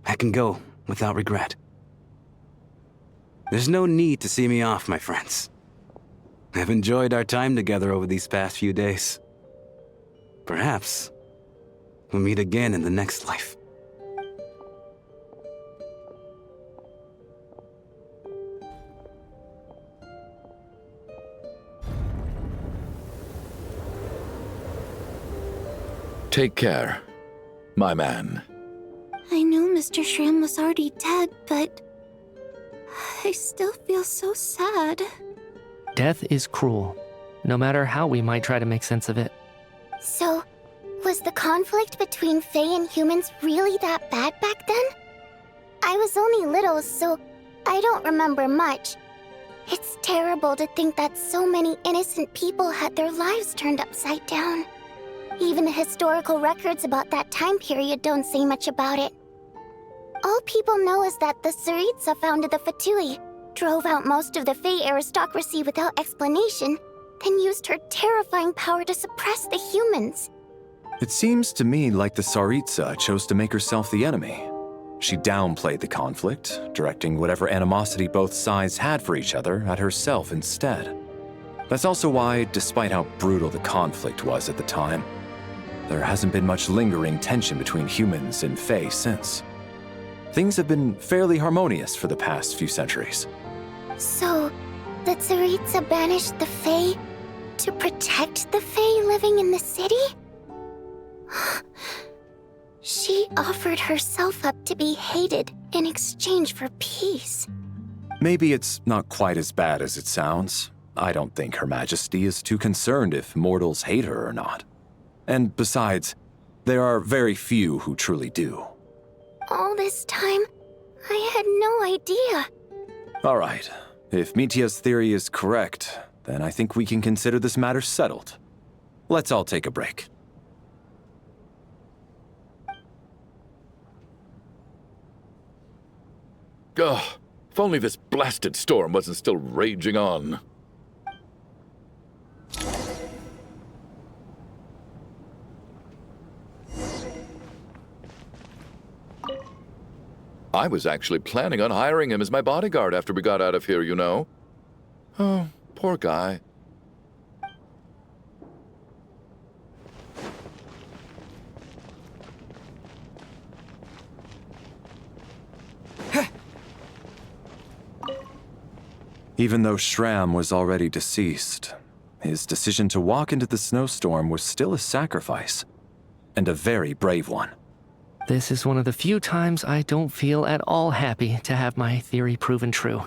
I can go without regret. There's no need to see me off, my friends. I've enjoyed our time together over these past few days. Perhaps we'll meet again in the next life. Take care, my man. I knew Mr. Schramm was already dead, but I still feel so sad. Death is cruel, no matter how we might try to make sense of it. So, was the conflict between Fae and humans really that bad back then? I was only little, so I don't remember much. It's terrible to think that so many innocent people had their lives turned upside down. Even the historical records about that time period don't say much about it. All people know is that the Tsaritsa founded the Fatui, drove out most of the Fae aristocracy without explanation, then used her terrifying power to suppress the humans. It seems to me like the Tsaritsa chose to make herself the enemy. She downplayed the conflict, directing whatever animosity both sides had for each other at herself instead. That's also why, despite how brutal the conflict was at the time, there hasn't been much lingering tension between humans and Fae since. Things have been fairly harmonious for the past few centuries. So, the Tsaritsa banished the Fae to protect the Fae living in the city? She offered herself up to be hated in exchange for peace. Maybe it's not quite as bad as it sounds. I don't think Her Majesty is too concerned if mortals hate her or not. And besides, there are very few who truly do. All this time, I had no idea. All right. If Mitia's theory is correct, then I think we can consider this matter settled. Let's all take a break. Ugh, if only this blasted storm wasn't still raging on. I was actually planning on hiring him as my bodyguard after we got out of here, you know. Oh, poor guy. Even though Schramm was already deceased, his decision to walk into the snowstorm was still a sacrifice, and a very brave one. This is one of the few times I don't feel at all happy to have my theory proven true.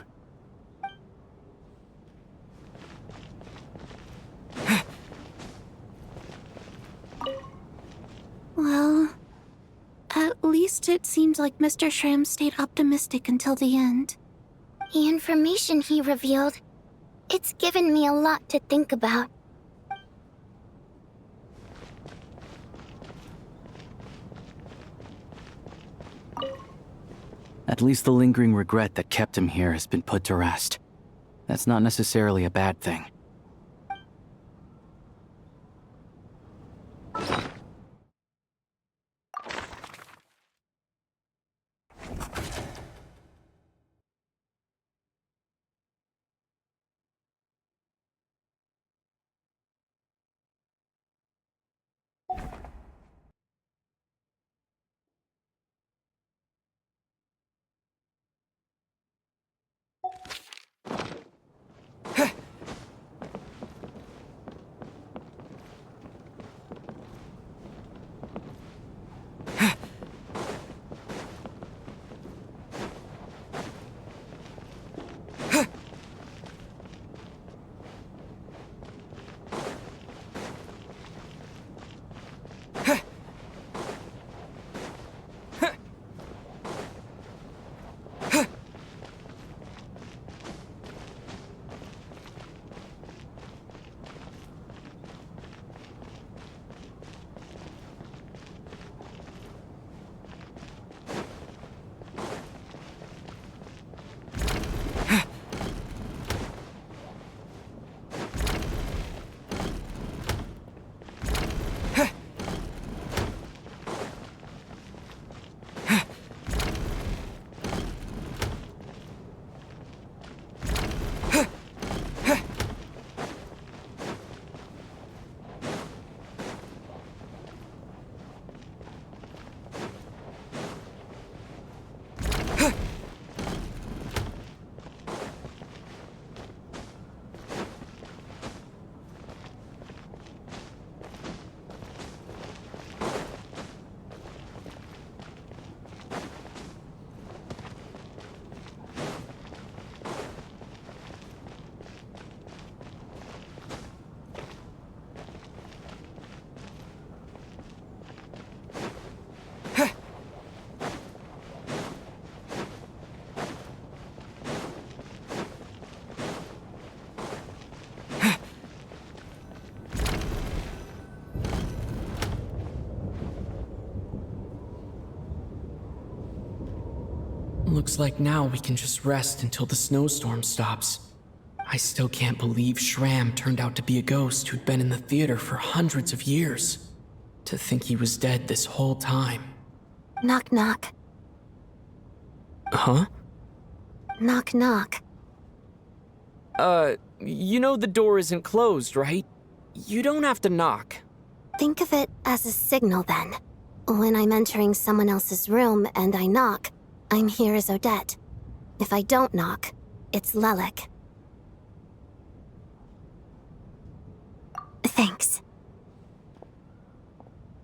least it seems like Mr. Shram stayed optimistic until the end. The information he revealed, it's given me a lot to think about. At least the lingering regret that kept him here has been put to rest. That's not necessarily a bad thing. Looks like now we can just rest until the snowstorm stops. I still can't believe Shram turned out to be a ghost who'd been in the theater for hundreds of years. To think he was dead this whole time. Knock knock. Huh? Knock knock. You know the door isn't closed, right? You don't have to knock. Think of it as a signal then. When I'm entering someone else's room and I knock, I'm here as Odette. If I don't knock, it's Lelik. Thanks.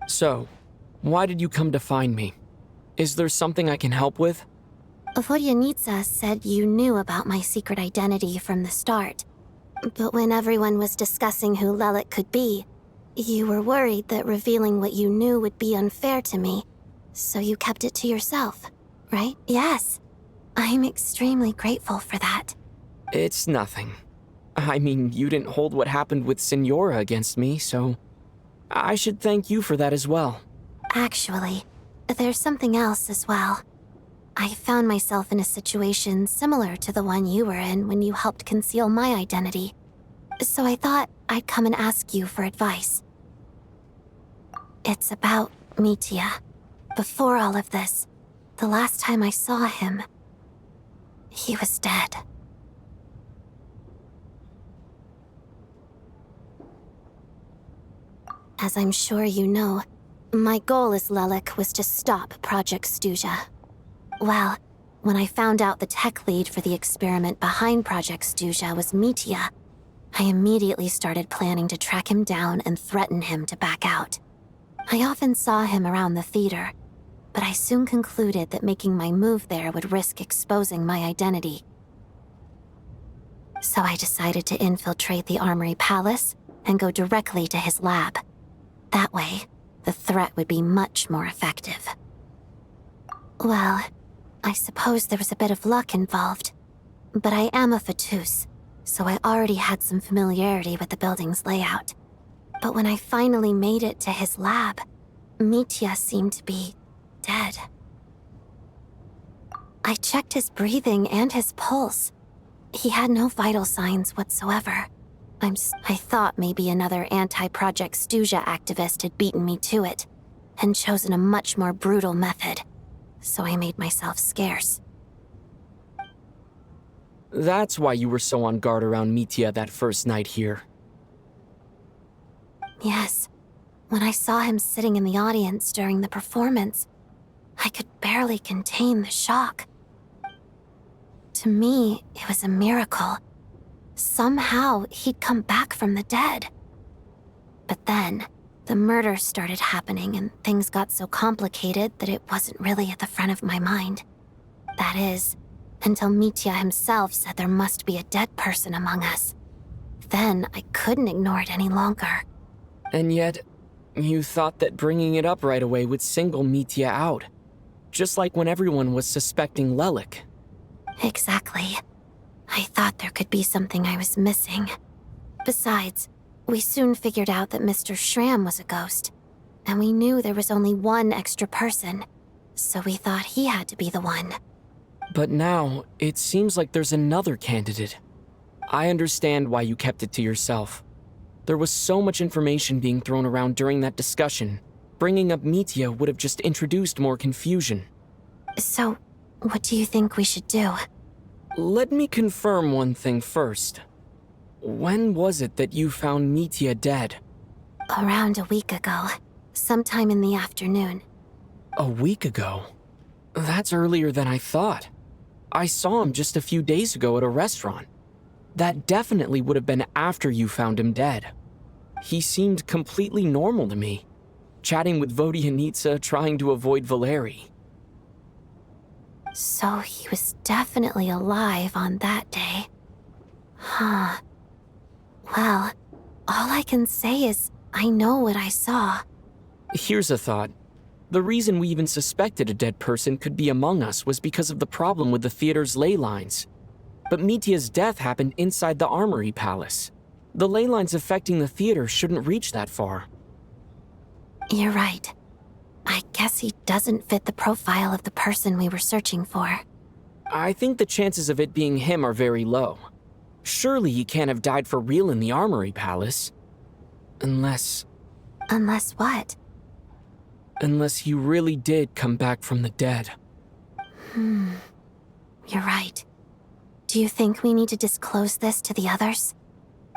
So, why did you come to find me? Is there something I can help with? Vodyanitsa said you knew about my secret identity from the start. But when everyone was discussing who Lelik could be, you were worried that revealing what you knew would be unfair to me, so you kept it to yourself, right? Yes. I'm extremely grateful for that. It's nothing. I mean, you didn't hold what happened with Signora against me, so I should thank you for that as well. Actually, there's something else as well. I found myself in a situation similar to the one you were in when you helped conceal my identity. So I thought I'd come and ask you for advice. It's about Mitya. Before all of this, the last time I saw him, he was dead. As I'm sure you know, my goal as Lelik was to stop Project Stuja. Well, when I found out the tech lead for the experiment behind Project Stuja was Mitya, I immediately started planning to track him down and threaten him to back out. I often saw him around the theater, but I soon concluded that making my move there would risk exposing my identity. So I decided to infiltrate the Armory Palace and go directly to his lab. That way, the threat would be much more effective. Well, I suppose there was a bit of luck involved. But I am a Fatus, so I already had some familiarity with the building's layout. But when I finally made it to his lab, Mitya seemed to be dead. I checked his breathing and his pulse. He had no vital signs whatsoever. I thought maybe another anti-Project Stuja activist had beaten me to it, and chosen a much more brutal method. So I made myself scarce. That's why you were so on guard around Mitya that first night here. Yes. When I saw him sitting in the audience during the performance, I could barely contain the shock. To me, it was a miracle. Somehow, he'd come back from the dead. But then, the murders started happening and things got so complicated that it wasn't really at the front of my mind. That is, until Mitya himself said there must be a dead person among us. Then, I couldn't ignore it any longer. And yet, you thought that bringing it up right away would single Mitya out. Just like when everyone was suspecting Lelik. Exactly. I thought there could be something I was missing. Besides, we soon figured out that Mr. Schramm was a ghost. And we knew there was only one extra person. So we thought he had to be the one. But now, it seems like there's another candidate. I understand why you kept it to yourself. There was so much information being thrown around during that discussion. Bringing up Mitya would have just introduced more confusion. So, what do you think we should do? Let me confirm one thing first. When was it that you found Mitya dead? Around a week ago. Sometime in the afternoon. A week ago? That's earlier than I thought. I saw him just a few days ago at a restaurant. That definitely would have been after you found him dead. He seemed completely normal to me, chatting with Vodyanitsa, trying to avoid Valeri. So he was definitely alive on that day. Huh. Well, all I can say is I know what I saw. Here's a thought. The reason we even suspected a dead person could be among us was because of the problem with the theater's ley lines. But Mitya's death happened inside the Armory Palace. The ley lines affecting the theater shouldn't reach that far. You're right. I guess he doesn't fit the profile of the person we were searching for. I think the chances of it being him are very low. Surely he can't have died for real in the Armory Palace. Unless... Unless what? Unless he really did come back from the dead. You're right. Do you think we need to disclose this to the others?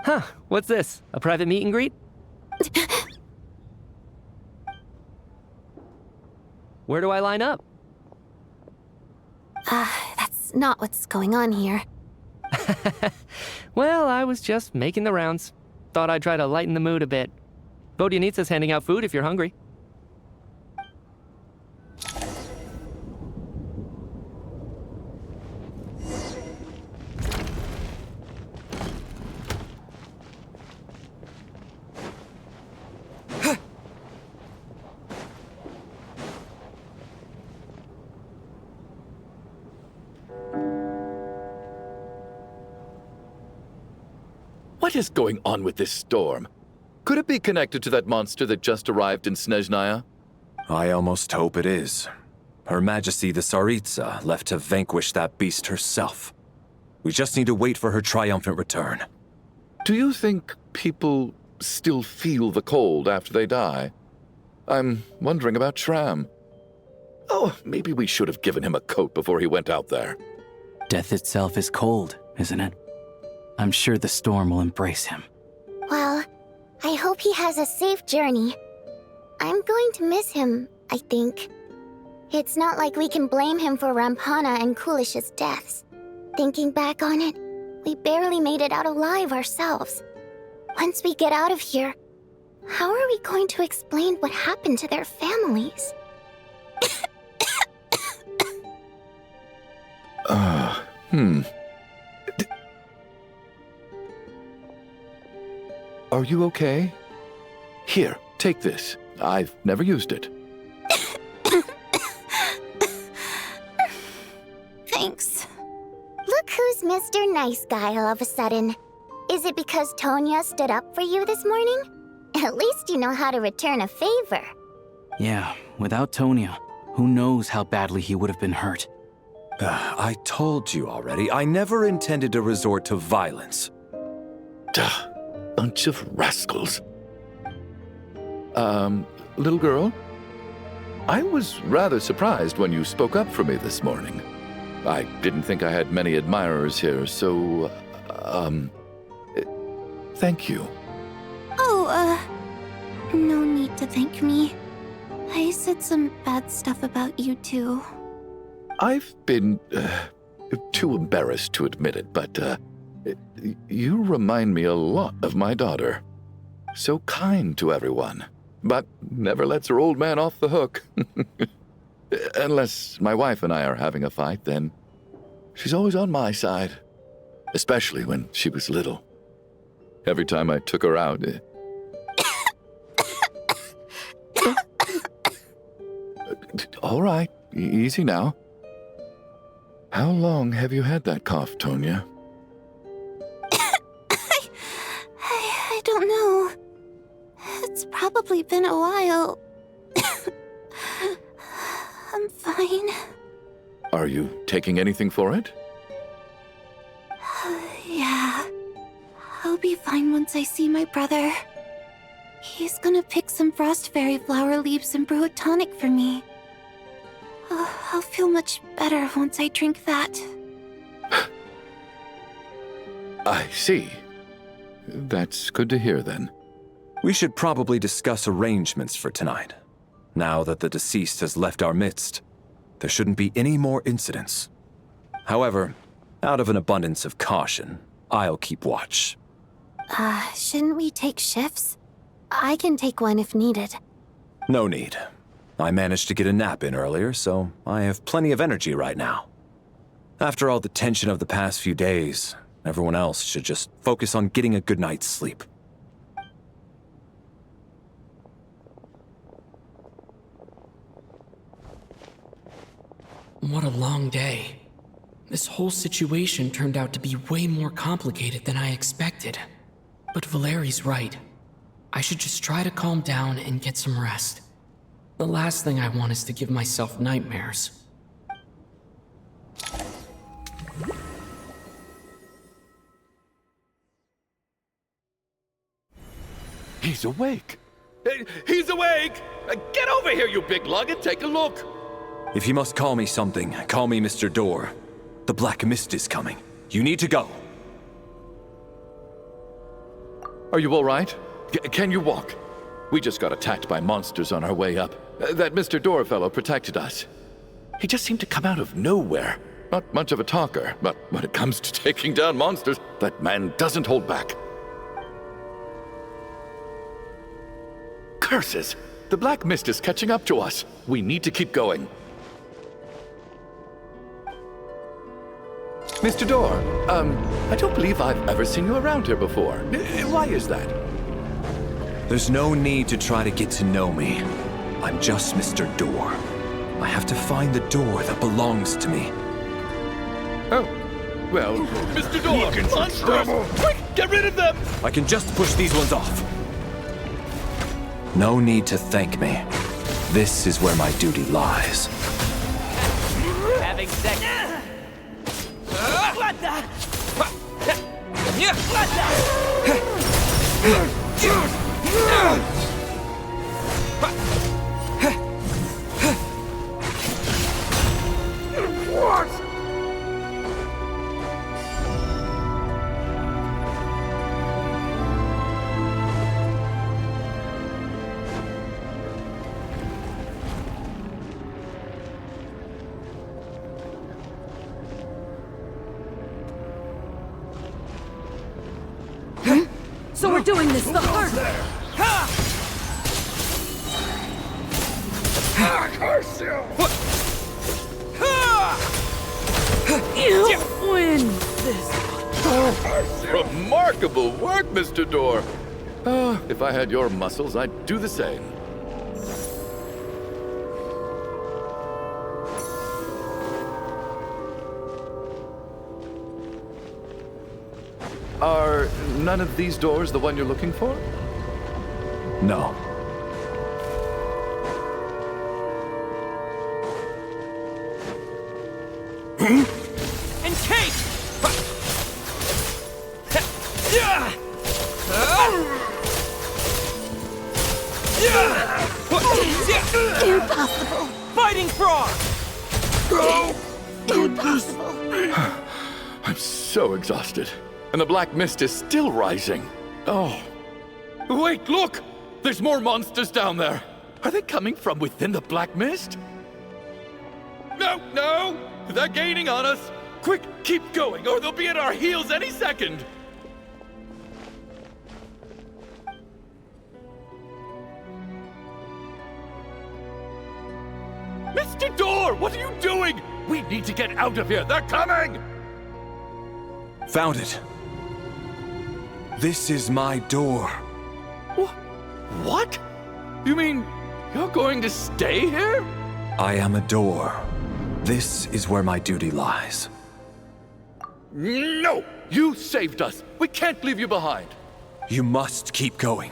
Huh, what's this? A private meet and greet? Where do I line up? That's not what's going on here. Well, I was just making the rounds. Thought I'd try to lighten the mood a bit. Vodyanitsa's handing out food if you're hungry. What is going on with this storm? Could it be connected to that monster that just arrived in Снежная? I almost hope it is. Her Majesty the Tsaritsa left to vanquish that beast herself. We just need to wait for her triumphant return. Do you think people still feel the cold after they die? I'm wondering about Schramm. Oh, maybe we should have given him a coat before he went out there. Death itself is cold, isn't it? I'm sure the storm will embrace him. Well, I hope he has a safe journey. I'm going to miss him, I think. It's not like we can blame him for Rampana and Kulish's deaths. Thinking back on it, we barely made it out alive ourselves. Once we get out of here, how are we going to explain what happened to their families? Are you okay? Here, take this. I've never used it. Who's Mr. Nice Guy all of a sudden? Is it because Tonya stood up for you this morning? At least you know how to return a favor. Yeah, without Tonya, who knows how badly he would have been hurt. I told you already, I never intended to resort to violence. Duh, bunch of rascals. Little girl? I was rather surprised when you spoke up for me this morning. I didn't think I had many admirers here, so, thank you. Oh, no need to thank me. I said some bad stuff about you too. I've been, too embarrassed to admit it, but, you remind me a lot of my daughter. So kind to everyone, but never lets her old man off the hook. Unless my wife and I are having a fight, then she's always on my side. Especially when she was little. Every time I took her out... All right, easy now. How long have you had that cough, Tonya? I don't know. It's probably been a while. I'm fine. Are you taking anything for it? Yeah. I'll be fine once I see my brother. He's gonna pick some frost fairy flower leaves and brew a tonic for me. I'll feel much better once I drink that. I see. That's good to hear, then. We should probably discuss arrangements for tonight. Now that the deceased has left our midst, there shouldn't be any more incidents. However, out of an abundance of caution, I'll keep watch. Shouldn't we take shifts? I can take one if needed. No need. I managed to get a nap in earlier, so I have plenty of energy right now. After all the tension of the past few days, everyone else should just focus on getting a good night's sleep. What a long day. This whole situation turned out to be way more complicated than I expected. But Valeri's right. I should just try to calm down and get some rest. The last thing I want is to give myself nightmares. He's awake! He's awake! Get over here, you big lug, and take a look! If you must call me something, call me Mr. Door. The Black Mist is coming. You need to go. Are you all right? Can you walk? We just got attacked by monsters on our way up. That Mr. Door fellow protected us. He just seemed to come out of nowhere. Not much of a talker, but when it comes to taking down monsters, that man doesn't hold back. Curses! The Black Mist is catching up to us. We need to keep going. Mr. Door, I don't believe I've ever seen you around here before. Why is that? There's no need to try to get to know me. I'm just Mr. Door. I have to find the door that belongs to me. Oh, well, Mr. Door, monsters! Quick, get rid of them! I can just push these ones off. No need to thank me. This is where my duty lies. Having sex. What the? What So we're doing this the hard way. Curse you! You win this. Remarkable work, Mr. Door. If I had your muscles, I'd do the same. Are none of these doors the one you're looking for? No. Encase! Impossible. Fighting frog! Impossible. I'm so exhausted. And the black mist is still rising. Oh. Wait, look! There's more monsters down there. Are they coming from within the black mist? No, no! They're gaining on us! Quick, keep going, or they'll be at our heels any second! Mr. Door, what are you doing? We need to get out of here. They're coming! Found it. This is my door. What? You mean you're going to stay here? I am a door. This is where my duty lies. No! You saved us. We can't leave you behind. You must keep going.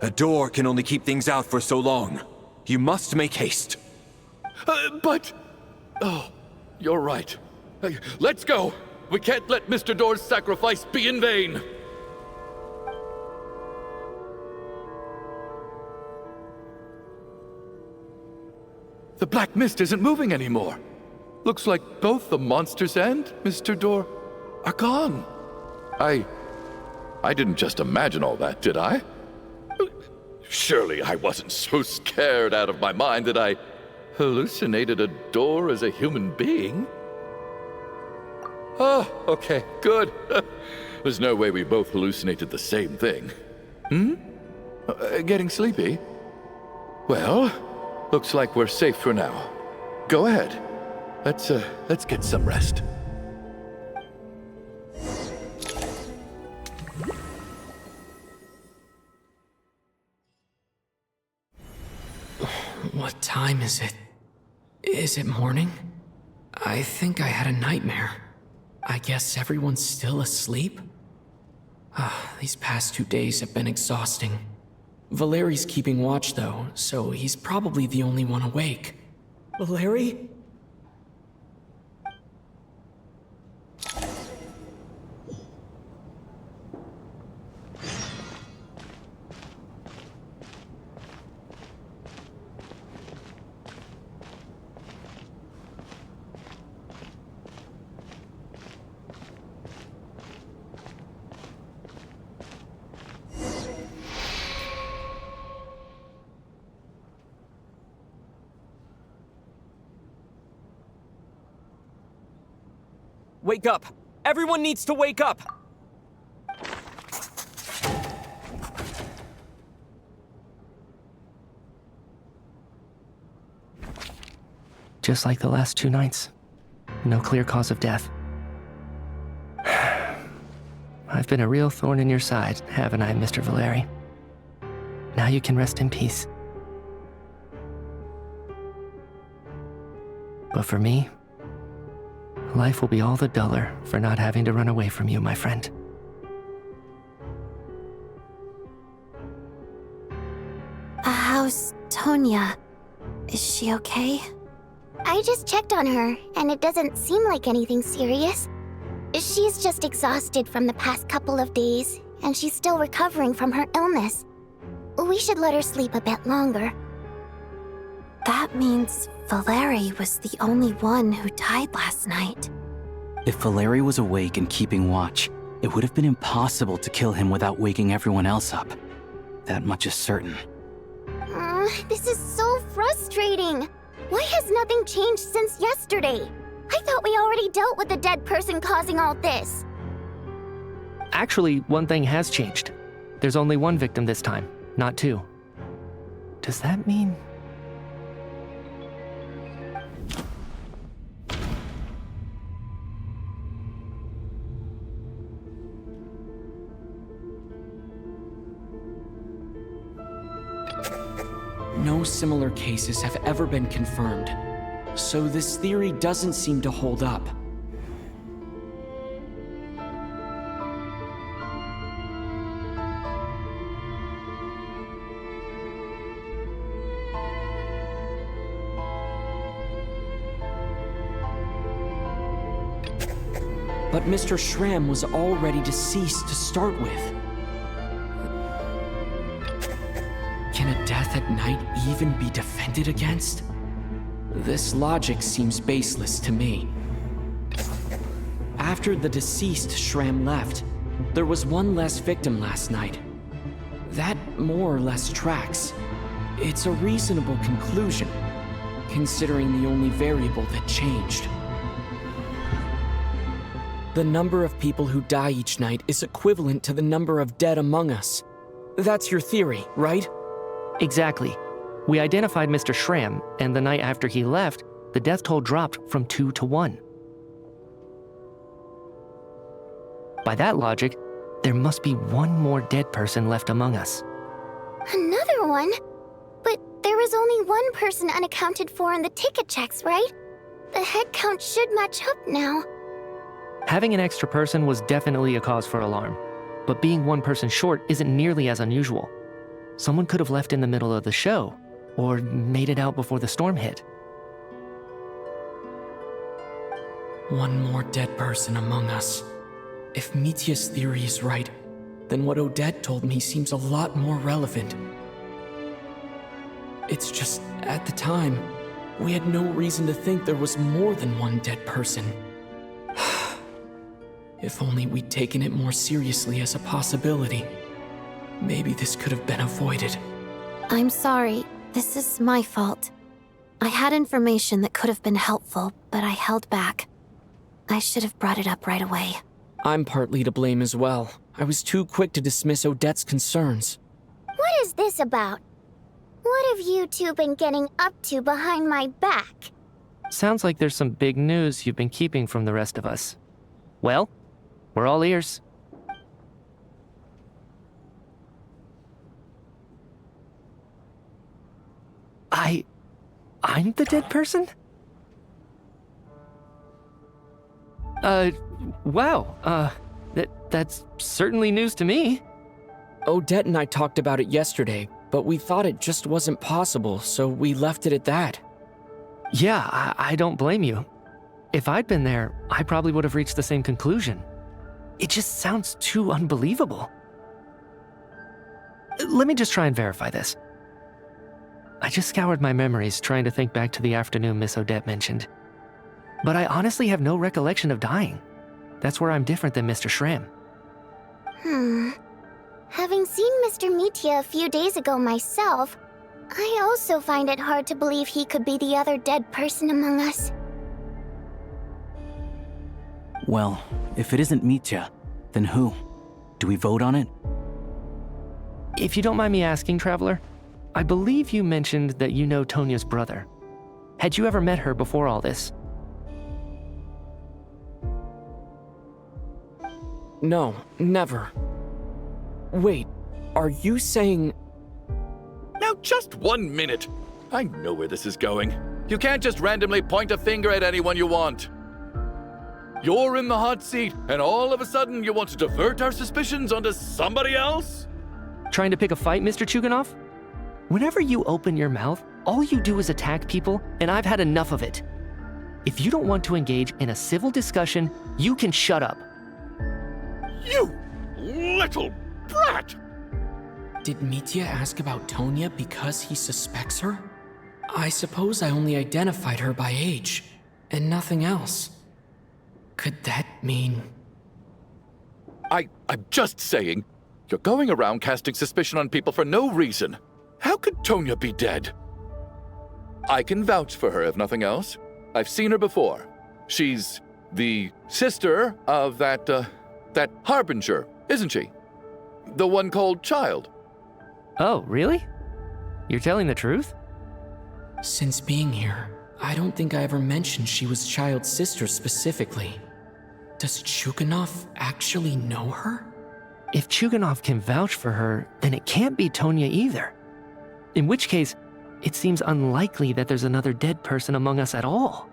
A door can only keep things out for so long. You must make haste. But... Oh, you're right. Let's go. We can't let Mr. Door's sacrifice be in vain. The black mist isn't moving anymore. Looks like both the monsters and Mr. Door are gone. I didn't just imagine all that, did I? Surely I wasn't so scared out of my mind that I hallucinated a door as a human being. Oh, okay, good. There's no way we both hallucinated the same thing. Getting sleepy? Well, looks like we're safe for now. Go ahead. Let's get some rest. What time is it? Is it morning? I think I had a nightmare. I guess everyone's still asleep? These past 2 days have been exhausting. Valeri's keeping watch though, so he's probably the only one awake. Valeri? Wake up! Everyone needs to wake up! Just like the last 2 nights. No clear cause of death. I've been a real thorn in your side, haven't I, Mr. Valeri? Now you can rest in peace. But for me, life will be all the duller for not having to run away from you, my friend. How's Tonya? Is she okay? I just checked on her, and it doesn't seem like anything serious. She's just exhausted from the past couple of days, and she's still recovering from her illness. We should let her sleep a bit longer. That means Valeri was the only one who died last night. If Valeri was awake and keeping watch, it would have been impossible to kill him without waking everyone else up. That much is certain. This is so frustrating. Why has nothing changed since yesterday? I thought we already dealt with the dead person causing all this. Actually, one thing has changed. There's only 1 victim this time, not 2. Does that mean... No similar cases have ever been confirmed, so this theory doesn't seem to hold up. But Mr. Schramm was already deceased to start with. Can a death at night even be defended against? This logic seems baseless to me. After the deceased Schramm left, there was one less victim last night. That more or less tracks. It's a reasonable conclusion, considering the only variable that changed. The number of people who die each night is equivalent to the number of dead among us. That's your theory, right? Exactly. We identified Mr. Schramm, and the night after he left, the death toll dropped from 2 to 1. By that logic, there must be one more dead person left among us. Another one? But there was only one person unaccounted for in the ticket checks, right? The head count should match up now. Having an extra person was definitely a cause for alarm, but being one person short isn't nearly as unusual. Someone could have left in the middle of the show, or made it out before the storm hit. One more dead person among us. If Mitya's theory is right, then what Odette told me seems a lot more relevant. It's just, at the time, we had no reason to think there was more than one dead person. If only we'd taken it more seriously as a possibility, maybe this could have been avoided. I'm sorry. This is my fault. I had information that could have been helpful, but I held back. I should have brought it up right away. I'm partly to blame as well. I was too quick to dismiss Odette's concerns. What is this about? What have you two been getting up to behind my back? Sounds like there's some big news you've been keeping from the rest of us. Well, we're all ears. I'm the dead person? Wow, that's certainly news to me. Odette and I talked about it yesterday, but we thought it just wasn't possible, so we left it at that. Yeah, I don't blame you. If I'd been there, I probably would have reached the same conclusion. It just sounds too unbelievable. Let me just try and verify this. I just scoured my memories trying to think back to the afternoon Miss Odette mentioned. But I honestly have no recollection of dying. That's where I'm different than Mr. Schramm. Having seen Mr. Mitya a few days ago myself, I also find it hard to believe he could be the other dead person among us. Well, if it isn't Mitya, then who? Do we vote on it? If you don't mind me asking, Traveler, I believe you mentioned that you know Tonya's brother. Had you ever met her before all this? No, never. Wait, are you saying... Now, just 1 minute. I know where this is going. You can't just randomly point a finger at anyone you want. You're in the hot seat, and all of a sudden you want to divert our suspicions onto somebody else? Trying to pick a fight, Mr. Chuganov? Whenever you open your mouth, all you do is attack people, and I've had enough of it. If you don't want to engage in a civil discussion, you can shut up. You little brat! Did Mitya ask about Tonya because he suspects her? I suppose I only identified her by age, and nothing else. Could that mean... I'm just saying, you're going around casting suspicion on people for no reason. How could Tonya be dead? I can vouch for her, if nothing else. I've seen her before. She's the sister of that Harbinger, isn't she? The one called Child. Oh, really? You're telling the truth? Since being here, I don't think I ever mentioned she was Child's sister specifically. Does Chuganov actually know her? If Chuganov can vouch for her, then it can't be Tonya either. In which case, it seems unlikely that there's another dead person among us at all.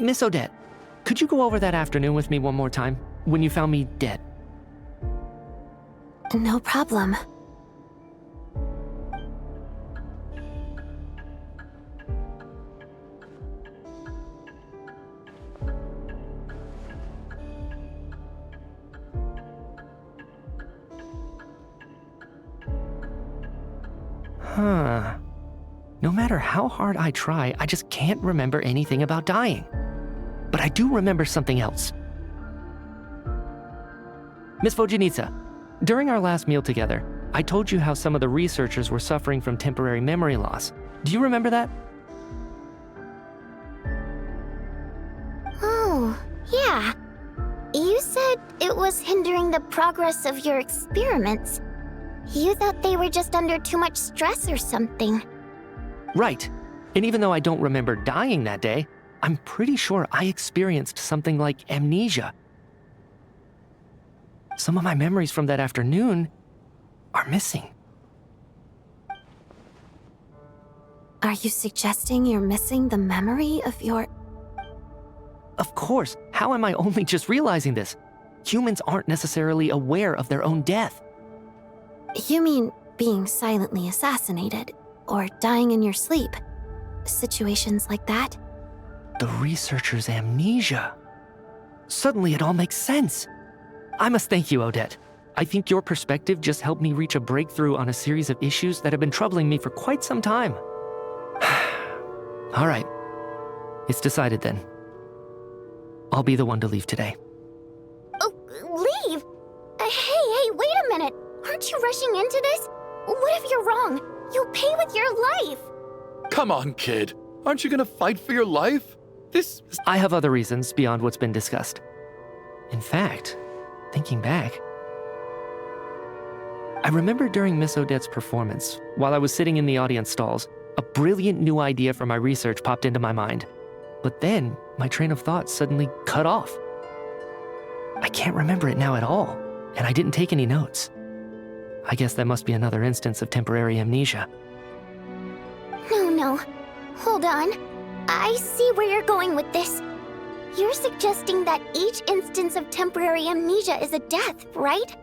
Miss Odette, could you go over that afternoon with me one more time, when you found me dead? No problem. Huh. No matter how hard I try, I just can't remember anything about dying. But I do remember something else. Miss Vojanitsa, during our last meal together, I told you how some of the researchers were suffering from temporary memory loss. Do you remember that? Oh, yeah. You said it was hindering the progress of your experiments. You thought they were just under too much stress or something. Right. And even though I don't remember dying that day, I'm pretty sure I experienced something like amnesia. Some of my memories from that afternoon are missing. Are you suggesting you're missing the memory of your... Of course. How am I only just realizing this? Humans aren't necessarily aware of their own death. You mean being silently assassinated, or dying in your sleep? Situations like that? The researcher's amnesia. Suddenly it all makes sense. I must thank you, Odette. I think your perspective just helped me reach a breakthrough on a series of issues that have been troubling me for quite some time. All right. It's decided then. I'll be the one to leave today. Oh, leave? Hey, wait a minute. Aren't you rushing into this? What if you're wrong? You'll pay with your life. Come on, kid. Aren't you gonna fight for your life? I have other reasons beyond what's been discussed. In fact, thinking back, I remember during Miss Odette's performance, while I was sitting in the audience stalls, a brilliant new idea for my research popped into my mind. But then, my train of thought suddenly cut off. I can't remember it now at all, and I didn't take any notes. I guess that must be another instance of temporary amnesia. No. Hold on. I see where you're going with this. You're suggesting that each instance of temporary amnesia is a death, right?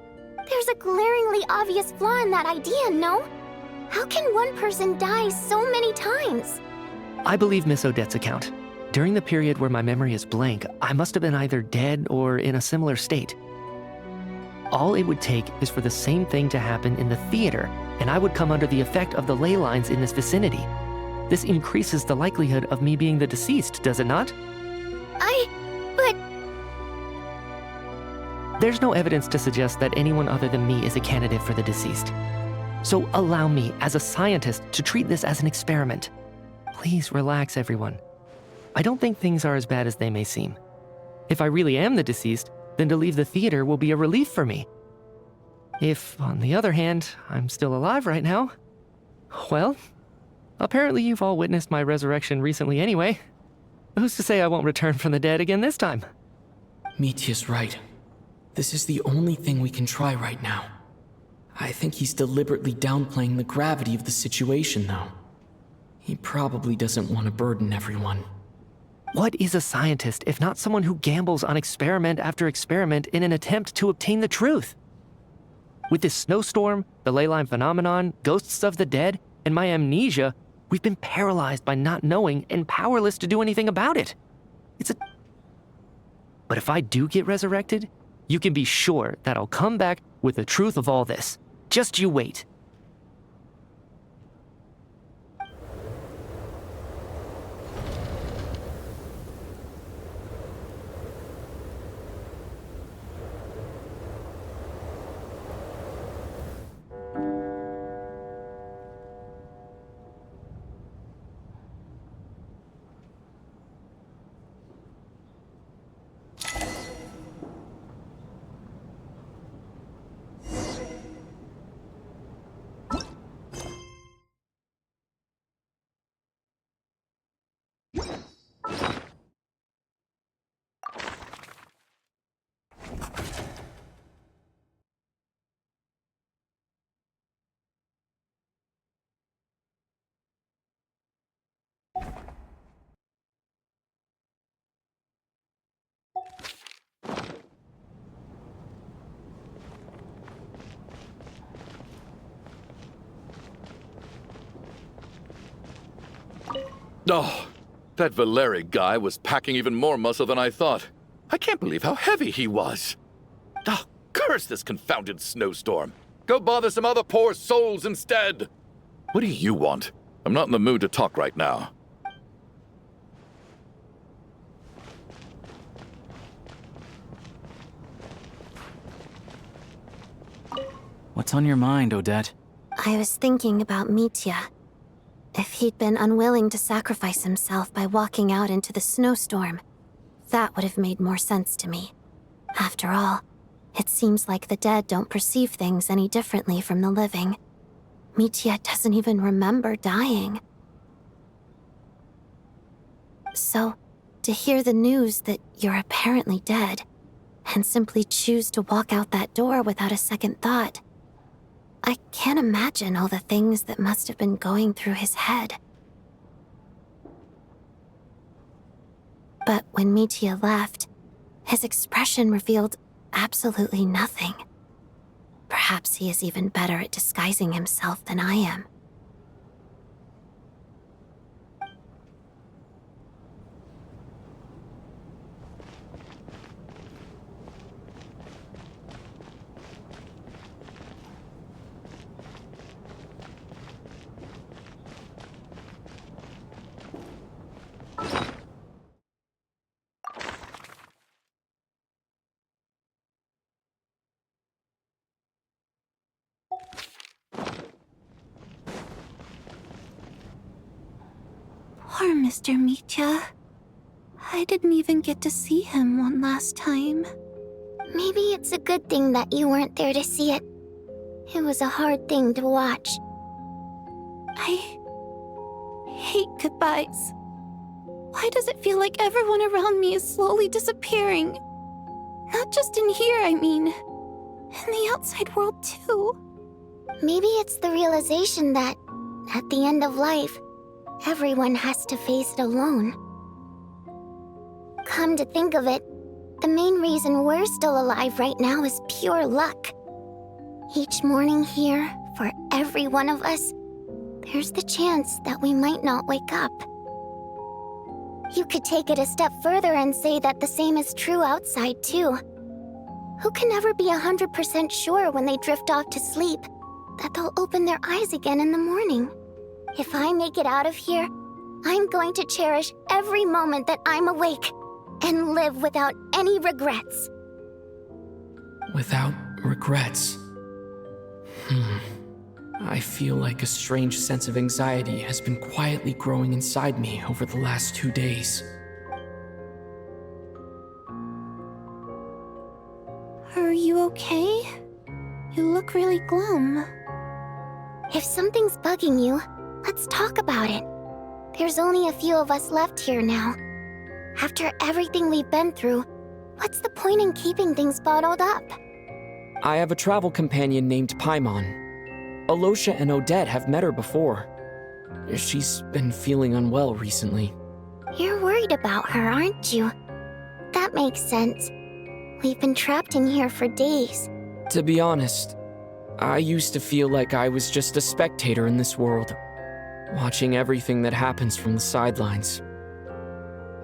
There's a glaringly obvious flaw in that idea, no? How can one person die so many times? I believe Miss Odette's account. During the period where my memory is blank, I must have been either dead or in a similar state. All it would take is for the same thing to happen in the theater, and I would come under the effect of the ley lines in this vicinity. This increases the likelihood of me being the deceased, does it not? But... There's no evidence to suggest that anyone other than me is a candidate for the deceased. So allow me, as a scientist, to treat this as an experiment. Please relax, everyone. I don't think things are as bad as they may seem. If I really am the deceased, then to leave the theater will be a relief for me. If, on the other hand, I'm still alive right now, well, apparently you've all witnessed my resurrection recently anyway. Who's to say I won't return from the dead again this time? Mitya's right. This is the only thing we can try right now. I think he's deliberately downplaying the gravity of the situation, though. He probably doesn't want to burden everyone. What is a scientist if not someone who gambles on experiment after experiment in an attempt to obtain the truth? With this snowstorm, the ley line phenomenon, ghosts of the dead, and my amnesia, we've been paralyzed by not knowing and powerless to do anything about it. But if I do get resurrected, you can be sure that I'll come back with the truth of all this. Just you wait. Oh, that Valeri guy was packing even more muscle than I thought. I can't believe how heavy he was. Oh, curse this confounded snowstorm. Go bother some other poor souls instead. What do you want? I'm not in the mood to talk right now. What's on your mind, Odette? I was thinking about Mitya. If he'd been unwilling to sacrifice himself by walking out into the snowstorm, that would have made more sense to me. After all, it seems like the dead don't perceive things any differently from the living. Mitya doesn't even remember dying. So, to hear the news that you're apparently dead, and simply choose to walk out that door without a second thought, I can't imagine all the things that must have been going through his head. But when Mitya left, his expression revealed absolutely nothing. Perhaps he is even better at disguising himself than I am. Poor Mr. Mitya. I didn't even get to see him one last time. Maybe it's a good thing that you weren't there to see it. It was a hard thing to watch. I hate goodbyes. Why does it feel like everyone around me is slowly disappearing? Not just in here, I mean. In the outside world, too. Maybe it's the realization that, at the end of life, everyone has to face it alone. Come to think of it, the main reason we're still alive right now is pure luck. Each morning here, for every one of us, there's the chance that we might not wake up. You could take it a step further and say that the same is true outside, too. Who can ever be 100% sure when they drift off to sleep that they'll open their eyes again in the morning? If I make it out of here, I'm going to cherish every moment that I'm awake and live without any regrets. Without regrets. I feel like a strange sense of anxiety has been quietly growing inside me over the last 2 days. Are you okay? You look really glum. If something's bugging you, let's talk about it. There's only a few of us left here now. After everything we've been through, what's the point in keeping things bottled up? I have a travel companion named Paimon. Alosha and Odette have met her before. She's been feeling unwell recently. You're worried about her, aren't you? That makes sense. We've been trapped in here for days. To be honest, I used to feel like I was just a spectator in this world, watching everything that happens from the sidelines.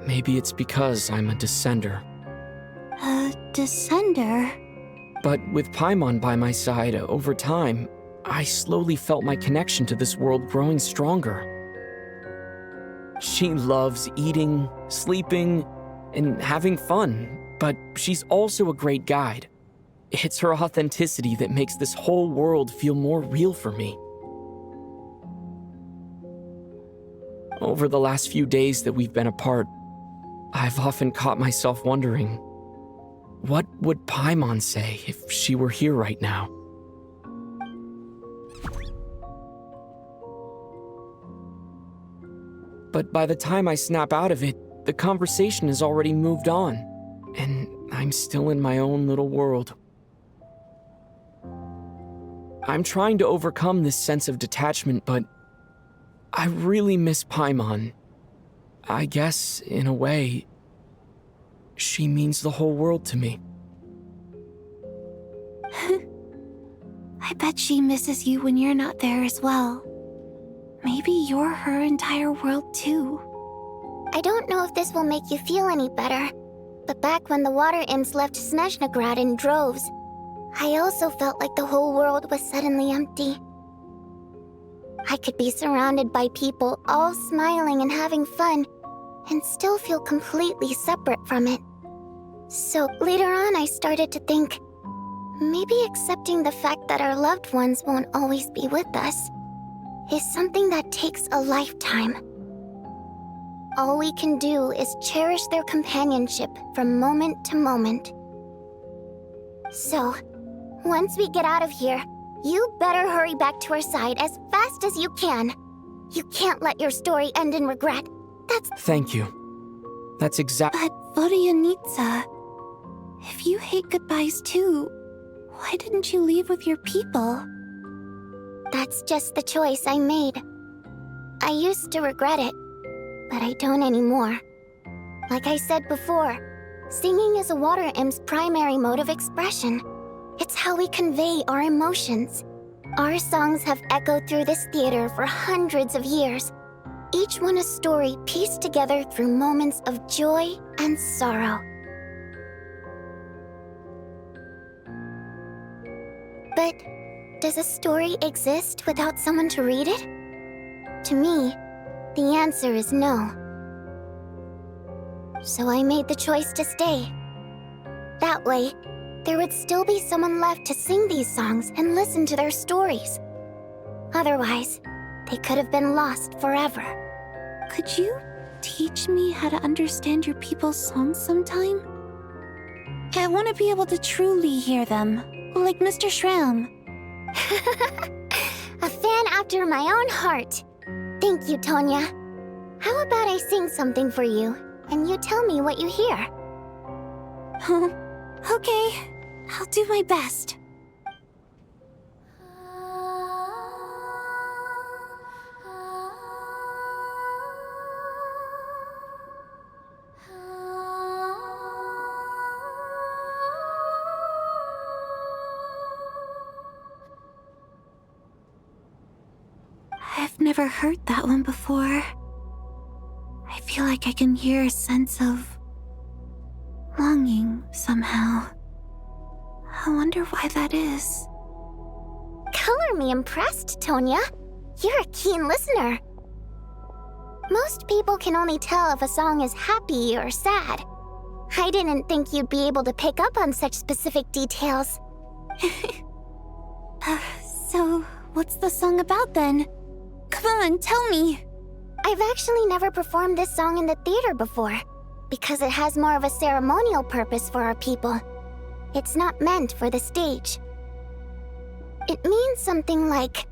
Maybe it's because I'm a descender. A descender? But with Paimon by my side, over time, I slowly felt my connection to this world growing stronger. She loves eating, sleeping, and having fun, but she's also a great guide. It's her authenticity that makes this whole world feel more real for me. Over the last few days that we've been apart, I've often caught myself wondering, what would Paimon say if she were here right now? But by the time I snap out of it, the conversation has already moved on, and I'm still in my own little world. I'm trying to overcome this sense of detachment, but I really miss Paimon. I guess, in a way, she means the whole world to me. I bet she misses you when you're not there as well. Maybe you're her entire world too. I don't know if this will make you feel any better, but back when the water imps left Снежная in droves, I also felt like the whole world was suddenly empty. I could be surrounded by people all smiling and having fun, and still feel completely separate from it. So later on, I started to think, maybe accepting the fact that our loved ones won't always be with us is something that takes a lifetime. All we can do is cherish their companionship from moment to moment. So, once we get out of here, you better hurry back to our side as fast as you can. You can't let your story end in regret. Thank you. That's exactly. But Vodyanitsa, if you hate goodbyes too, why didn't you leave with your people? That's just the choice I made. I used to regret it, but I don't anymore. Like I said before, singing is a water imp's primary mode of expression. It's how we convey our emotions. Our songs have echoed through this theater for hundreds of years, each one a story pieced together through moments of joy and sorrow. But does a story exist without someone to read it? To me, the answer is no. So I made the choice to stay. That way, there would still be someone left to sing these songs and listen to their stories. Otherwise, they could have been lost forever. Could you teach me how to understand your people's songs sometime? I want to be able to truly hear them, like Mr. Shram. A fan after my own heart. Thank you, Tonya. How about I sing something for you, and you tell me what you hear? Okay, I'll do my best. I've never heard that one before. I feel like I can hear a sense of longing somehow. I wonder why that is. Color me impressed, Tonya. You're a keen listener. Most people can only tell if a song is happy or sad. I didn't think you'd be able to pick up on such specific details. So, what's the song about then? Come on, tell me! I've actually never performed this song in the theater before, because it has more of a ceremonial purpose for our people. It's not meant for the stage. It means something like,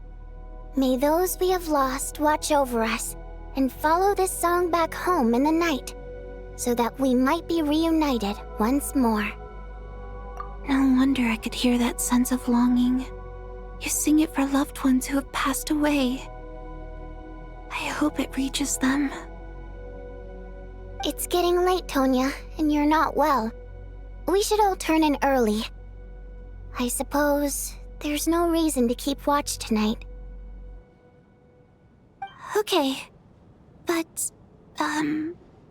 may those we have lost watch over us, and follow this song back home in the night, so that we might be reunited once more. No wonder I could hear that sense of longing. You sing it for loved ones who have passed away. I hope it reaches them. It's getting late, Tonya, and you're not well. We should all turn in early. I suppose there's no reason to keep watch tonight. Okay, but,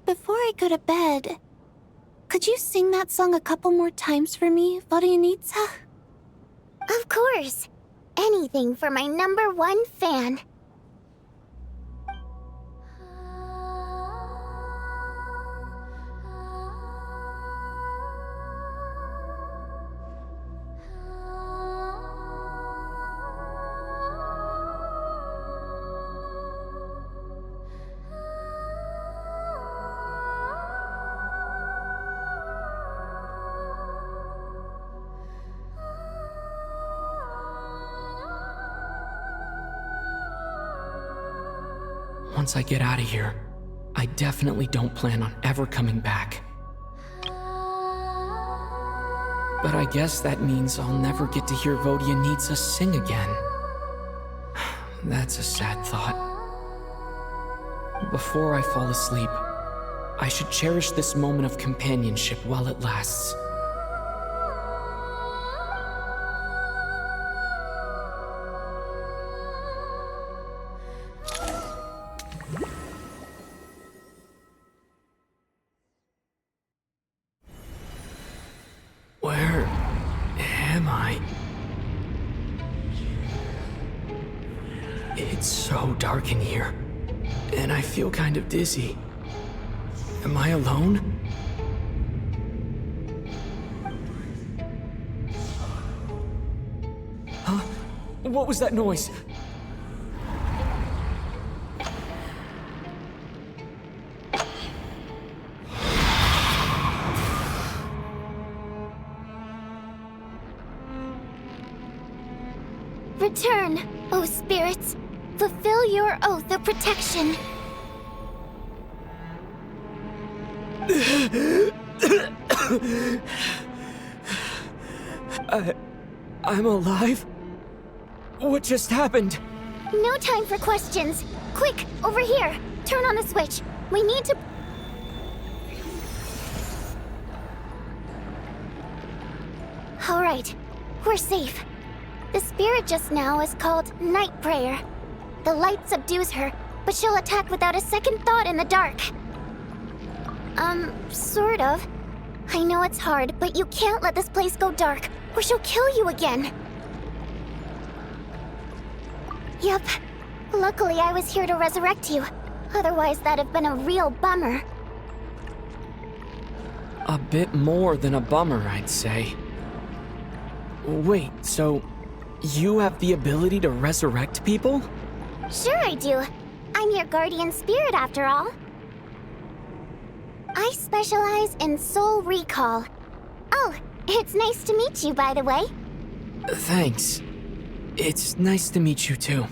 before I go to bed, could you sing that song a couple more times for me, Vodyanitsa? Of course. Anything for my #1 fan. Once I get out of here, I definitely don't plan on ever coming back. But I guess that means I'll never get to hear Vodyanitsa sing again. That's a sad thought. Before I fall asleep, I should cherish this moment of companionship while it lasts. Where am I? It's so dark in here, and I feel kind of dizzy. Am I alone? Huh? What was that noise? Return, O spirits. Fulfill your oath of protection. I'm alive? What just happened? No time for questions. Quick, over here. Turn on the switch. We need to... Alright, we're safe. The spirit just now is called Night Prayer. The light subdues her, but she'll attack without a second thought in the dark. Sort of. I know it's hard, but you can't let this place go dark, or she'll kill you again. Yep. Luckily, I was here to resurrect you. Otherwise, that'd have been a real bummer. A bit more than a bummer, I'd say. Wait, so you have the ability to resurrect people? Sure I do. I'm your guardian spirit after all. I specialize in soul recall. Oh, it's nice to meet you, by the way. Thanks. It's nice to meet you too.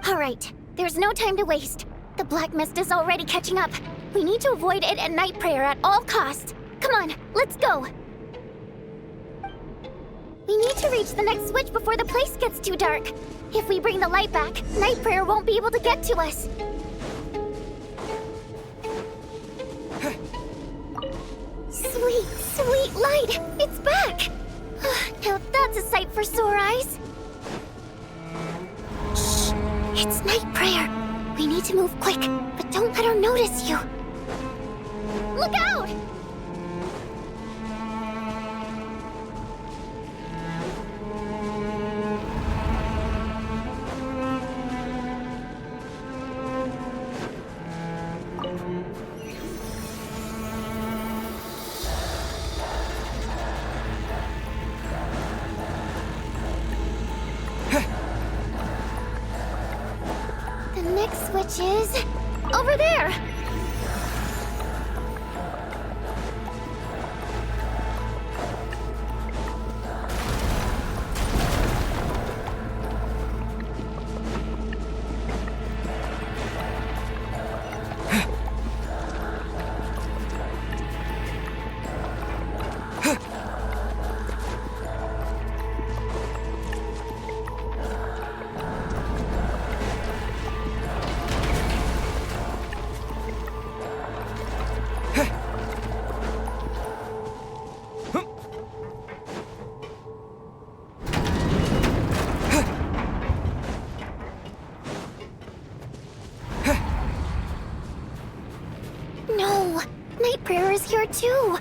Alright, there's no time to waste. The black mist is already catching up. We need to avoid it at Night Prayer at all costs. Come on, let's go. We need to reach the next switch before the place gets too dark. If we bring the light back, Night Prayer won't be able to get to us. Sweet, sweet light! It's back! Now that's a sight for sore eyes. Shh! It's Night Prayer. We need to move quick, but don't let her notice you. Look out! The next switch is... over there! No! Night Prayer is here too!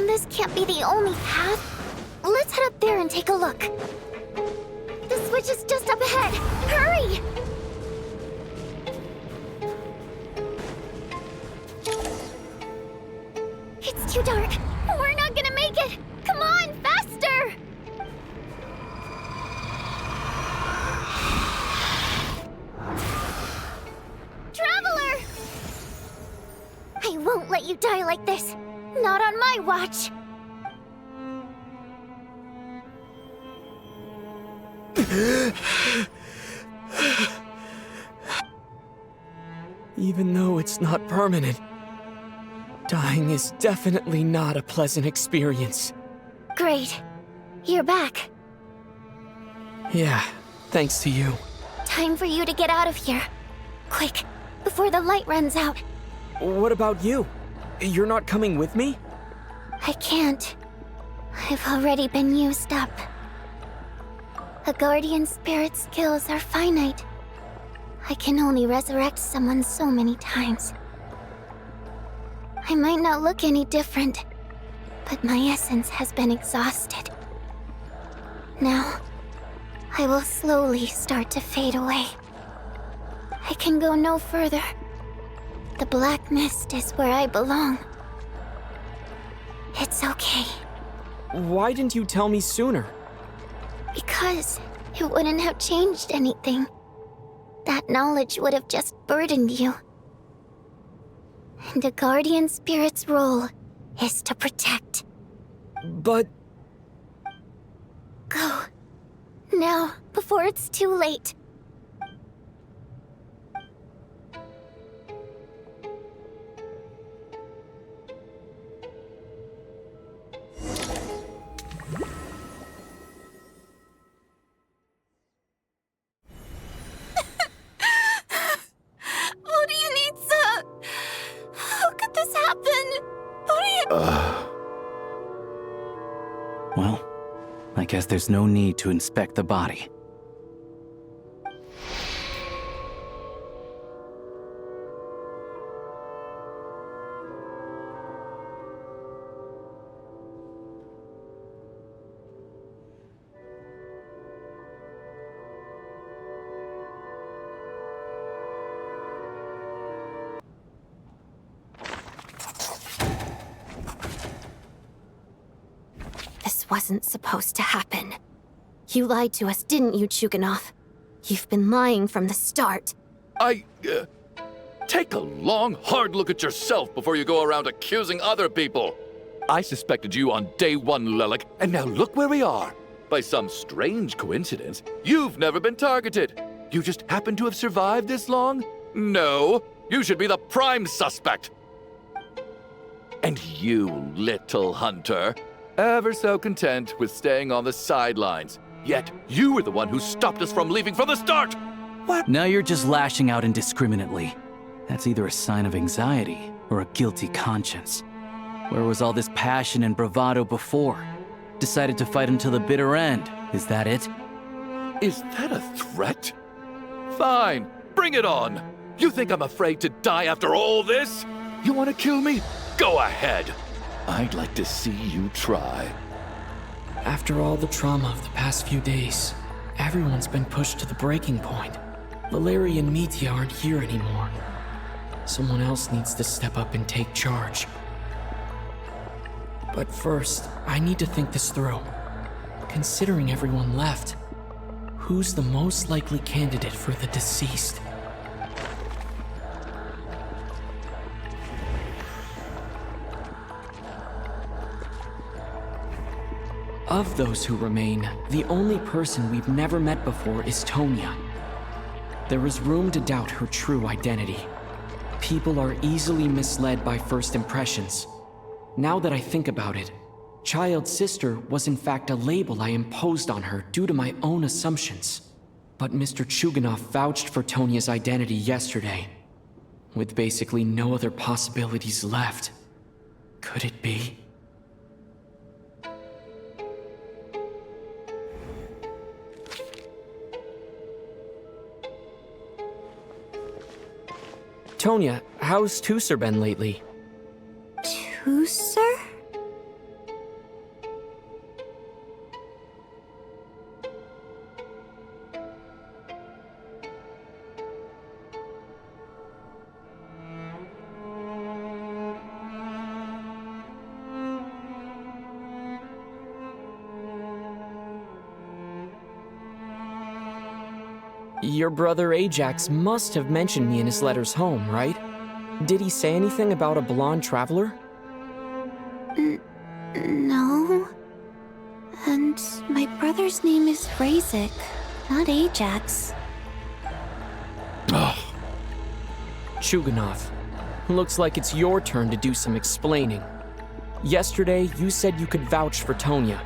This can't be the only path. Let's head up there and take a look. The switch is just up ahead! Hurry! It's too dark! We're not gonna make it! Come on, faster! Traveler! I won't let you die like this. Not on my watch. Even though it's not permanent, dying is definitely not a pleasant experience. Great. You're back. Yeah, thanks to you. Time for you to get out of here. Quick, before the light runs out. What about you? You're not coming with me? I can't. I've already been used up. A guardian spirit's skills are finite. I can only resurrect someone so many times. I might not look any different, but my essence has been exhausted. Now, I will slowly start to fade away. I can go no further. The black mist is where I belong. It's okay. Why didn't you tell me sooner? Because it wouldn't have changed anything. That knowledge would have just burdened you. And a guardian spirit's role is to protect. But... Go. Now, before it's too late. How could this happen? Well, I guess there's no need to inspect the body. This wasn't supposed to happen. You lied to us, didn't you, Chuganov? You've been lying from the start. Take a long, hard look at yourself before you go around accusing other people. I suspected you on day one, Lelik, and now look where we are. By some strange coincidence, you've never been targeted. You just happen to have survived this long? No, you should be the prime suspect. And you, little hunter, ever so content with staying on the sidelines. Yet you were the one who stopped us from leaving from the start! What? Now you're just lashing out indiscriminately. That's either a sign of anxiety or a guilty conscience. Where was all this passion and bravado before? Decided to fight until the bitter end. Is that it? Is that a threat? Fine, bring it on. You think I'm afraid to die after all this? You want to kill me? Go ahead. I'd like to see you try. After all the trauma of the past few days, everyone's been pushed to the breaking point. Valeria and Mitya aren't here anymore. Someone else needs to step up and take charge. But first, I need to think this through. Considering everyone left, who's the most likely candidate for the deceased? Of those who remain, the only person we've never met before is Tonya. There is room to doubt her true identity. People are easily misled by first impressions. Now that I think about it, child sister was in fact a label I imposed on her due to my own assumptions. But Mr. Chuganov vouched for Tonya's identity yesterday, with basically no other possibilities left. Could it be? Tonya, how's Tusser been lately? Tusser? Your brother Ajax must have mentioned me in his letters home, right? Did he say anything about a blonde traveler? No. And my brother's name is Razik, not Ajax. Chuganov, looks like it's your turn to do some explaining. Yesterday, you said you could vouch for Tonya.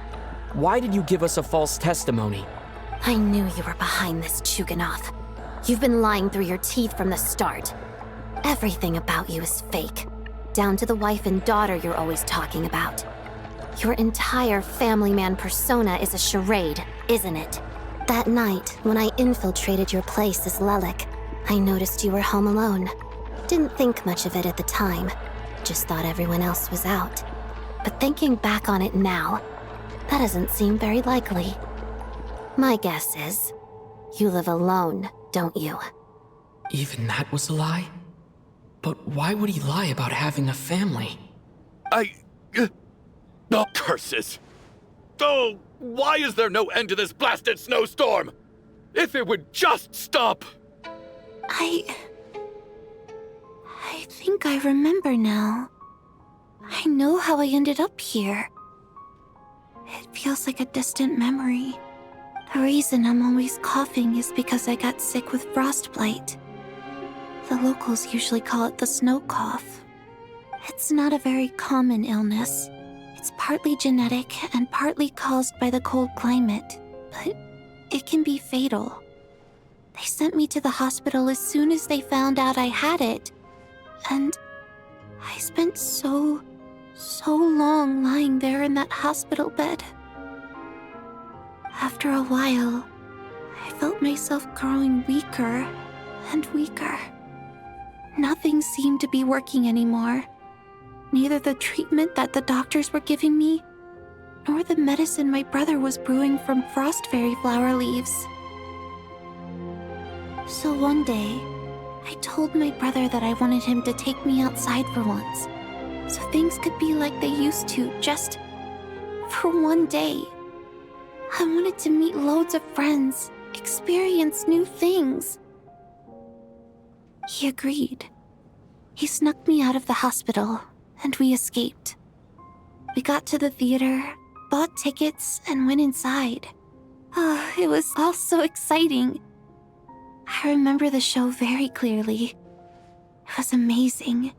Why did you give us a false testimony? I knew you were behind this, Chuganov. You've been lying through your teeth from the start. Everything about you is fake, down to the wife and daughter you're always talking about. Your entire family man persona is a charade, isn't it? That night, when I infiltrated your place as Lelik, I noticed you were home alone. Didn't think much of it at the time, just thought everyone else was out. But thinking back on it now, that doesn't seem very likely. My guess is, you live alone, don't you? Even that was a lie? But why would he lie about having a family? Oh, curses! Oh, why is there no end to this blasted snowstorm? If it would just stop! I think I remember now. I know how I ended up here. It feels like a distant memory. The reason I'm always coughing is because I got sick with frostbite. The locals usually call it the snow cough. It's not a very common illness. It's partly genetic and partly caused by the cold climate, but it can be fatal. They sent me to the hospital as soon as they found out I had it, and I spent so long lying there in that hospital bed. After a while, I felt myself growing weaker and weaker. Nothing seemed to be working anymore. Neither the treatment that the doctors were giving me, nor the medicine my brother was brewing from frost fairy flower leaves. So one day, I told my brother that I wanted him to take me outside for once, so things could be like they used to, just for one day. I wanted to meet loads of friends, experience new things. He agreed. He snuck me out of the hospital, and we escaped. We got to the theater, bought tickets, and went inside. Oh, it was all so exciting. I remember the show very clearly. It was amazing.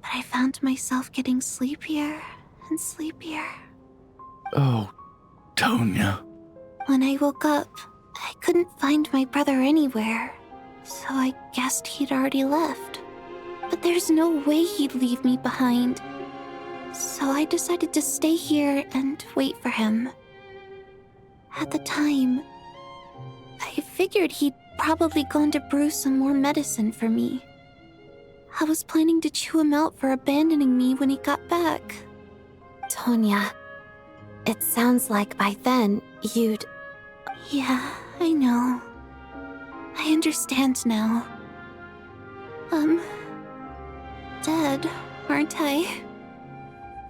But I found myself getting sleepier and sleepier. Oh, Tonya. When I woke up, I couldn't find my brother anywhere, so I guessed he'd already left. But there's no way he'd leave me behind. So I decided to stay here and wait for him. At the time, I figured he'd probably gone to brew some more medicine for me. I was planning to chew him out for abandoning me when he got back. Tonya, it sounds like by then you'd... Yeah, I know. I understand now. Dead, aren't I?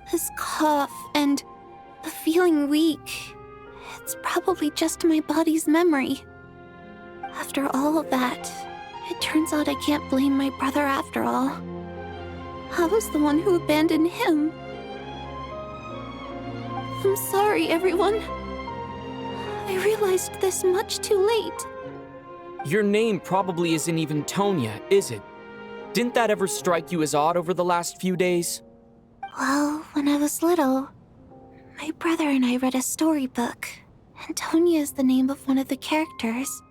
This cough and the feeling weak, it's probably just my body's memory. After all of that, it turns out I can't blame my brother after all. I was the one who abandoned him. I'm sorry, everyone. I realized this much too late. Your name probably isn't even Tonya, is it? Didn't that ever strike you as odd over the last few days? Well, when I was little, my brother and I read a storybook, and Tonya is the name of one of the characters.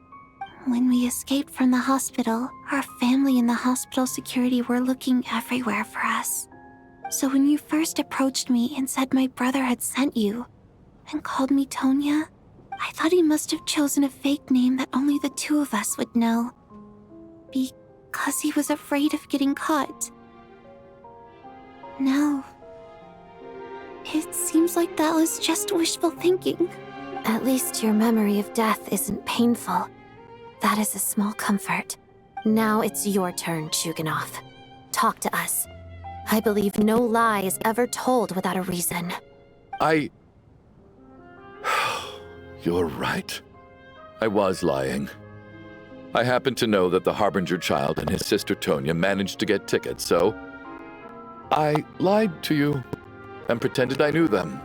When we escaped from the hospital, our family and the hospital security were looking everywhere for us. So when you first approached me and said my brother had sent you, and called me Tonya, I thought he must have chosen a fake name that only the two of us would know. Because he was afraid of getting caught. Now, it seems like that was just wishful thinking. At least your memory of death isn't painful. That is a small comfort. Now it's your turn, Chuganov. Talk to us. I believe no lie is ever told without a reason. You're right. I was lying. I happened to know that the Harbinger child and his sister Tonya managed to get tickets, so I lied to you and pretended I knew them.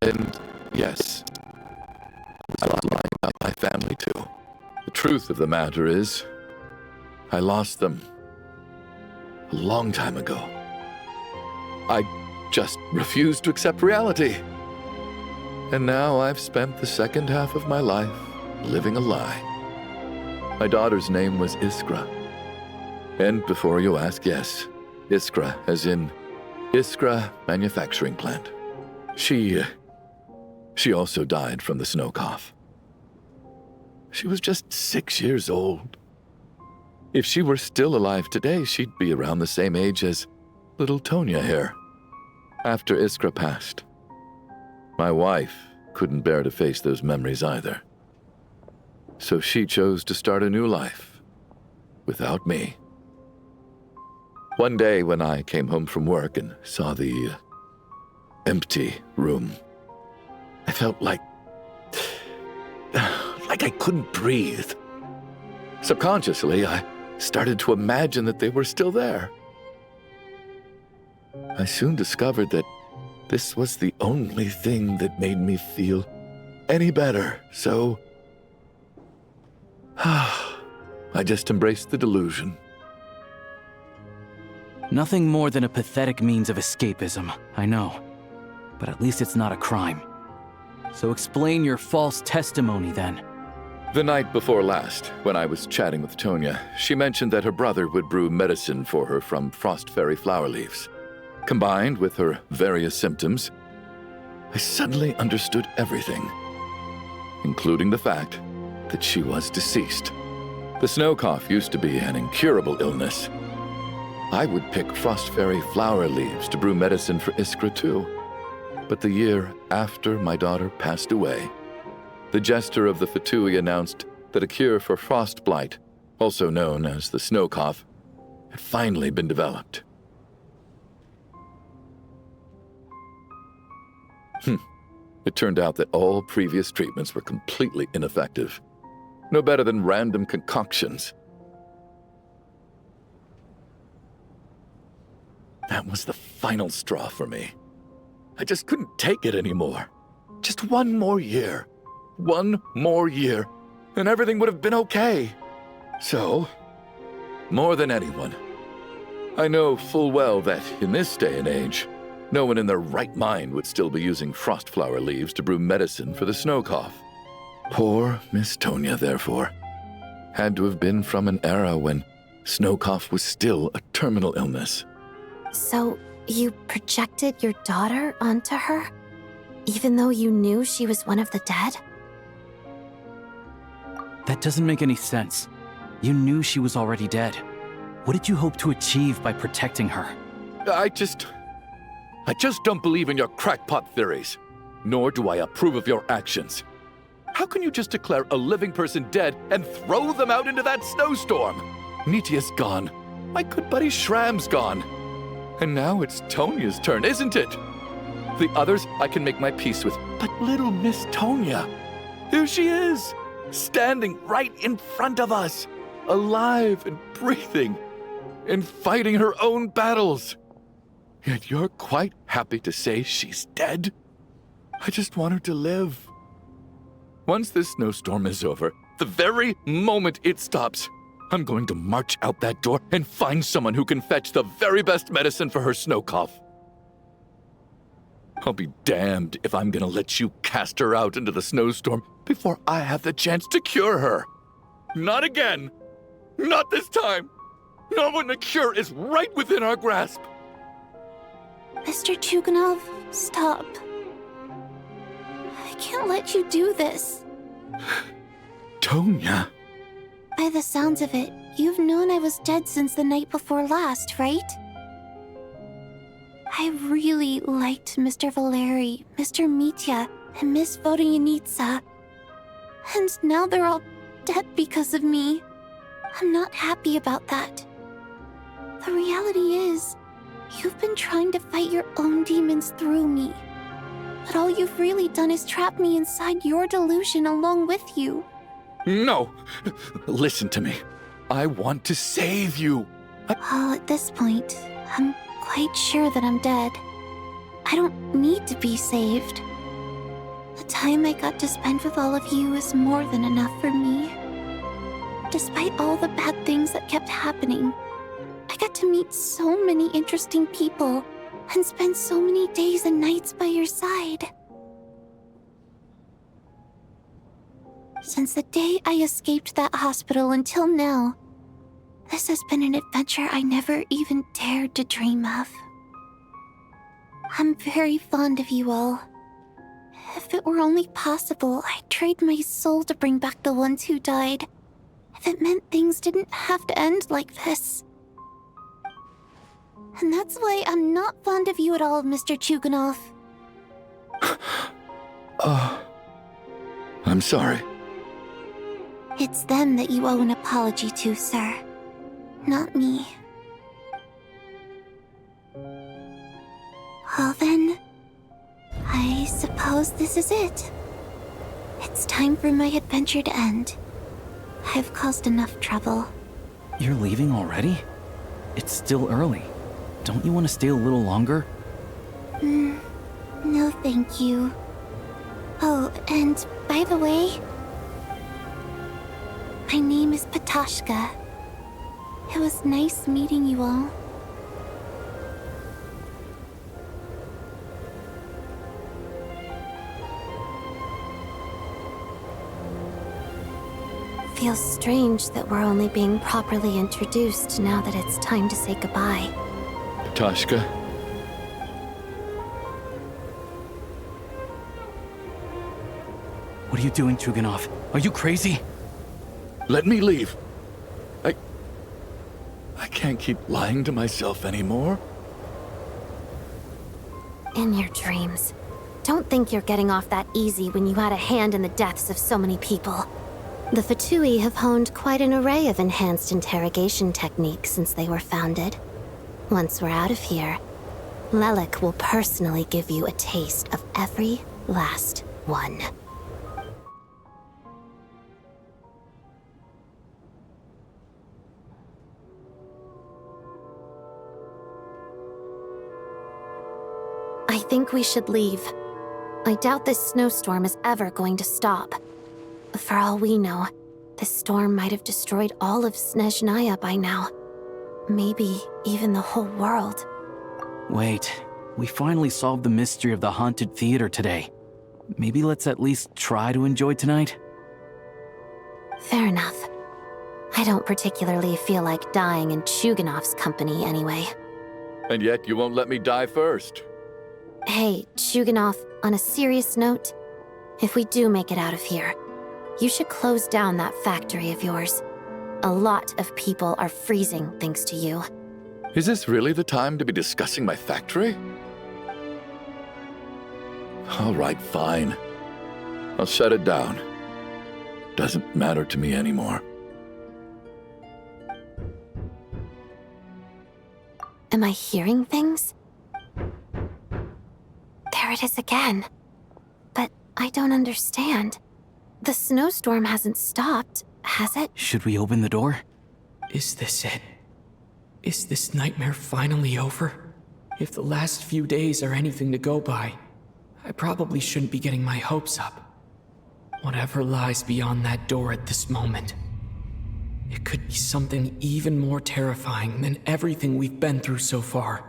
And yes, I was lying about my family too. The truth of the matter is, I lost them a long time ago. I just refused to accept reality. And now I've spent the second half of my life living a lie. My daughter's name was Iskra. And before you ask, yes, Iskra, as in Iskra Manufacturing Plant. She also died from the snow cough. She was just 6 years old. If she were still alive today, she'd be around the same age as little Tonya here. After Iskra passed, my wife couldn't bear to face those memories either. So she chose to start a new life without me. One day when I came home from work and saw the empty room, I felt like I couldn't breathe. Subconsciously, I started to imagine that they were still there. I soon discovered that this was the only thing that made me feel any better, so I just embraced the delusion. Nothing more than a pathetic means of escapism, I know. But at least it's not a crime. So explain your false testimony, then. The night before last, when I was chatting with Tonya, she mentioned that her brother would brew medicine for her from frost fairy flower leaves. Combined with her various symptoms, I suddenly understood everything, including the fact that she was deceased. The snow cough used to be an incurable illness. I would pick frost fairy flower leaves to brew medicine for Iskra too. But the year after my daughter passed away, the jester of the Fatui announced that a cure for frost blight, also known as the snow cough, had finally been developed. It turned out that all previous treatments were completely ineffective. No better than random concoctions. That was the final straw for me. I just couldn't take it anymore. Just one more year. One more year, and everything would have been okay. So, more than anyone, I know full well that in this day and age, no one in their right mind would still be using frost flower leaves to brew medicine for the snow cough. Poor Miss Tonya, therefore, had to have been from an era when snow cough was still a terminal illness. So, you projected your daughter onto her? Even though you knew she was one of the dead? That doesn't make any sense. You knew she was already dead. What did you hope to achieve by protecting her? I just don't believe in your crackpot theories, nor do I approve of your actions. How can you just declare a living person dead and throw them out into that snowstorm? Nitya's gone. My good buddy Shram's gone. And now it's Tonya's turn, isn't it? The others I can make my peace with, but little Miss Tonya, here she is, standing right in front of us, alive and breathing, and fighting her own battles. Yet you're quite happy to say she's dead? I just want her to live. Once this snowstorm is over, the very moment it stops, I'm going to march out that door and find someone who can fetch the very best medicine for her snow cough. I'll be damned if I'm gonna let you cast her out into the snowstorm before I have the chance to cure her. Not again. Not this time. Not when the cure is right within our grasp. Mr. Chuganov, stop. I can't let you do this. Tonya. By the sounds of it, you've known I was dead since the night before last, right? I really liked Mr. Valeri, Mr. Mitya, and Miss Vodyanitsa. And now they're all dead because of me. I'm not happy about that. The reality is, you've been trying to fight your own demons through me. But all you've really done is trap me inside your delusion along with you. No! Listen to me. I want to save you. Well, at this point, I'm quite sure that I'm dead. I don't need to be saved. The time I got to spend with all of you is more than enough for me. Despite all the bad things that kept happening, I got to meet so many interesting people and spend so many days and nights by your side. Since the day I escaped that hospital until now, this has been an adventure I never even dared to dream of. I'm very fond of you all. If it were only possible, I'd trade my soul to bring back the ones who died. If it meant things didn't have to end like this. And that's why I'm not fond of you at all, Mr. Chuganov. I'm sorry. It's them that you owe an apology to, sir. Not me. Well then, I suppose this is it. It's time for my adventure to end. I've caused enough trouble. You're leaving already? It's still early. Don't you want to stay a little longer? No thank you. Oh, and by the way, my name is Patashka. It was nice meeting you all. Feels strange that we're only being properly introduced now that it's time to say goodbye. Tashka, What are you doing, Chuganov? Are you crazy? let me leave. I can't keep lying to myself anymore. In your dreams. Don't think you're getting off that easy when you had a hand in the deaths of so many people. The Fatui have honed quite an array of enhanced interrogation techniques since they were founded. Once we're out of here, Lelik will personally give you a taste of every last one. I think we should leave. I doubt this snowstorm is ever going to stop. For all we know, this storm might have destroyed all of Снежная by now. Maybe even the whole world. Wait, we finally solved the mystery of the haunted theater today. Maybe let's at least try to enjoy tonight? Fair enough. I don't particularly feel like dying in Chuganov's company anyway. And yet you won't let me die first. Hey, Chuganov, on a serious note, if we do make it out of here, you should close down that factory of yours. A lot of people are freezing thanks to you. Is this really the time to be discussing my factory? All right, fine. I'll shut it down. Doesn't matter to me anymore. Am I hearing things? There it is again. But I don't understand. The snowstorm hasn't stopped, has it? Should we open the door? Is this it? Is this nightmare finally over? If the last few days are anything to go by, I probably shouldn't be getting my hopes up. Whatever lies beyond that door at this moment, it could be something even more terrifying than everything we've been through so far.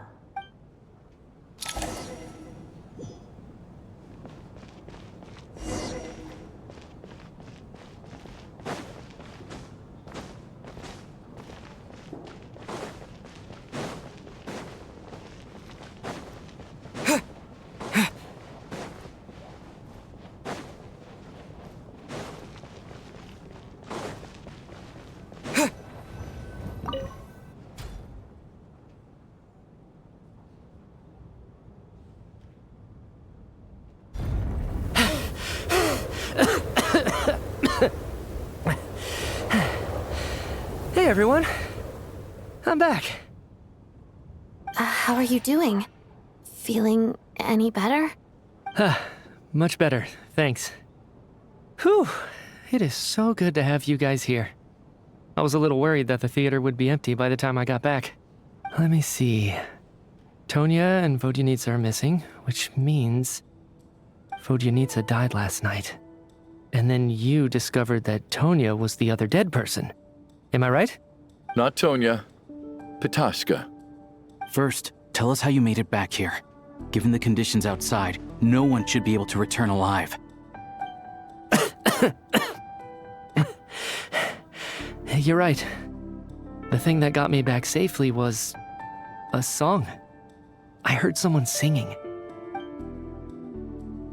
Hey everyone, I'm back. How are you doing? Feeling any better? Much better, thanks. Whew, it is so good to have you guys here. I was a little worried that the theater would be empty by the time I got back. Let me see. Tonya and Vodyanitsa are missing, which means Vodyanitsa died last night. And then you discovered that Tonya was the other dead person. Am I right? Not Tonya. Patashka. First, tell us how you made it back here. Given the conditions outside, no one should be able to return alive. You're right. The thing that got me back safely was a song. I heard someone singing.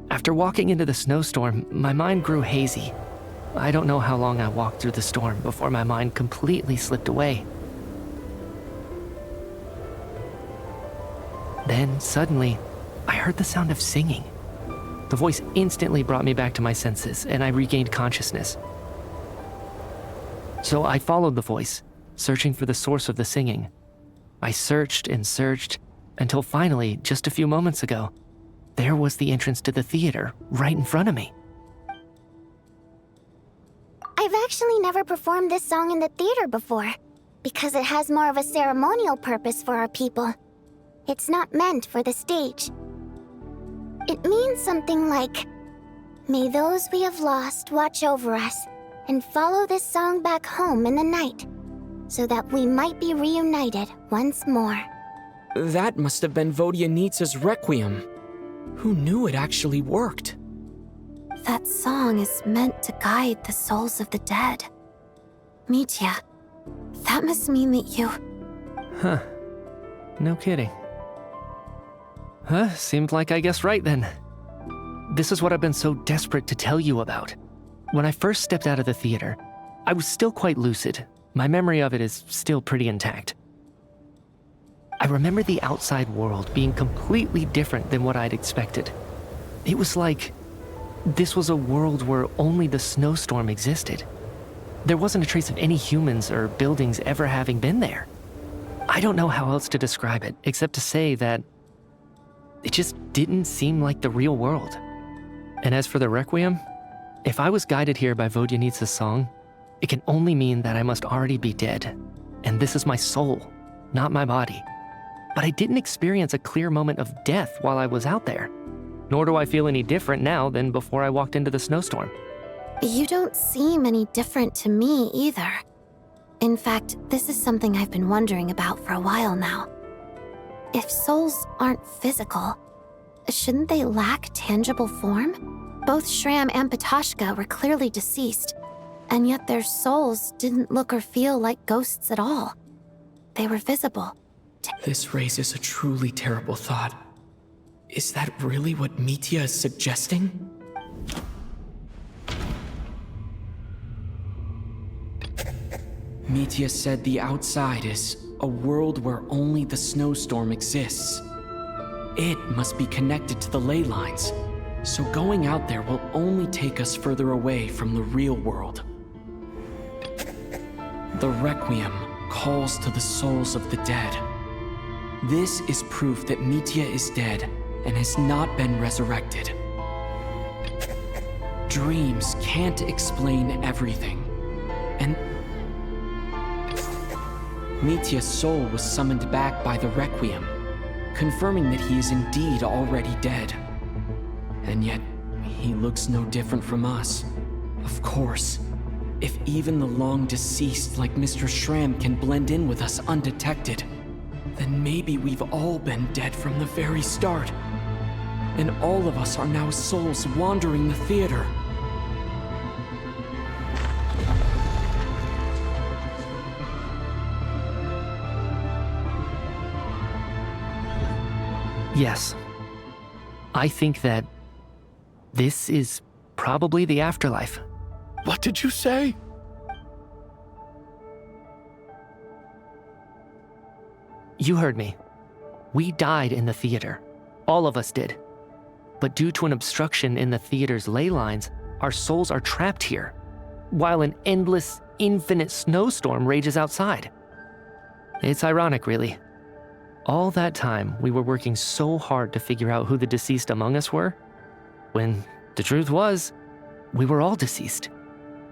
After walking into the snowstorm, my mind grew hazy. I don't know how long I walked through the storm before my mind completely slipped away. Then, suddenly, I heard the sound of singing. The voice instantly brought me back to my senses, and I regained consciousness. So I followed the voice, searching for the source of the singing. I searched and searched until finally, just a few moments ago, there was the entrance to the theater right in front of me. I've actually never performed this song in the theater before, because it has more of a ceremonial purpose for our people. It's not meant for the stage. It means something like, "May those we have lost watch over us, and follow this song back home in the night, so that we might be reunited once more." That must have been Vodyanitsa's Requiem. Who knew it actually worked? That song is meant to guide the souls of the dead. Mitya, that must mean that you... Huh. No kidding. Huh, seemed like I guessed right then. This is what I've been so desperate to tell you about. When I first stepped out of the theater, I was still quite lucid. My memory of it is still pretty intact. I remember the outside world being completely different than what I'd expected. It was like this was a world where only the snowstorm existed. There wasn't a trace of any humans or buildings ever having been there. I don't know how else to describe it, except to say that it just didn't seem like the real world. And as for the Requiem, if I was guided here by Vodyanitsa's song, it can only mean that I must already be dead. And this is my soul, not my body. But I didn't experience a clear moment of death while I was out there. Nor do I feel any different now than before I walked into the snowstorm. You don't seem any different to me either. In fact, this is something I've been wondering about for a while now. If souls aren't physical, shouldn't they lack tangible form? Both Shram and Patoshka were clearly deceased, and yet their souls didn't look or feel like ghosts at all. They were visible. This raises a truly terrible thought. Is that really what Mitya is suggesting? Mitya said the outside is a world where only the snowstorm exists. It must be connected to the ley lines, so going out there will only take us further away from the real world. The Requiem calls to the souls of the dead. This is proof that Mitya is dead and has not been resurrected. Dreams can't explain everything, and Mitya's soul was summoned back by the Requiem, confirming that he is indeed already dead. And yet, he looks no different from us. Of course, if even the long-deceased like Mr. Shram can blend in with us undetected, then maybe we've all been dead from the very start. And all of us are now souls wandering the theater. Yes. I think that this is probably the afterlife. What did you say? You heard me. We died in the theater. All of us did. But due to an obstruction in the theater's ley lines, our souls are trapped here, while an endless, infinite snowstorm rages outside. It's ironic, really. All that time, we were working so hard to figure out who the deceased among us were, when the truth was, we were all deceased.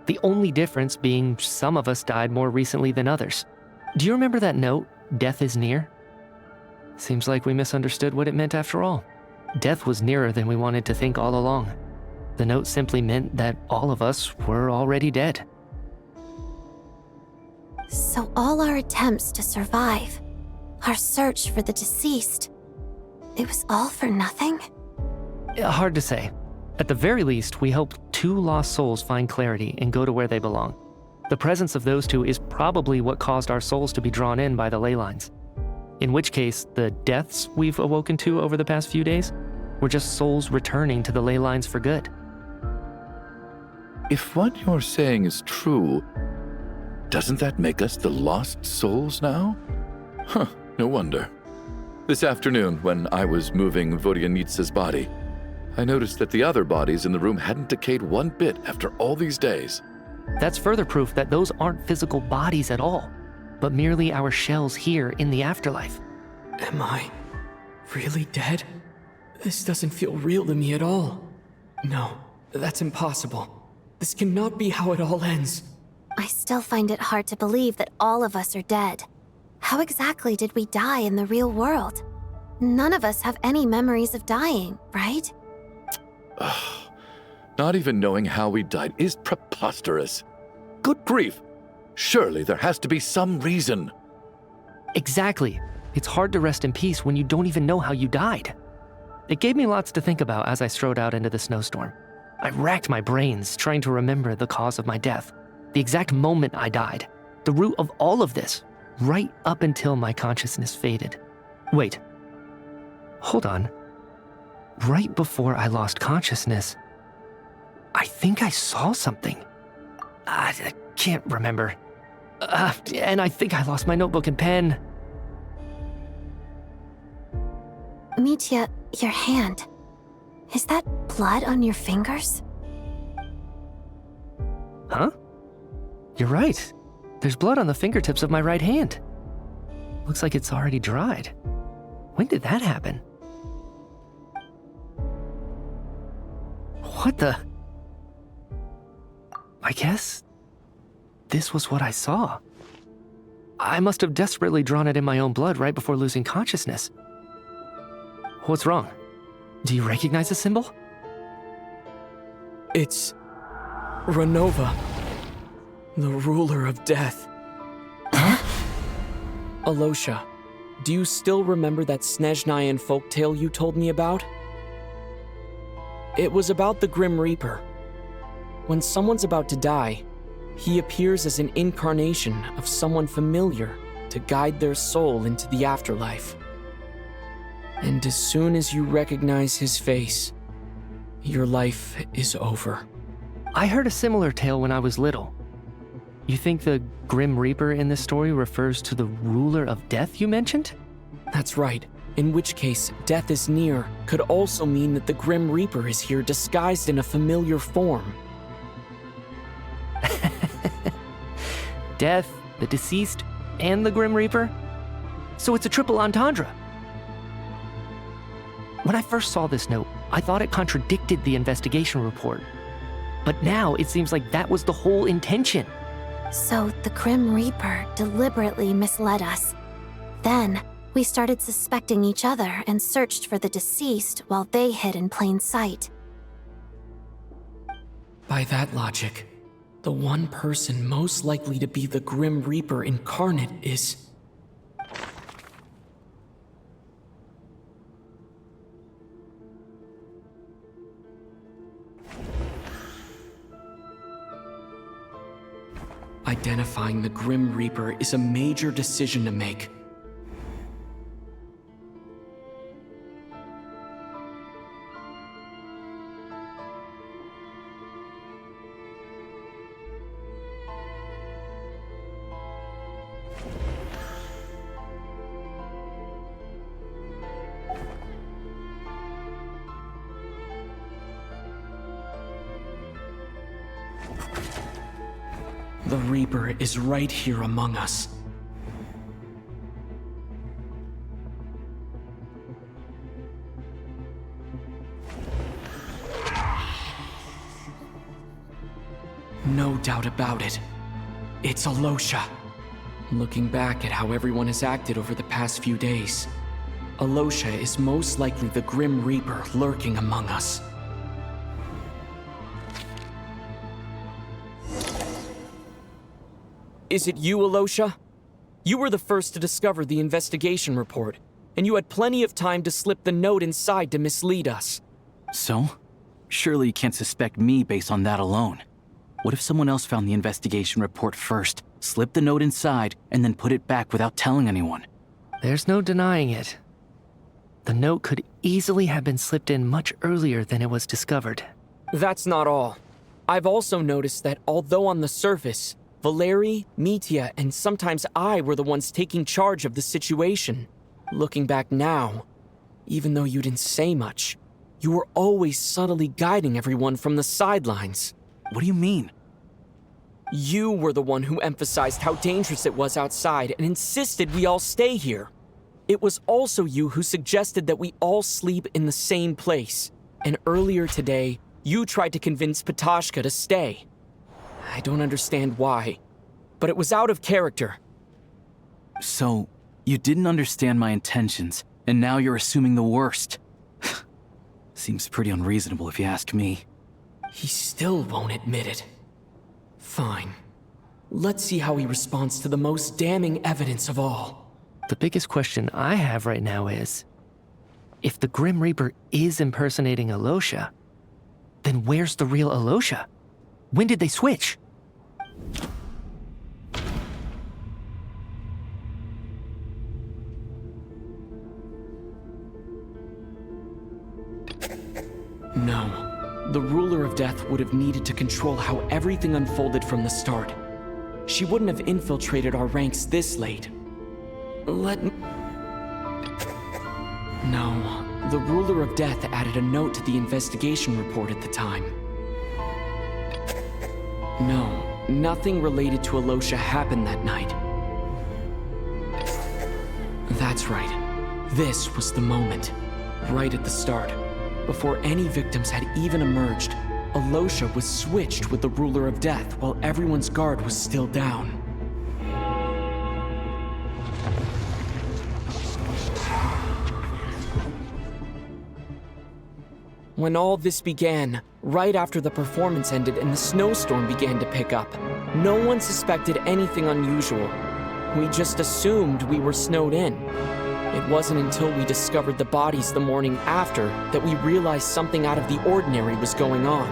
The only difference being some of us died more recently than others. Do you remember that note, "Death is near"? Seems like we misunderstood what it meant after all. Death was nearer than we wanted to think all along. The note simply meant that all of us were already dead. So all our attempts to survive, our search for the deceased, it was all for nothing? Hard to say. At the very least, we helped 2 lost souls find clarity and go to where they belong. The presence of those 2 is probably what caused our souls to be drawn in by the ley lines. In which case, the deaths we've awoken to over the past few days were just souls returning to the ley lines for good. If what you're saying is true, doesn't that make us the lost souls now? Huh, no wonder. This afternoon, when I was moving Vodyanitsa's body, I noticed that the other bodies in the room hadn't decayed one bit after all these days. That's further proof that those aren't physical bodies at all. but merely our shells here in the afterlife. Am I really dead? This doesn't feel real to me at all. No, that's impossible. This cannot be how it all ends. I still find it hard to believe that all of us are dead. How exactly did we die in the real world? None of us have any memories of dying, right? Not even knowing how we died is preposterous. Good grief! Surely there has to be some reason. Exactly. It's hard to rest in peace when you don't even know how you died. It gave me lots to think about as I strode out into the snowstorm. I racked my brains trying to remember the cause of my death, the exact moment I died, the root of all of this, right up until my consciousness faded. Wait. Hold on. Right before I lost consciousness, I think I saw something. I can't remember. And I think I lost my notebook and pen. Mitya, your hand. Is that blood on your fingers? Huh? You're right. There's blood on the fingertips of my right hand. Looks like it's already dried. When did that happen? What the? I guess this was what I saw. I must have desperately drawn it in my own blood right before losing consciousness. What's wrong? Do you recognize the symbol? It's Renova, the ruler of death. Huh? Alosha, do you still remember that Снежная folktale you told me about? It was about the Grim Reaper. When someone's about to die, he appears as an incarnation of someone familiar to guide their soul into the afterlife. And as soon as you recognize his face, your life is over. I heard a similar tale when I was little. You think the Grim Reaper in this story refers to the ruler of death you mentioned? That's right. In which case, death is near could also mean that the Grim Reaper is here disguised in a familiar form. Death, the deceased, and the Grim Reaper? So it's a triple entendre. When I first saw this note, I thought it contradicted the investigation report. But now it seems like that was the whole intention. So the Grim Reaper deliberately misled us. Then, we started suspecting each other and searched for the deceased while they hid in plain sight. By that logic, the one person most likely to be the Grim Reaper incarnate is... Identifying the Grim Reaper is a major decision to make. The Reaper is right here among us. No doubt about it. It's Alosha. Looking back at how everyone has acted over the past few days, Alosha is most likely the Grim Reaper lurking among us. Is it you, Alosha? You were the first to discover the investigation report, and you had plenty of time to slip the note inside to mislead us. So? Surely you can't suspect me based on that alone. What if someone else found the investigation report first, slipped the note inside, and then put it back without telling anyone? There's no denying it. The note could easily have been slipped in much earlier than it was discovered. That's not all. I've also noticed that although on the surface, Valeri, Mitya, and sometimes I were the ones taking charge of the situation. Looking back now, even though you didn't say much, you were always subtly guiding everyone from the sidelines. What do you mean? You were the one who emphasized how dangerous it was outside and insisted we all stay here. It was also you who suggested that we all sleep in the same place. And earlier today, you tried to convince Patashka to stay. I don't understand why, but it was out of character. So, you didn't understand my intentions, and now you're assuming the worst. Seems pretty unreasonable if you ask me. He still won't admit it. Fine. Let's see how he responds to the most damning evidence of all. The biggest question I have right now is, if the Grim Reaper is impersonating Alosha, then where's the real Alosha? When did they switch? No. The Ruler of Death would have needed to control how everything unfolded from the start. She wouldn't have infiltrated our ranks this late. No. The Ruler of Death added a note to the investigation report at the time. No, nothing related to Alosha happened that night. That's right. This was the moment. Right at the start. Before any victims had even emerged, Alosha was switched with the Ruler of Death while everyone's guard was still down. When all this began, right after the performance ended and the snowstorm began to pick up, no one suspected anything unusual. We just assumed we were snowed in. It wasn't until we discovered the bodies the morning after that we realized something out of the ordinary was going on.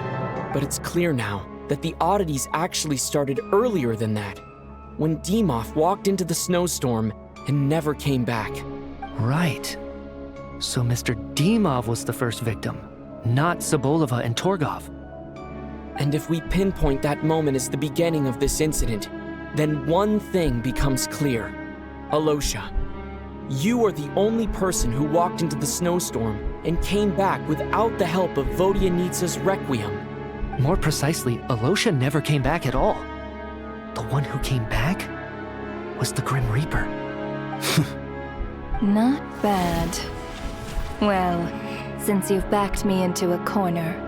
But it's clear now that the oddities actually started earlier than that, when Dimov walked into the snowstorm and never came back. Right. So Mr. Dimov was the first victim, not Sobolova and Torgov. And if we pinpoint that moment as the beginning of this incident, then one thing becomes clear. Alosha, you are the only person who walked into the snowstorm and came back without the help of Vodyanitsa's Requiem. More precisely, Alosha never came back at all. The one who came back was the Grim Reaper. Not bad. Well, since you've backed me into a corner,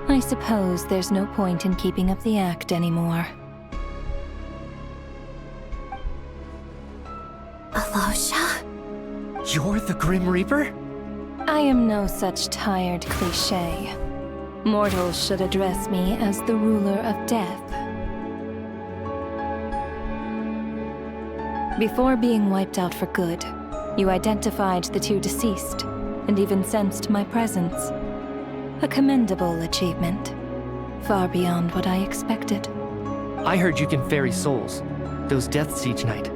I suppose there's no point in keeping up the act anymore. Alosha? You're the Grim Reaper? I am no such tired cliché. Mortals should address me as the ruler of death. Before being wiped out for good, you identified the two deceased, and even sensed my presence. A commendable achievement. Far beyond what I expected. I heard you can ferry souls. Those deaths each night.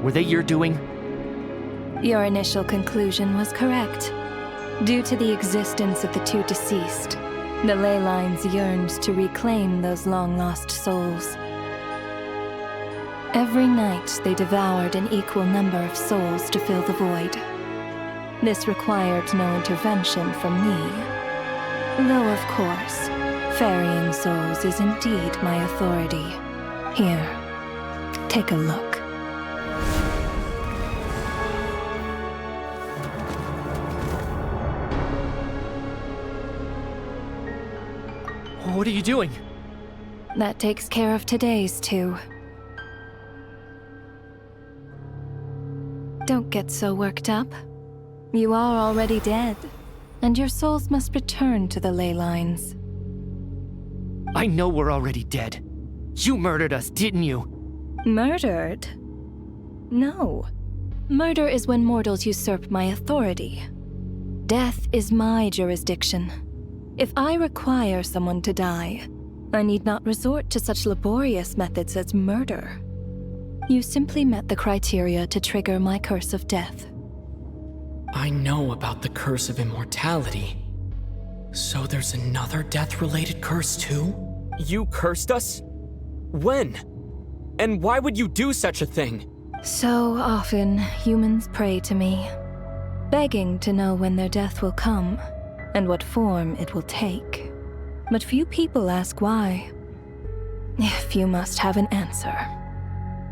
Were they your doing? Your initial conclusion was correct. Due to the existence of the two deceased, the ley lines yearned to reclaim those long-lost souls. Every night they devoured an equal number of souls to fill the void. This required no intervention from me. Though, of course, ferrying souls is indeed my authority. Here, take a look. What are you doing? That takes care of today's too. Don't get so worked up. You are already dead, and your souls must return to the ley lines. I know we're already dead. You murdered us, didn't you? Murdered? No. Murder is when mortals usurp my authority. Death is my jurisdiction. If I require someone to die, I need not resort to such laborious methods as murder. You simply met the criteria to trigger my curse of death. I know about the curse of immortality. So there's another death-related curse too? You cursed us? When? And why would you do such a thing? So often, humans pray to me, begging to know when their death will come, and what form it will take. But few people ask why. If you must have an answer,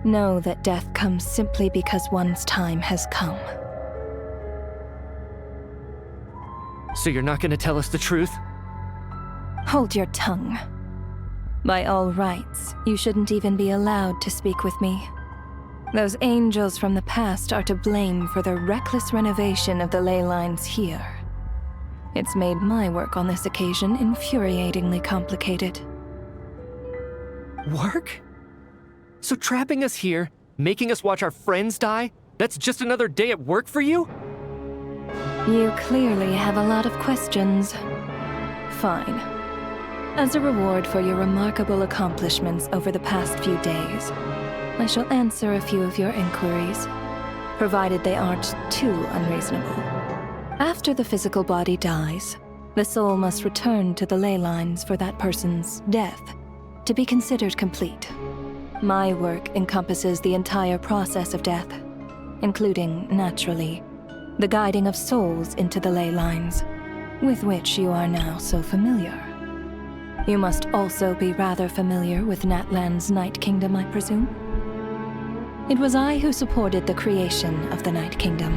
know that death comes simply because one's time has come. So you're not gonna tell us the truth? Hold your tongue. By all rights, you shouldn't even be allowed to speak with me. Those angels from the past are to blame for the reckless renovation of the ley lines here. It's made my work on this occasion infuriatingly complicated. Work? So trapping us here, making us watch our friends die, that's just another day at work for you? You clearly have a lot of questions. Fine. As a reward for your remarkable accomplishments over the past few days, I shall answer a few of your inquiries, provided they aren't too unreasonable. After the physical body dies, the soul must return to the ley lines for that person's death to be considered complete. My work encompasses the entire process of death, including, naturally, the guiding of souls into the ley lines, with which you are now so familiar. You must also be rather familiar with Natlan's Night Kingdom, I presume? It was I who supported the creation of the Night Kingdom.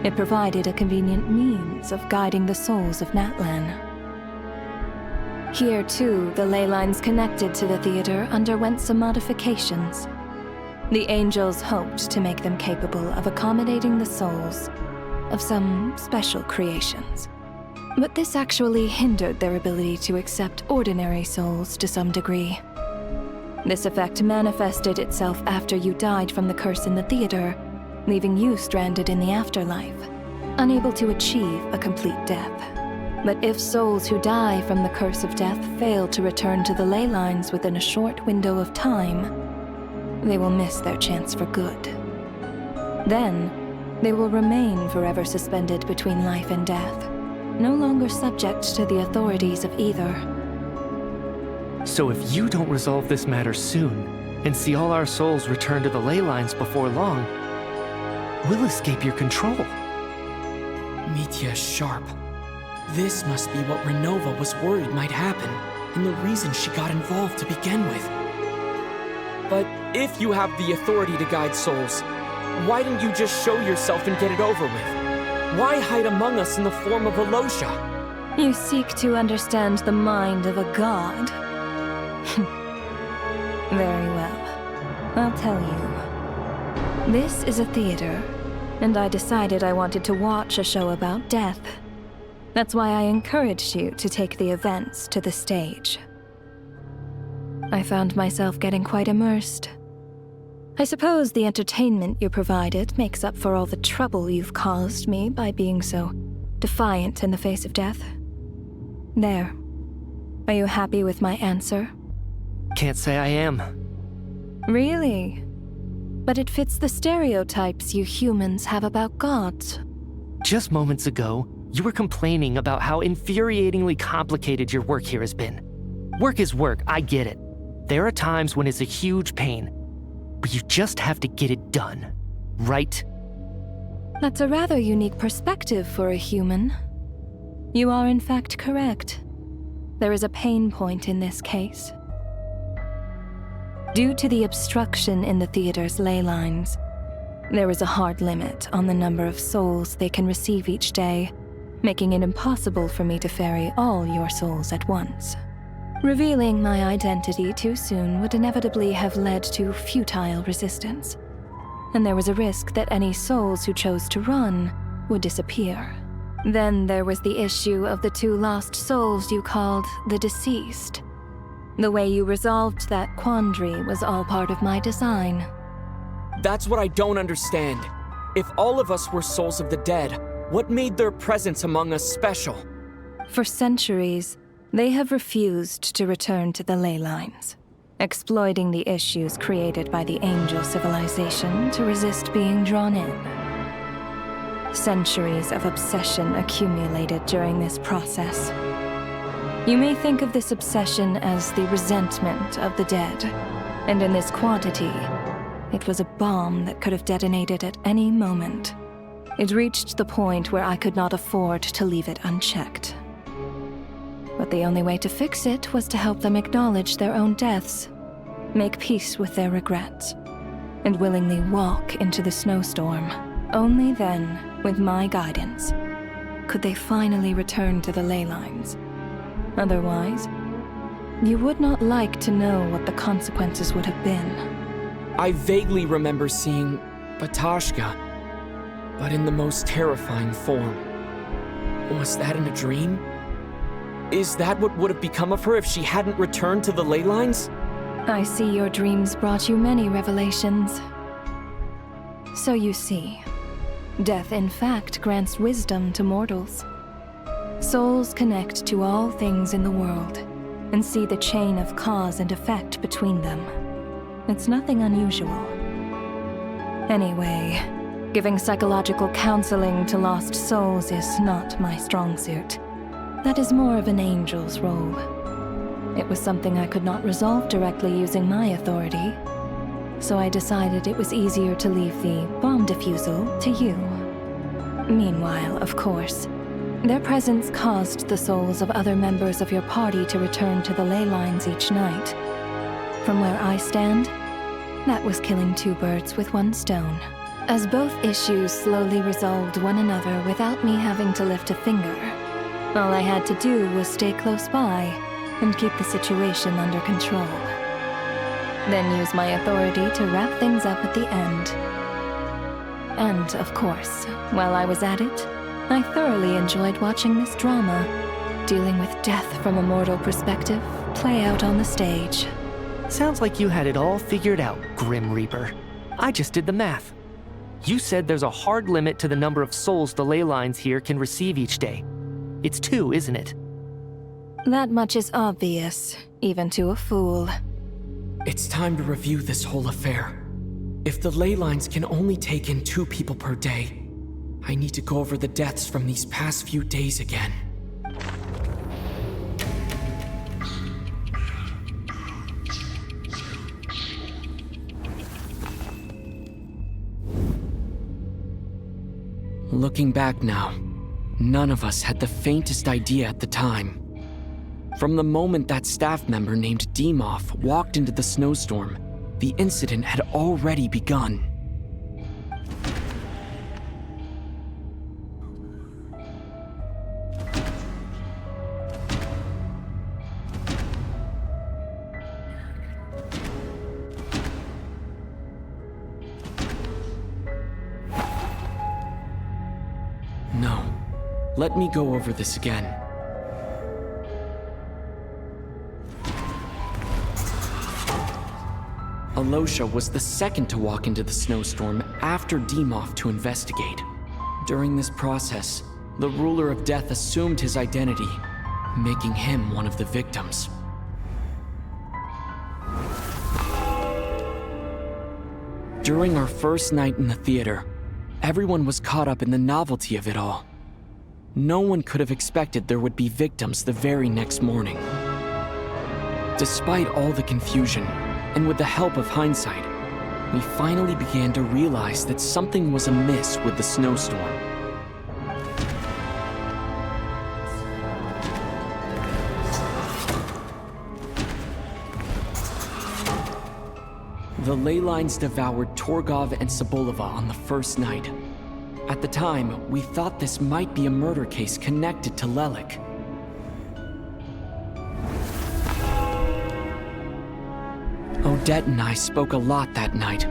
It provided a convenient means of guiding the souls of Natlan. Here, too, the ley lines connected to the theater underwent some modifications. The angels hoped to make them capable of accommodating the souls of some special creations. But this actually hindered their ability to accept ordinary souls to some degree. This effect manifested itself after you died from the curse in the theater, leaving you stranded in the afterlife, unable to achieve a complete death. But if souls who die from the curse of death fail to return to the ley lines within a short window of time, they will miss their chance for good. Then, they will remain forever suspended between life and death, no longer subject to the authorities of either. So if you don't resolve this matter soon, and see all our souls return to the ley lines before long, we'll escape your control. Mitya is sharp. This must be what Renova was worried might happen, and the reason she got involved to begin with. But if you have the authority to guide souls, why didn't you just show yourself and get it over with? Why hide among us in the form of Alosia? You seek to understand the mind of a god. Very well. I'll tell you. This is a theater, and I decided I wanted to watch a show about death. That's why I encouraged you to take the events to the stage. I found myself getting quite immersed. I suppose the entertainment you provided makes up for all the trouble you've caused me by being so defiant in the face of death. There. Are you happy with my answer? Can't say I am. Really? But it fits the stereotypes you humans have about gods. Just moments ago, you were complaining about how infuriatingly complicated your work here has been. Work is work, I get it. There are times when it's a huge pain, but you just have to get it done, right? That's a rather unique perspective for a human. You are in fact correct. There is a pain point in this case. Due to the obstruction in the theater's ley lines, there is a hard limit on the number of souls they can receive each day, making it impossible for me to ferry all your souls at once. Revealing my identity too soon would inevitably have led to futile resistance, and there was a risk that any souls who chose to run would disappear. Then there was the issue of the 2 lost souls you called the deceased. The way you resolved that quandary was all part of my design. That's what I don't understand. If all of us were souls of the dead, what made their presence among us special? For centuries, they have refused to return to the ley lines, exploiting the issues created by the angel civilization to resist being drawn in. Centuries of obsession accumulated during this process. You may think of this obsession as the resentment of the dead, and in this quantity, it was a bomb that could have detonated at any moment. It reached the point where I could not afford to leave it unchecked. But the only way to fix it was to help them acknowledge their own deaths make peace with their regrets, and willingly walk into the snowstorm. Only then, with my guidance, could they finally return to the ley lines. Otherwise, you would not like to know what the consequences would have been. I vaguely remember seeing Batashka, but in the most terrifying form. Was that in a dream? Is that what would have become of her if she hadn't returned to the ley lines? I see your dreams brought you many revelations. So you see, death in fact grants wisdom to mortals. Souls connect to all things in the world and see the chain of cause and effect between them. It's nothing unusual. Anyway, giving psychological counseling to lost souls is not my strong suit. That is more of an angel's role. It was something I could not resolve directly using my authority, so I decided it was easier to leave the bomb defusal to you. Meanwhile, of course, their presence caused the souls of other members of your party to return to the ley lines each night. From where I stand, that was killing two birds with one stone. As both issues slowly resolved one another without me having to lift a finger, all I had to do was stay close by and keep the situation under control. Then use my authority to wrap things up at the end. And, of course, while I was at it, I thoroughly enjoyed watching this drama, dealing with death from a mortal perspective, play out on the stage. Sounds like you had it all figured out, Grim Reaper. I just did the math. You said there's a hard limit to the number of souls the ley lines here can receive each day. It's 2, isn't it? That much is obvious, even to a fool. It's time to review this whole affair. If the ley lines can only take in 2 people per day, I need to go over the deaths from these past few days again. Looking back now, none of us had the faintest idea at the time. From the moment that staff member named Dimov walked into the snowstorm, the incident had already begun. No, let me go over this again. Alosha was the second to walk into the snowstorm after Dimov to investigate. During this process, the ruler of death assumed his identity, making him one of the victims. During our first night in the theater, everyone was caught up in the novelty of it all. No one could have expected there would be victims the very next morning. Despite all the confusion, and with the help of hindsight, we finally began to realize that something was amiss with the snowstorm. The ley lines devoured Torgov and Sobolova on the first night. At the time, we thought this might be a murder case connected to Lelik. Odette and I spoke a lot that night.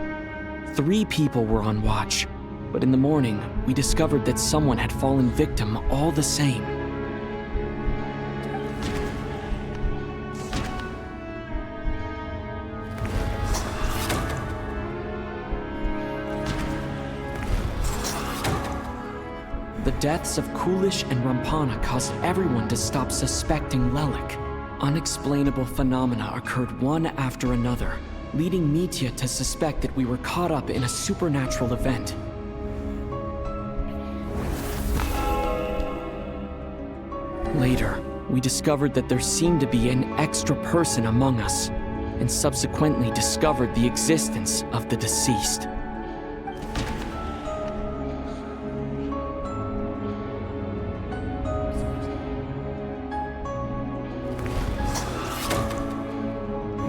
3 people were on watch, but in the morning, we discovered that someone had fallen victim all the same. The deaths of Kulish and Rampana caused everyone to stop suspecting Lelik. Unexplainable phenomena occurred one after another, leading Mitya to suspect that we were caught up in a supernatural event. Later, we discovered that there seemed to be an extra person among us, and subsequently discovered the existence of the deceased.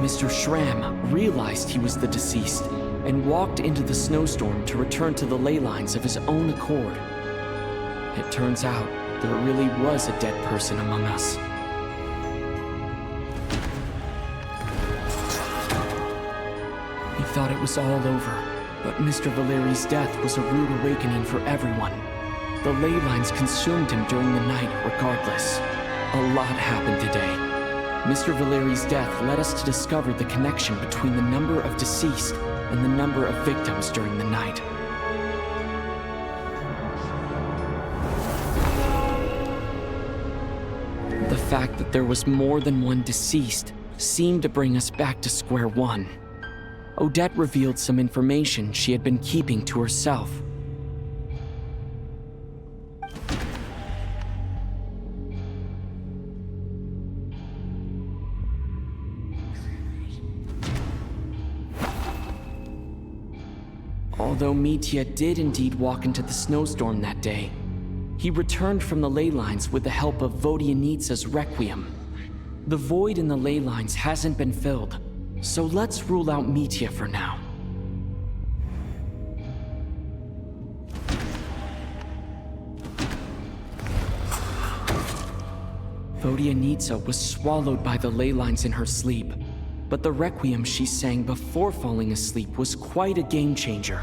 Mr. Schramm realized he was the deceased and walked into the snowstorm to return to the ley lines of his own accord. It turns out there really was a dead person among us. He thought it was all over, but Mr. Valeri's death was a rude awakening for everyone. The ley lines consumed him during the night regardless. A lot happened today. Mr. Valeri's death led us to discover the connection between the number of deceased and the number of victims during the night. The fact that there was more than one deceased seemed to bring us back to square one. Odette revealed some information she had been keeping to herself. Although Mitya did indeed walk into the snowstorm that day, he returned from the ley lines with the help of Vodyanitsa's Requiem. The void in the ley lines hasn't been filled, so let's rule out Mitya for now. Vodyanitsa was swallowed by the ley lines in her sleep, but the Requiem she sang before falling asleep was quite a game changer.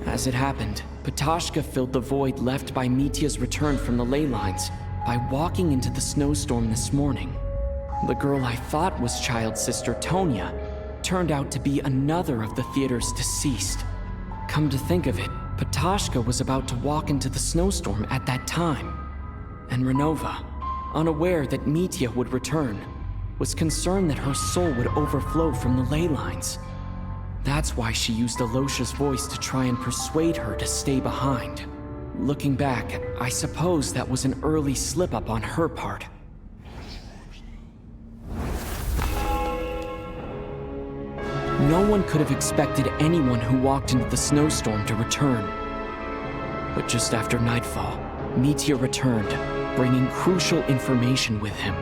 As it happened, Patoshka filled the void left by Mitya's return from the ley lines by walking into the snowstorm this morning. The girl I thought was child sister Tonya turned out to be another of the theater's deceased. Come to think of it, Patoshka was about to walk into the snowstorm at that time. And Renova, unaware that Mitya would return, was concerned that her soul would overflow from the ley lines. That's why she used Alosha's voice to try and persuade her to stay behind. Looking back, I suppose that was an early slip-up on her part. No one could have expected anyone who walked into the snowstorm to return. But just after nightfall, Mitya returned, bringing crucial information with him.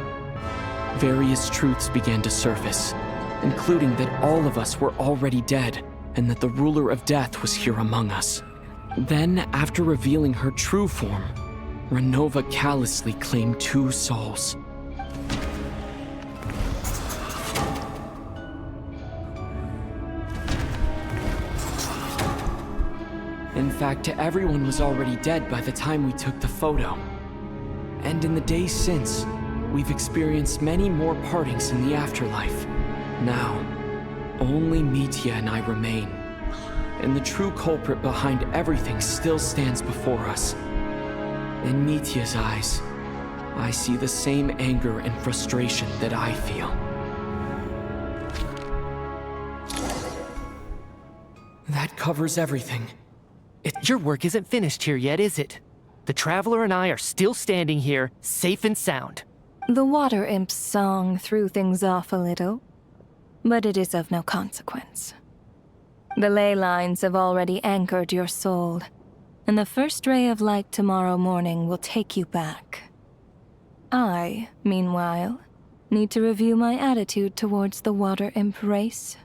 Various truths began to surface, including that all of us were already dead and that the ruler of death was here among us. Then, after revealing her true form, Renova callously claimed 2 souls. In fact, everyone was already dead by the time we took the photo. And in the days since, we've experienced many more partings in the afterlife. Now, only Mitya and I remain. And the true culprit behind everything still stands before us. In Mitya's eyes, I see the same anger and frustration that I feel. That covers everything. Your work isn't finished here yet, is it? The Traveler and I are still standing here, safe and sound. The Water Imp's song threw things off a little, but it is of no consequence. The ley lines have already anchored your soul, and the first ray of light tomorrow morning will take you back. I, meanwhile, need to review my attitude towards the Water Imp race.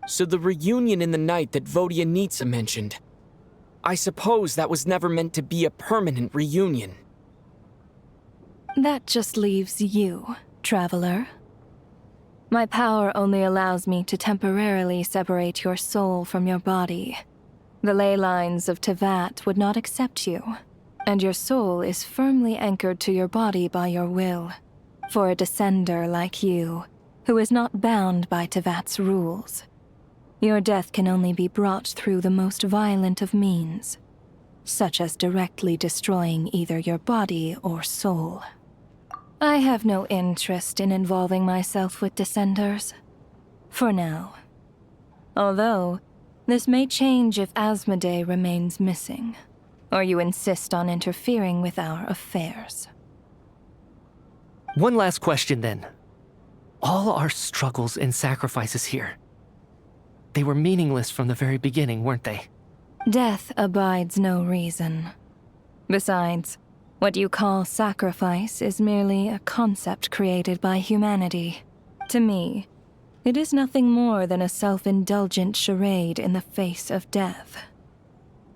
So the reunion in the night that Vodyanitsa mentioned, I suppose that was never meant to be a permanent reunion. That just leaves you, Traveler. My power only allows me to temporarily separate your soul from your body. The ley lines of Tevat would not accept you, and your soul is firmly anchored to your body by your will. For a descender like you, who is not bound by Tevat's rules, your death can only be brought through the most violent of means, such as directly destroying either your body or soul. I have no interest in involving myself with Descenders, for now. Although, this may change if Asmodee remains missing, or you insist on interfering with our affairs. One last question then. All our struggles and sacrifices here, they were meaningless from the very beginning, weren't they? Death abides no reason. Besides, What you call sacrifice is merely a concept created by humanity. To me, it is nothing more than a self-indulgent charade in the face of death.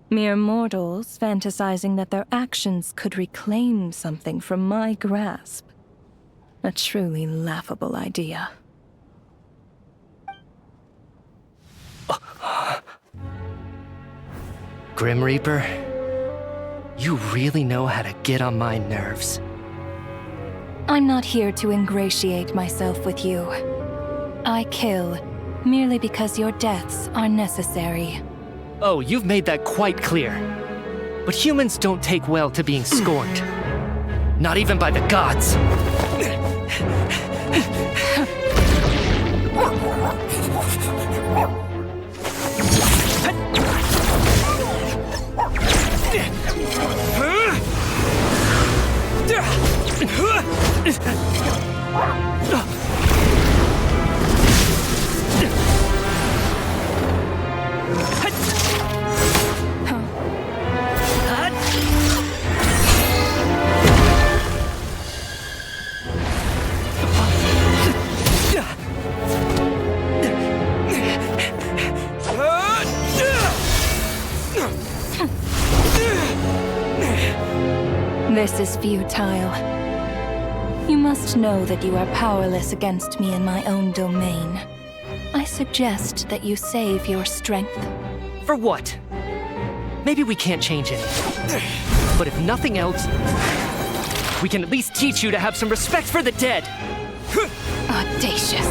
Mere mortals fantasizing that their actions could reclaim something from my grasp. A truly laughable idea. Grim Reaper, you really know how to get on my nerves. I'm not here to ingratiate myself with you. I kill merely because your deaths are necessary. Oh, you've made that quite clear. But humans don't take well to being scorned. Not even by the gods. This is futile. You must know that you are powerless against me in my own domain. I suggest that you save your strength. For what? Maybe we can't change anything. But if nothing else, we can at least teach you to have some respect for the dead. Audacious.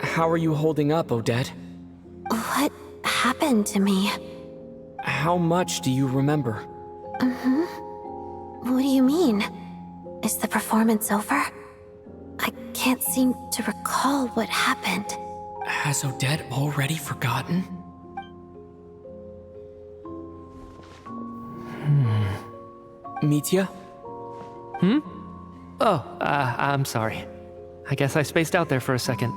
How are you holding up, Odette? What happened to me? How much do you remember? What do you mean? Is the performance over? I can't seem to recall what happened. Has Odette already forgotten? Mitya? Oh, I'm sorry. I guess I spaced out there for a second.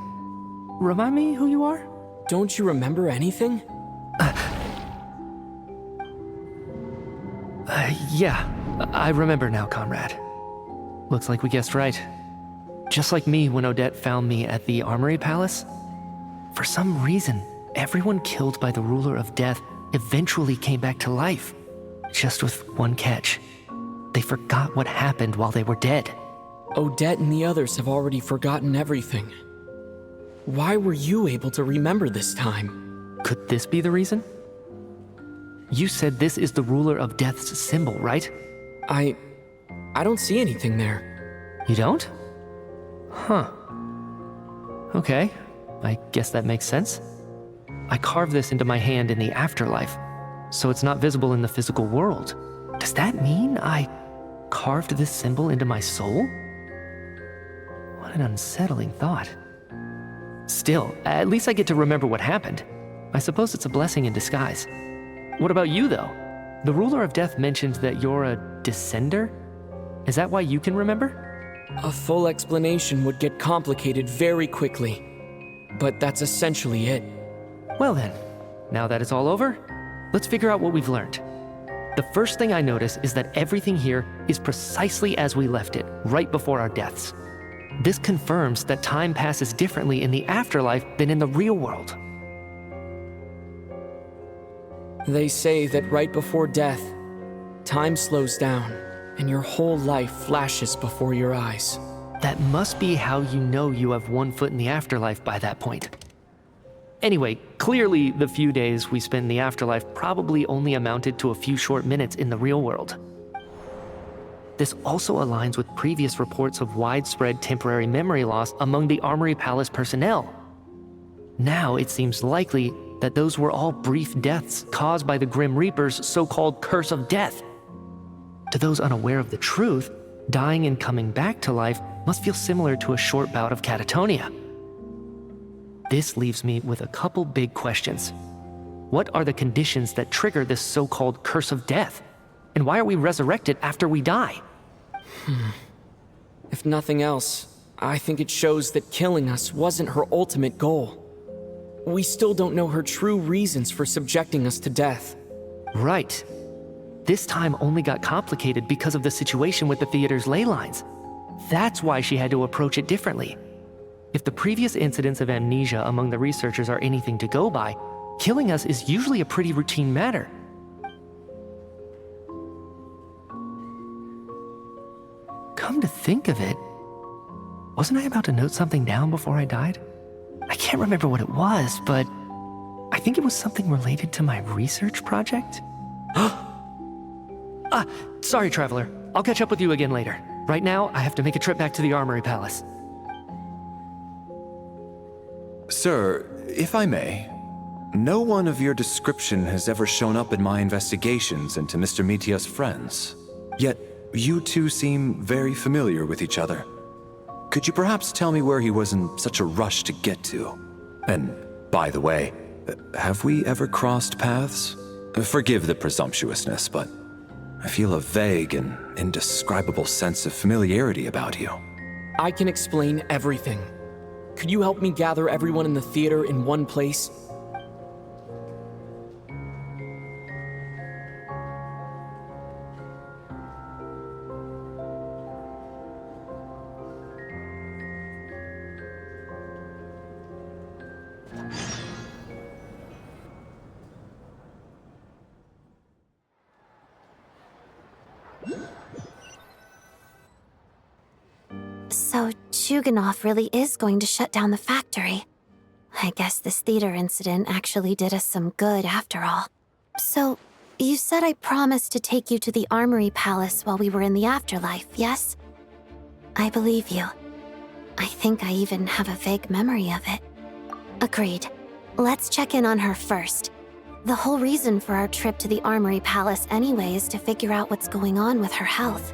Remind me who you are? Don't you remember anything? Yeah, I remember now, Conrad. Looks like we guessed right. Just like me when Odette found me at the Armory Palace. For some reason, everyone killed by the Ruler of Death eventually came back to life. Just with one catch. They forgot what happened while they were dead. Odette and the others have already forgotten everything. Why were you able to remember this time? Could this be the reason? You said this is the ruler of death's symbol, right? I don't see anything there. You don't? Huh. Okay, I guess that makes sense. I carved this into my hand in the afterlife, so it's not visible in the physical world. Does that mean I carved this symbol into my soul? What an unsettling thought. Still, at least I get to remember what happened. I suppose it's a blessing in disguise. What about you, though? The ruler of death mentioned that you're a descender? Is that why you can remember? A full explanation would get complicated very quickly, but that's essentially it. Well then, now that it's all over, let's figure out what we've learned. The first thing I notice is that everything here is precisely as we left it, right before our deaths. This confirms that time passes differently in the afterlife than in the real world. They say that right before death, time slows down, and your whole life flashes before your eyes. That must be how you know you have one foot in the afterlife by that point. Anyway, clearly the few days we spent in the afterlife probably only amounted to a few short minutes in the real world. This also aligns with previous reports of widespread temporary memory loss among the Armory Palace personnel. Now it seems likely that those were all brief deaths caused by the Grim Reaper's so-called curse of death. To those unaware of the truth, dying and coming back to life must feel similar to a short bout of catatonia. This leaves me with a couple big questions. What are the conditions that trigger this so-called curse of death? And why are we resurrected after we die? If nothing else, I think it shows that killing us wasn't her ultimate goal. We still don't know her true reasons for subjecting us to death. Right. This time only got complicated because of the situation with the theater's ley lines. That's why she had to approach it differently. If the previous incidents of amnesia among the researchers are anything to go by, killing us is usually a pretty routine matter. Come to think of it, wasn't I about to note something down before I died? I can't remember what it was, but I think it was something related to my research project. Sorry, Traveler. I'll catch up with you again later. Right now, I have to make a trip back to the Armory Palace. Sir, if I may, no one of your description has ever shown up in my investigations into Mr. Mitia's friends. Yet, you two seem very familiar with each other. Could you perhaps tell me where he was in such a rush to get to? And, by the way, have we ever crossed paths? Forgive the presumptuousness, but I feel a vague and indescribable sense of familiarity about you. I can explain everything. Could you help me gather everyone in the theater in one place? So Chuganov really is going to shut down the factory. I guess this theater incident actually did us some good after all. So, you said I promised to take you to the Armory Palace while we were in the afterlife, yes? I believe you. I think I even have a vague memory of it. Agreed. Let's check in on her first. The whole reason for our trip to the Armory Palace anyway is to figure out what's going on with her health.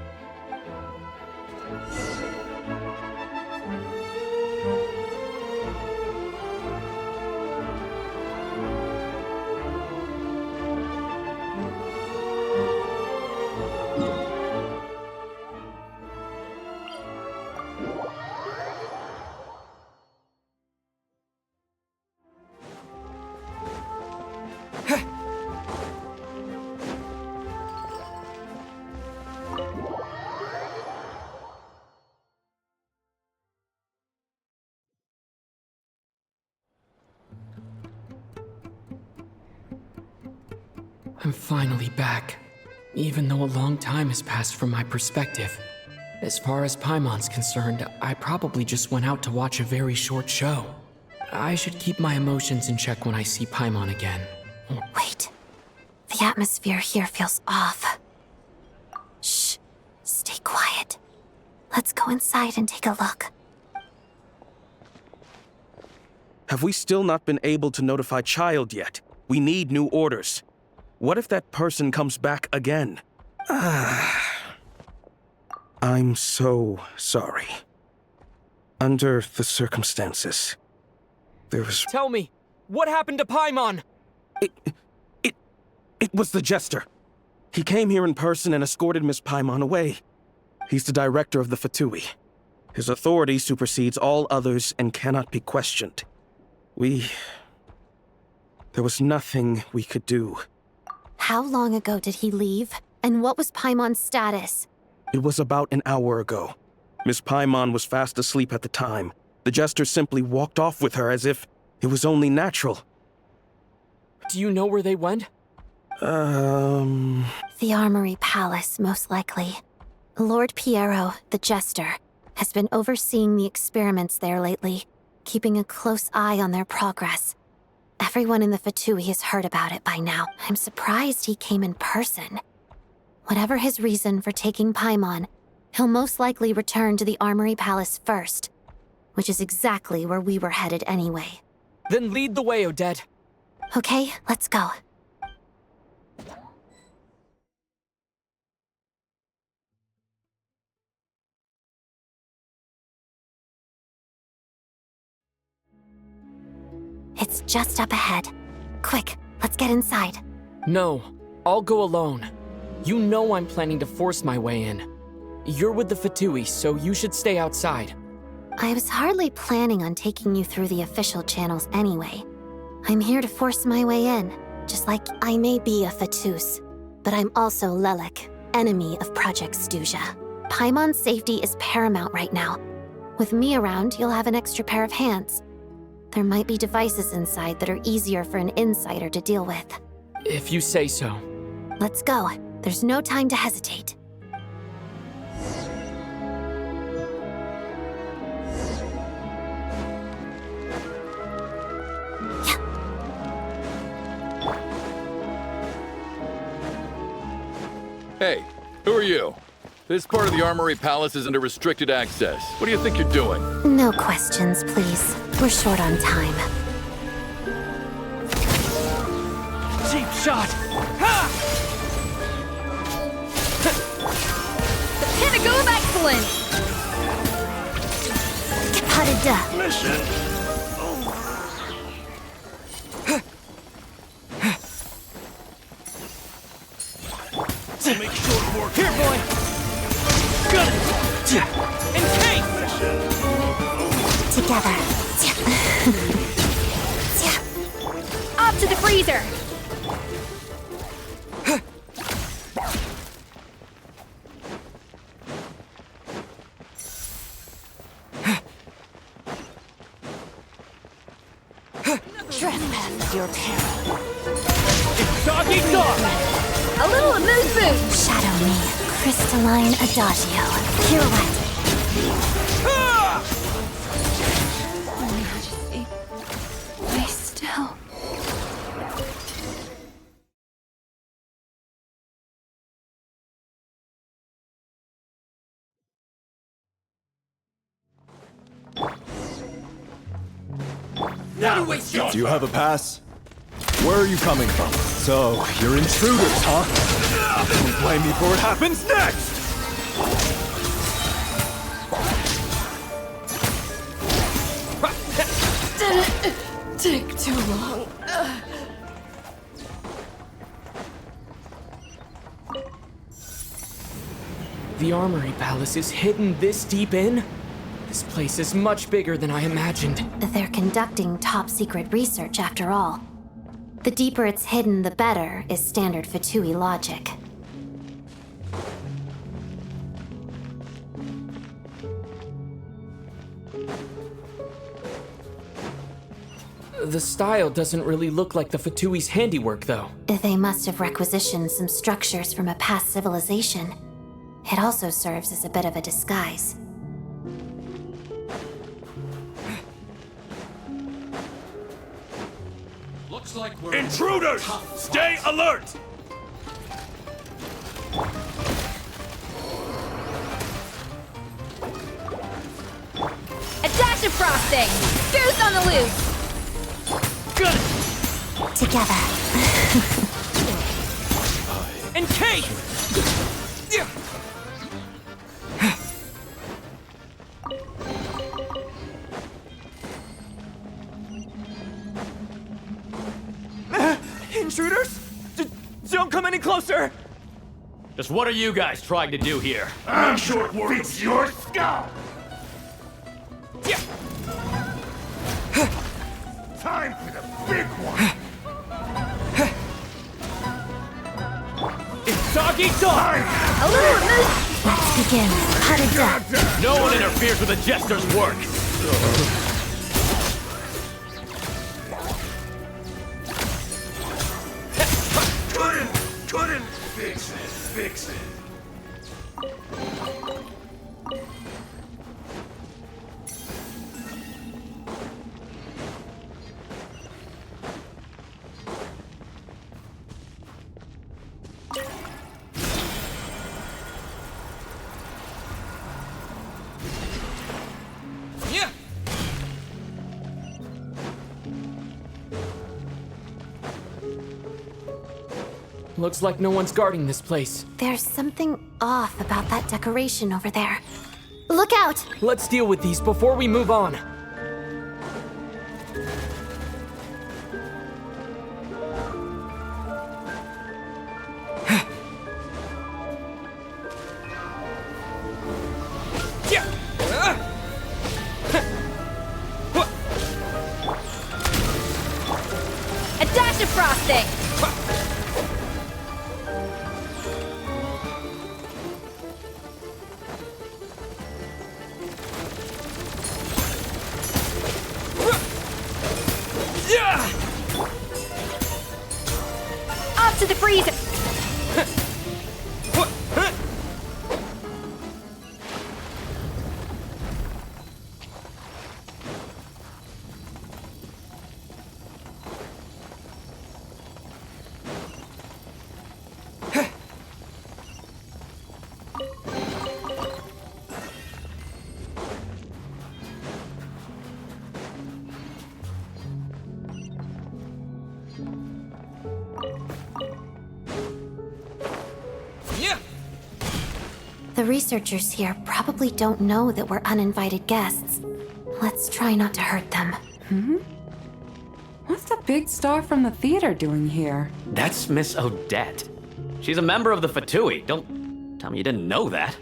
I'm finally back, even though a long time has passed from my perspective. As far as Paimon's concerned, I probably just went out to watch a very short show. I should keep my emotions in check when I see Paimon again. Wait. The The atmosphere here feels off. Shh. Stay quiet. Let's go inside and take a look. Have we still not been able to notify Child yet? We need new orders. What if that person comes back again? I'm so sorry. Under the circumstances, there was... Tell me, what happened to Paimon? It was the Jester. He came here in person and escorted Miss Paimon away. He's the director of the Fatui. His authority supersedes all others and cannot be questioned. There was nothing we could do. How long ago did he leave? And what was Paimon's status? It was about an hour ago. Miss Paimon was fast asleep at the time. The Jester simply walked off with her as if it was only natural. Do you know where they went? The Armory Palace, most likely. Lord Piero, the Jester, has been overseeing the experiments there lately, keeping a close eye on their progress. Everyone in the Fatui has heard about it by now. I'm surprised he came in person. Whatever his reason for taking Paimon, he'll most likely return to the Armory Palace first, which is exactly where we were headed anyway. Then lead the way, Odette. Okay, let's go. It's just up ahead. Quick, let's get inside. No, I'll go alone. You know I'm planning to force my way in. You're with the Fatui, so you should stay outside. I was hardly planning on taking you through the official channels anyway. I'm here to force my way in, just like I may be a Fatus, but I'm also Lelik, enemy of Project Stuja. Paimon's safety is paramount right now. With me around, you'll have an extra pair of hands. There might be devices inside that are easier for an insider to deal with. If you say so. Let's go. There's no time to hesitate. Hey, who are you? This part of the Armory Palace is under restricted access. What do you think you're doing? No questions, please. We're short on time. Cheap shot! Ha! The pinnacle of excellence! Kapada. Mission! To make short work. Here, boy! Got it! Encase! Together. Up to the freezer! Trespass your peril. It's doggy dog! A little amuse boost! Shadow me. Crystalline Adagio. Pirouette. Your Majesty, I still... Do you have a pass? Where are you coming from? So, you're intruders, huh? Don't blame me for what happens next! Didn't take too long. The Armory Palace is hidden this deep in? This place is much bigger than I imagined. They're conducting top-secret research, after all. The deeper it's hidden, the better, is standard Fatui logic. The style doesn't really look like the Fatui's handiwork, though. They must have requisitioned some structures from a past civilization. It also serves as a bit of a disguise. Looks like we're... Intruders! Stay alert! dash of frosting! Goose on the loose! Good! Together. And Kate! Intruders? Don't come any closer! Just what are you guys trying to do here? I'm sure fix your skull! Time for the big one! It's dog eat dog! A little moose! Let's begin. How to death. No one interferes with a jester's work! Couldn't fix it. Yeah! Looks like no one's guarding this place. There's something off about that decoration over there. Look out! Let's deal with these before we move on. A dash of frosting! Off to the freezer! The researchers here probably don't know that we're uninvited guests. Let's try not to hurt them. What's the big star from the theater doing here? That's Miss Odette. She's a member of the Fatui. Don't tell me you didn't know that.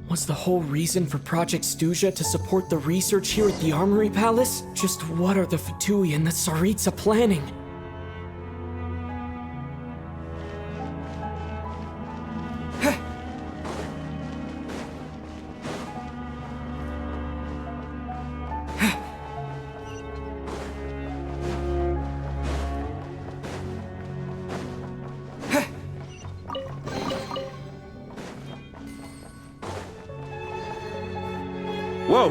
Was the whole reason for Project Stuja to support the research here at the Armory Palace? Just what are the Fatui and the Tsaritsa planning? Whoa!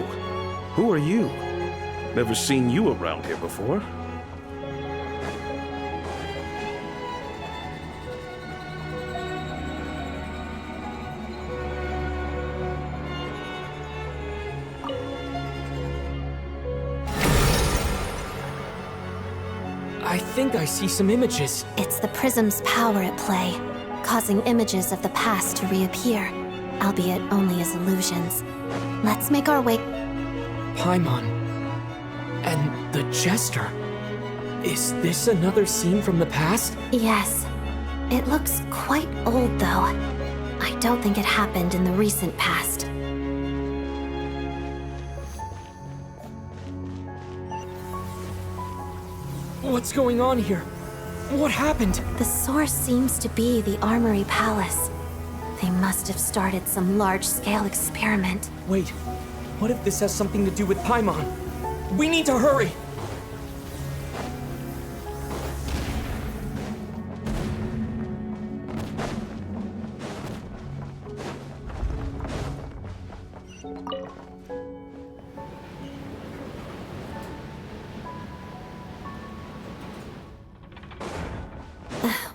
Who are you? Never seen you around here before. I think I see some images. It's the prism's power at play, causing images of the past to reappear, albeit only as illusions. Let's make our way. Paimon. And the Jester. Is this another scene from the past? Yes. It looks quite old, though. I don't think it happened in the recent past. What's going on here? What happened? The source seems to be the Armory Palace. They must have started some large-scale experiment. Wait, what if this has something to do with Paimon? We need to hurry!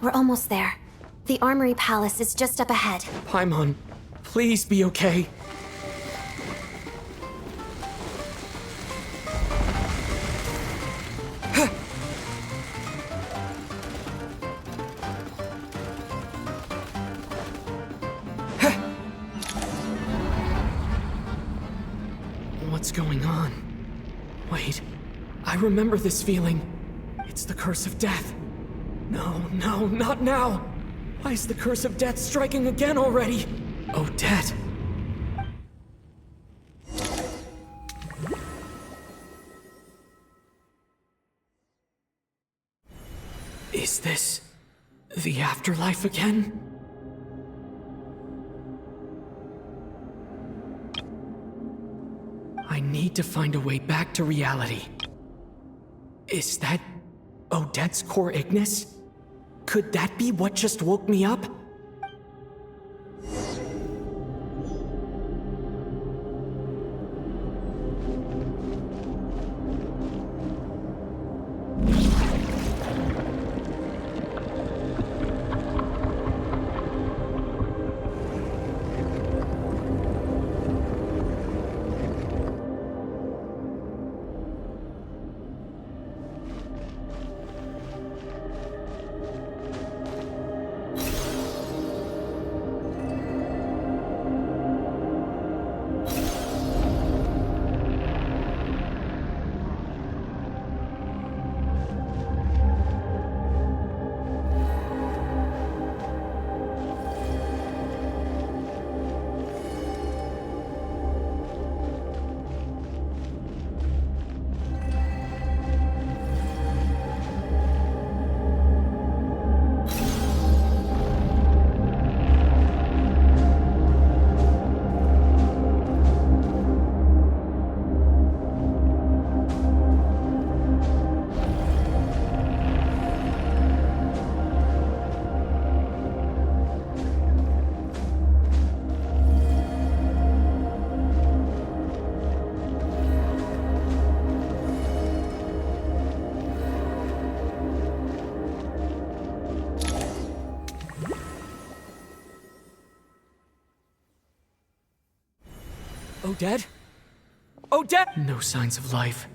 We're almost there. The Armory Palace is just up ahead. Paimon, Please be okay. What's going on? Wait, I remember this feeling. It's the curse of death. No, not now. Why is the curse of death striking again already? Odette. Is this the afterlife again? I need to find a way back to reality. Is that Odette's core Ignis? Could that be what just woke me up? Odette? Odette! No signs of life.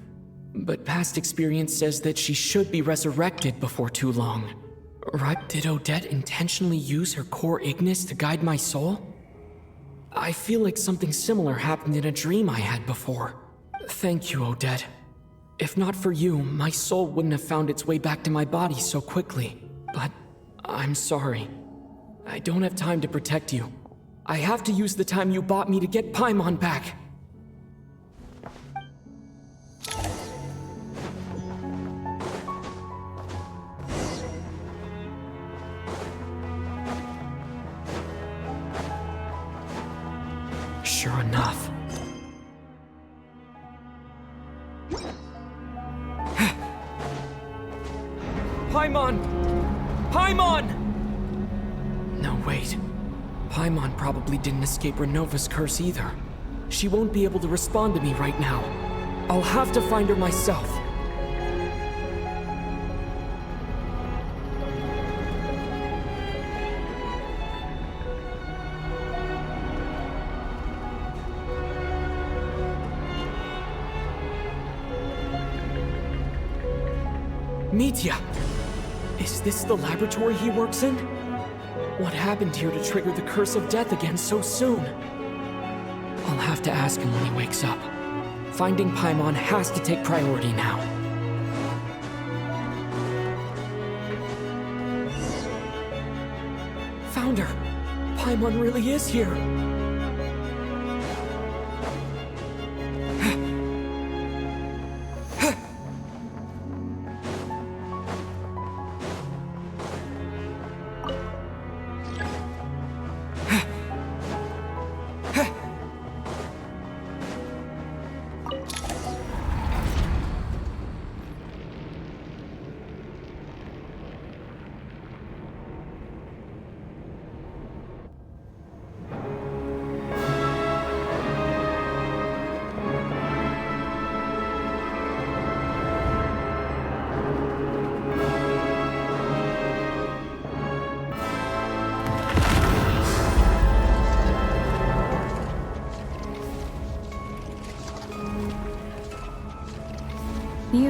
But past experience says that she should be resurrected before too long. Right? Did Odette intentionally use her core Ignis to guide my soul? I feel like something similar happened in a dream I had before. Thank you, Odette. If not for you, my soul wouldn't have found its way back to my body so quickly. But I'm sorry. I don't have time to protect you. I have to use the time you bought me to get Paimon back. Sure enough. Paimon! Paimon! No, wait. Paimon probably didn't escape Renova's curse either. She won't be able to respond to me right now. I'll have to find her myself. Mitya! Is this the laboratory he works in? What happened here to trigger the curse of death again so soon? I'll have to ask him when he wakes up. Finding Paimon has to take priority now. Found her! Paimon really is here!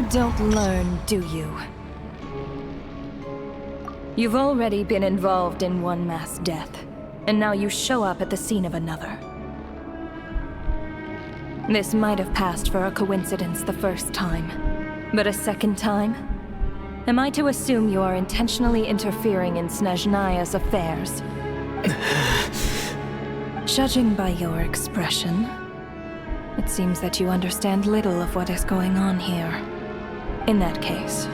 You don't learn, do you? You've already been involved in one mass death, and now you show up at the scene of another. This might have passed for a coincidence the first time, but a second time? Am I to assume you are intentionally interfering in Snežnaya's affairs? Judging by your expression, it seems that you understand little of what is going on here. In that case,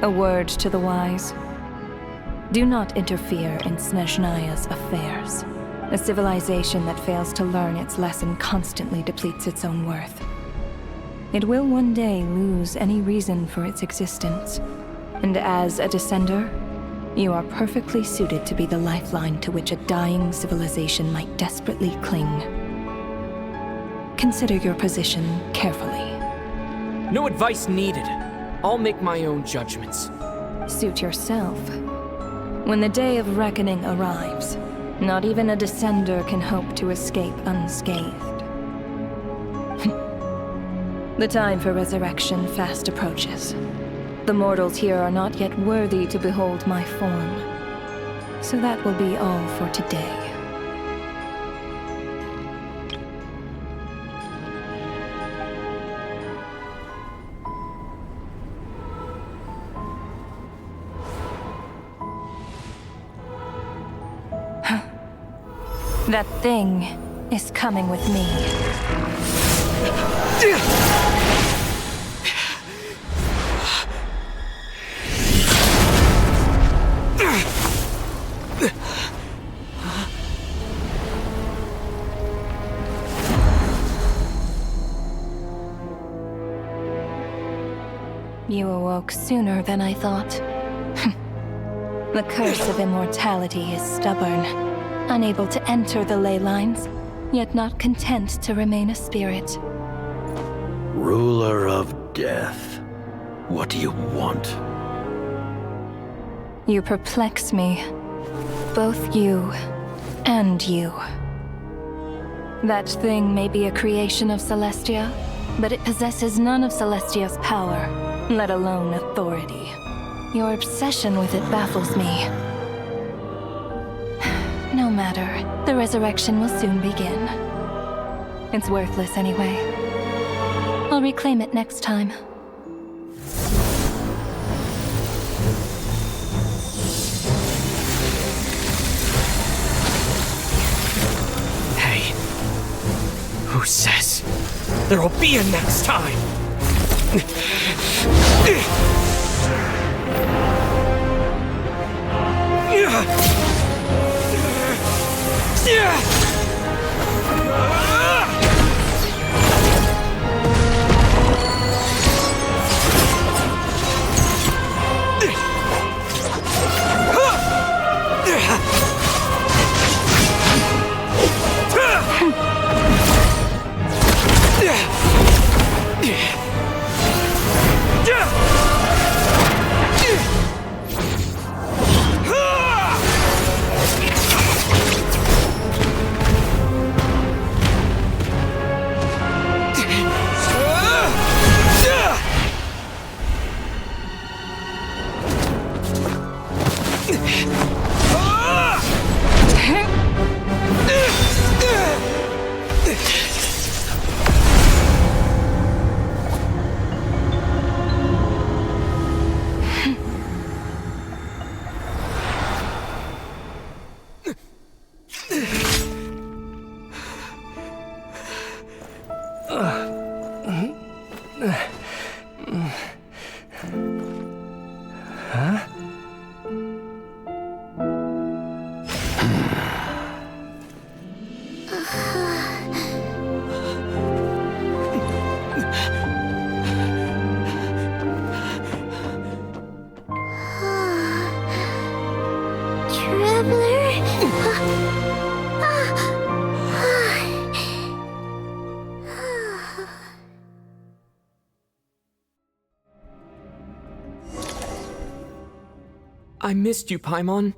a word to the wise. Do not interfere in Snežnaya's affairs. A civilization that fails to learn its lesson constantly depletes its own worth. It will one day lose any reason for its existence. And as a descender, you are perfectly suited to be the lifeline to which a dying civilization might desperately cling. Consider your position carefully. No advice needed. I'll make my own judgments. Suit yourself. When the day of reckoning arrives, not even a descender can hope to escape unscathed. The time for resurrection fast approaches. The mortals here are not yet worthy to behold my form. So that will be all for today. That thing is coming with me. You awoke sooner than I thought. The curse of immortality is stubborn, unable to enter the ley lines, yet not content to remain a spirit. Ruler of death, what do you want? You perplex me. Both you and you. That thing may be a creation of Celestia, but it possesses none of Celestia's power, let alone authority. Your obsession with it baffles me. No matter, the resurrection will soon begin. It's worthless anyway. I'll reclaim it next time. Hey, who says there'll be a next time? I missed you, Paimon.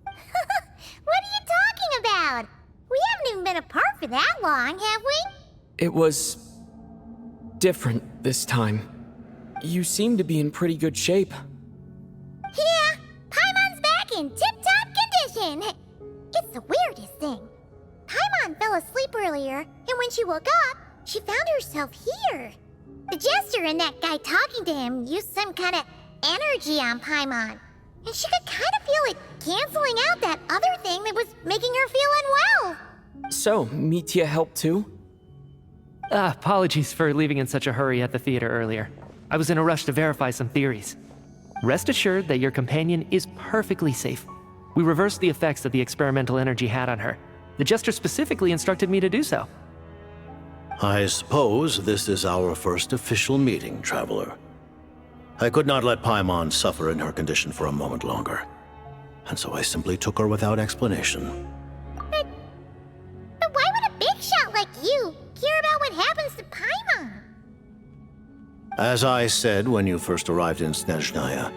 What are you talking about? We haven't even been apart for that long, have we? It was different. this time. You seem to be in pretty good shape. Yeah, Paimon's back in tip-top condition. It's the weirdest thing. Paimon fell asleep earlier, and when she woke up, she found herself here. The jester and that guy talking to him used some kind of energy on Paimon, and she could kind of feel it canceling out that other thing that was making her feel unwell. So, Mitya helped too? Apologies for leaving in such a hurry at the theater earlier. I was in a rush to verify some theories. Rest assured that your companion is perfectly safe. We reversed the effects that the experimental energy had on her. The jester specifically instructed me to do so. I suppose this is our first official meeting, Traveler. I could not let Paimon suffer in her condition for a moment longer, and so I simply took her without explanation. But why would a big shot like you care about what happens to Paimon? As I said when you first arrived in Снежная,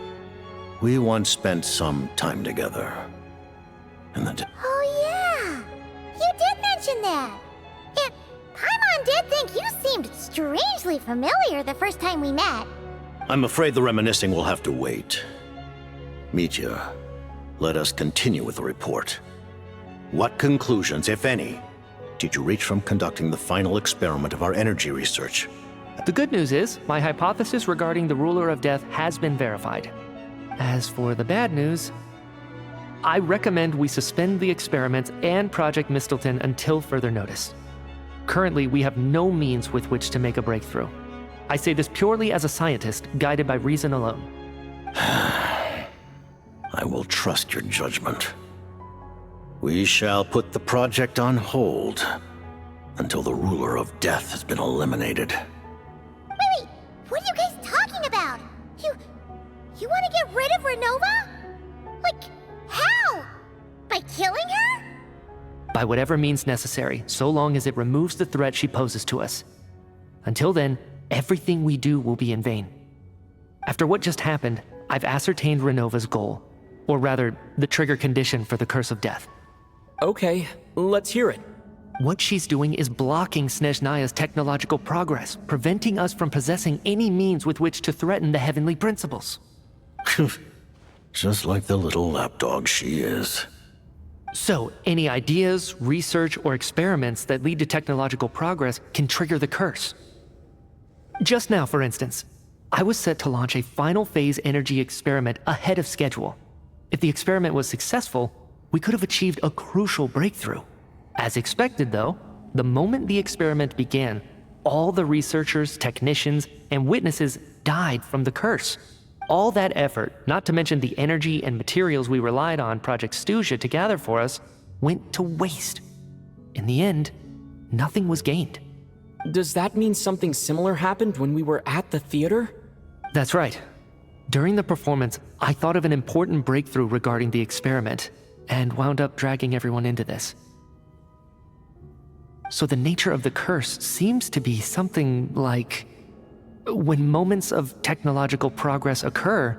we once spent some time together. And Oh yeah, you did mention that. And Paimon did think you seemed strangely familiar the first time we met. I'm afraid the reminiscing will have to wait. Mitya, let us continue with the report. What conclusions, if any, did you reach from conducting the final experiment of our energy research? The good news is, my hypothesis regarding the ruler of death has been verified. As for the bad news, I recommend we suspend the experiments and Project Mistleton until further notice. Currently, we have no means with which to make a breakthrough. I say this purely as a scientist, guided by reason alone. I will trust your judgment. We shall put the project on hold until the ruler of death has been eliminated. Wait, what are you guys talking about? You want to get rid of Renova? Like, how? By killing her? By whatever means necessary, so long as it removes the threat she poses to us. Until then, everything we do will be in vain. After what just happened, I've ascertained Renova's goal, or rather, the trigger condition for the Curse of Death. Okay, let's hear it. What she's doing is blocking Снежnaya's technological progress, preventing us from possessing any means with which to threaten the heavenly principles. Just like the little lapdog she is. So, any ideas, research, or experiments that lead to technological progress can trigger the curse. Just now, for instance, I was set to launch a final phase energy experiment ahead of schedule. If the experiment was successful, we could have achieved a crucial breakthrough. As expected, though, the moment the experiment began, all the researchers, technicians, and witnesses died from the curse. All that effort, not to mention the energy and materials we relied on Project Stuja to gather for us, went to waste. In the end, nothing was gained. Does that mean something similar happened when we were at the theater? That's right. During the performance, I thought of an important breakthrough regarding the experiment, and wound up dragging everyone into this. So the nature of the curse seems to be something like, when moments of technological progress occur,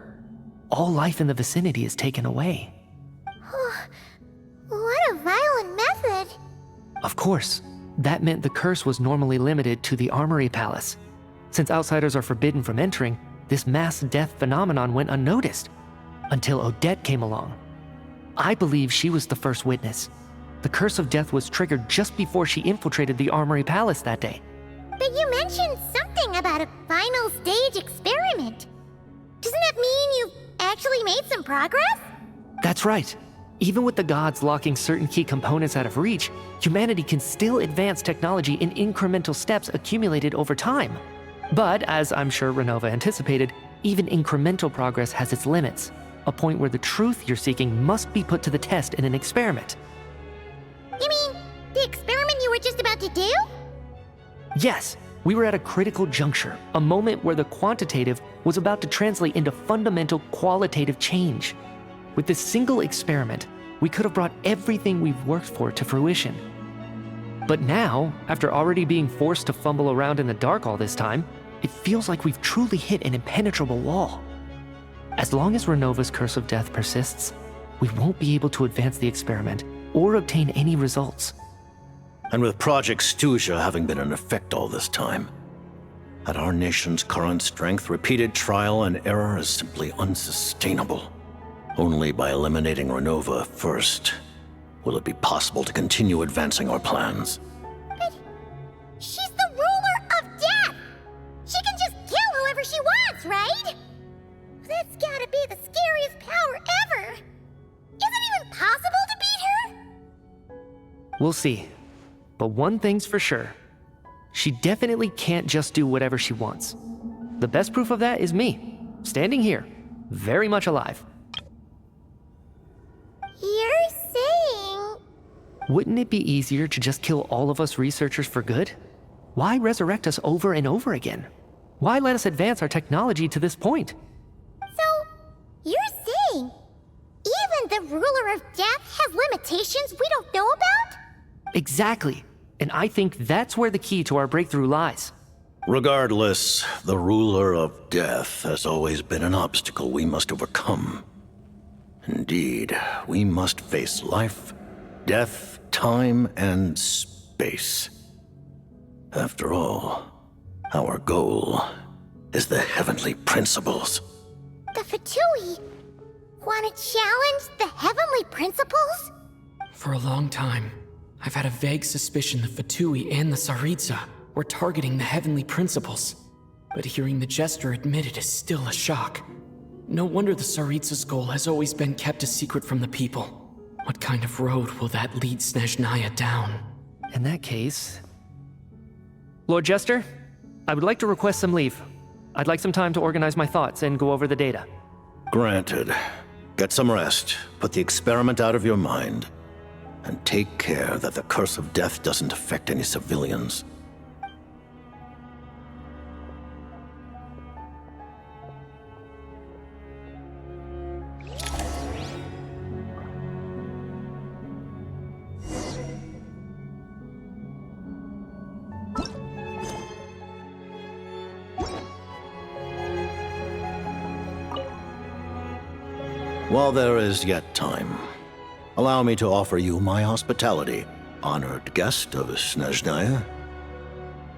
all life in the vicinity is taken away. What a violent method. Of course, that meant the curse was normally limited to the Armory Palace. Since outsiders are forbidden from entering, this mass death phenomenon went unnoticed, until Odette came along. I believe she was the first witness. The Curse of Death was triggered just before she infiltrated the Armory Palace that day. But you mentioned something about a final stage experiment. Doesn't that mean you've actually made some progress? That's right. Even with the gods locking certain key components out of reach, humanity can still advance technology in incremental steps accumulated over time. But, as I'm sure Renova anticipated, even incremental progress has its limits, a point where the truth you're seeking must be put to the test in an experiment. You mean the experiment you were just about to do? Yes, we were at a critical juncture, a moment where the quantitative was about to translate into fundamental qualitative change. With this single experiment, we could have brought everything we've worked for to fruition. But now, after already being forced to fumble around in the dark all this time, it feels like we've truly hit an impenetrable wall. As long as Renova's Curse of Death persists, we won't be able to advance the experiment or obtain any results. And with Project Stuja having been in effect all this time, At our nation's current strength, repeated trial and error is simply unsustainable. Only by eliminating Renova first will it be possible to continue advancing our plans. But she's the ruler of death! She can just kill whoever she wants, right? That's gotta be the scariest power ever! Is it even possible to beat her? We'll see. But one thing's for sure. She definitely can't just do whatever she wants. The best proof of that is me, standing here, very much alive. You're saying... Wouldn't it be easier to just kill all of us researchers for good? Why resurrect us over and over again? Why let us advance our technology to this point? So, you're saying even the ruler of death has limitations we don't know about? Exactly. And I think that's where the key to our breakthrough lies. Regardless, the ruler of death has always been an obstacle we must overcome. Indeed, we must face life, death, time, and space. After all, our goal is the heavenly principles. The Fatui want to challenge the heavenly principles? For a long time, I've had a vague suspicion the Fatui and the Tsaritsa were targeting the heavenly principles. But hearing the Jester admit it is still a shock. No wonder the Tsaritsa's goal has always been kept a secret from the people. What kind of road will that lead Снежная down? In that case... Lord Jester, I would like to request some leave. I'd like some time to organize my thoughts and go over the data. Granted. Get some rest, put the experiment out of your mind, and take care that the curse of death doesn't affect any civilians. While there is yet time, allow me to offer you my hospitality, honored guest of Снежная.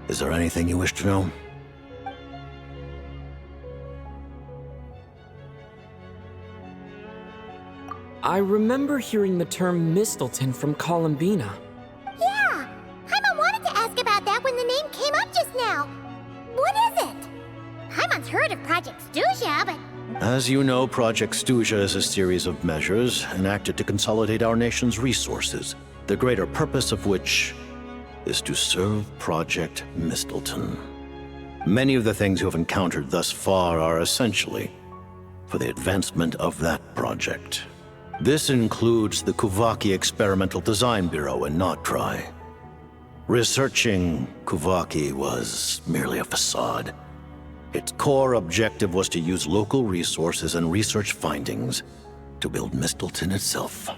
Is there anything you wish to know? I remember hearing the term Mistelton from Columbina. Yeah! Paimon wanted to ask about that when the name came up just now. What is it? Paimon's heard of Project Stuja, but... As you know, Project Stuja is a series of measures enacted to consolidate our nation's resources, the greater purpose of which is to serve Project Mistelton. Many of the things you have encountered thus far are essentially for the advancement of that project. This includes the Kuvaki Experimental Design Bureau in Notri. Researching Kuvaki was merely a facade. Its core objective was to use local resources and research findings to build Mistelton itself.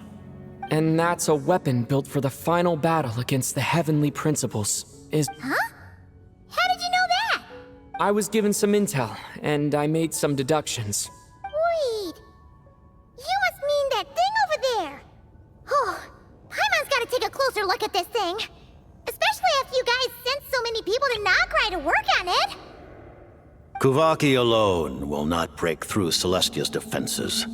And that's a weapon built for the final battle against the heavenly principles, is... Huh? How did you know that? I was given some intel, and I made some deductions. Wait... You must mean that thing over there! Oh, Paimon's gotta take a closer look at this thing. Especially after you guys sent so many people to Nokrai to work on it. Kuvaki alone will not break through Celestia's defenses,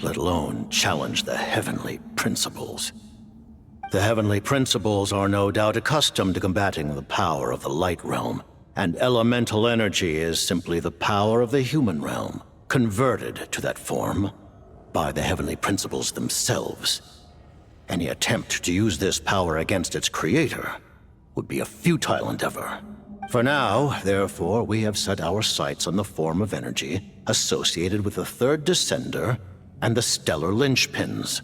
let alone challenge the heavenly principles. The heavenly principles are no doubt accustomed to combating the power of the light realm, and elemental energy is simply the power of the human realm, converted to that form by the heavenly principles themselves. Any attempt to use this power against its creator would be a futile endeavor. For now, therefore, we have set our sights on the form of energy associated with the third descender and the stellar linchpins.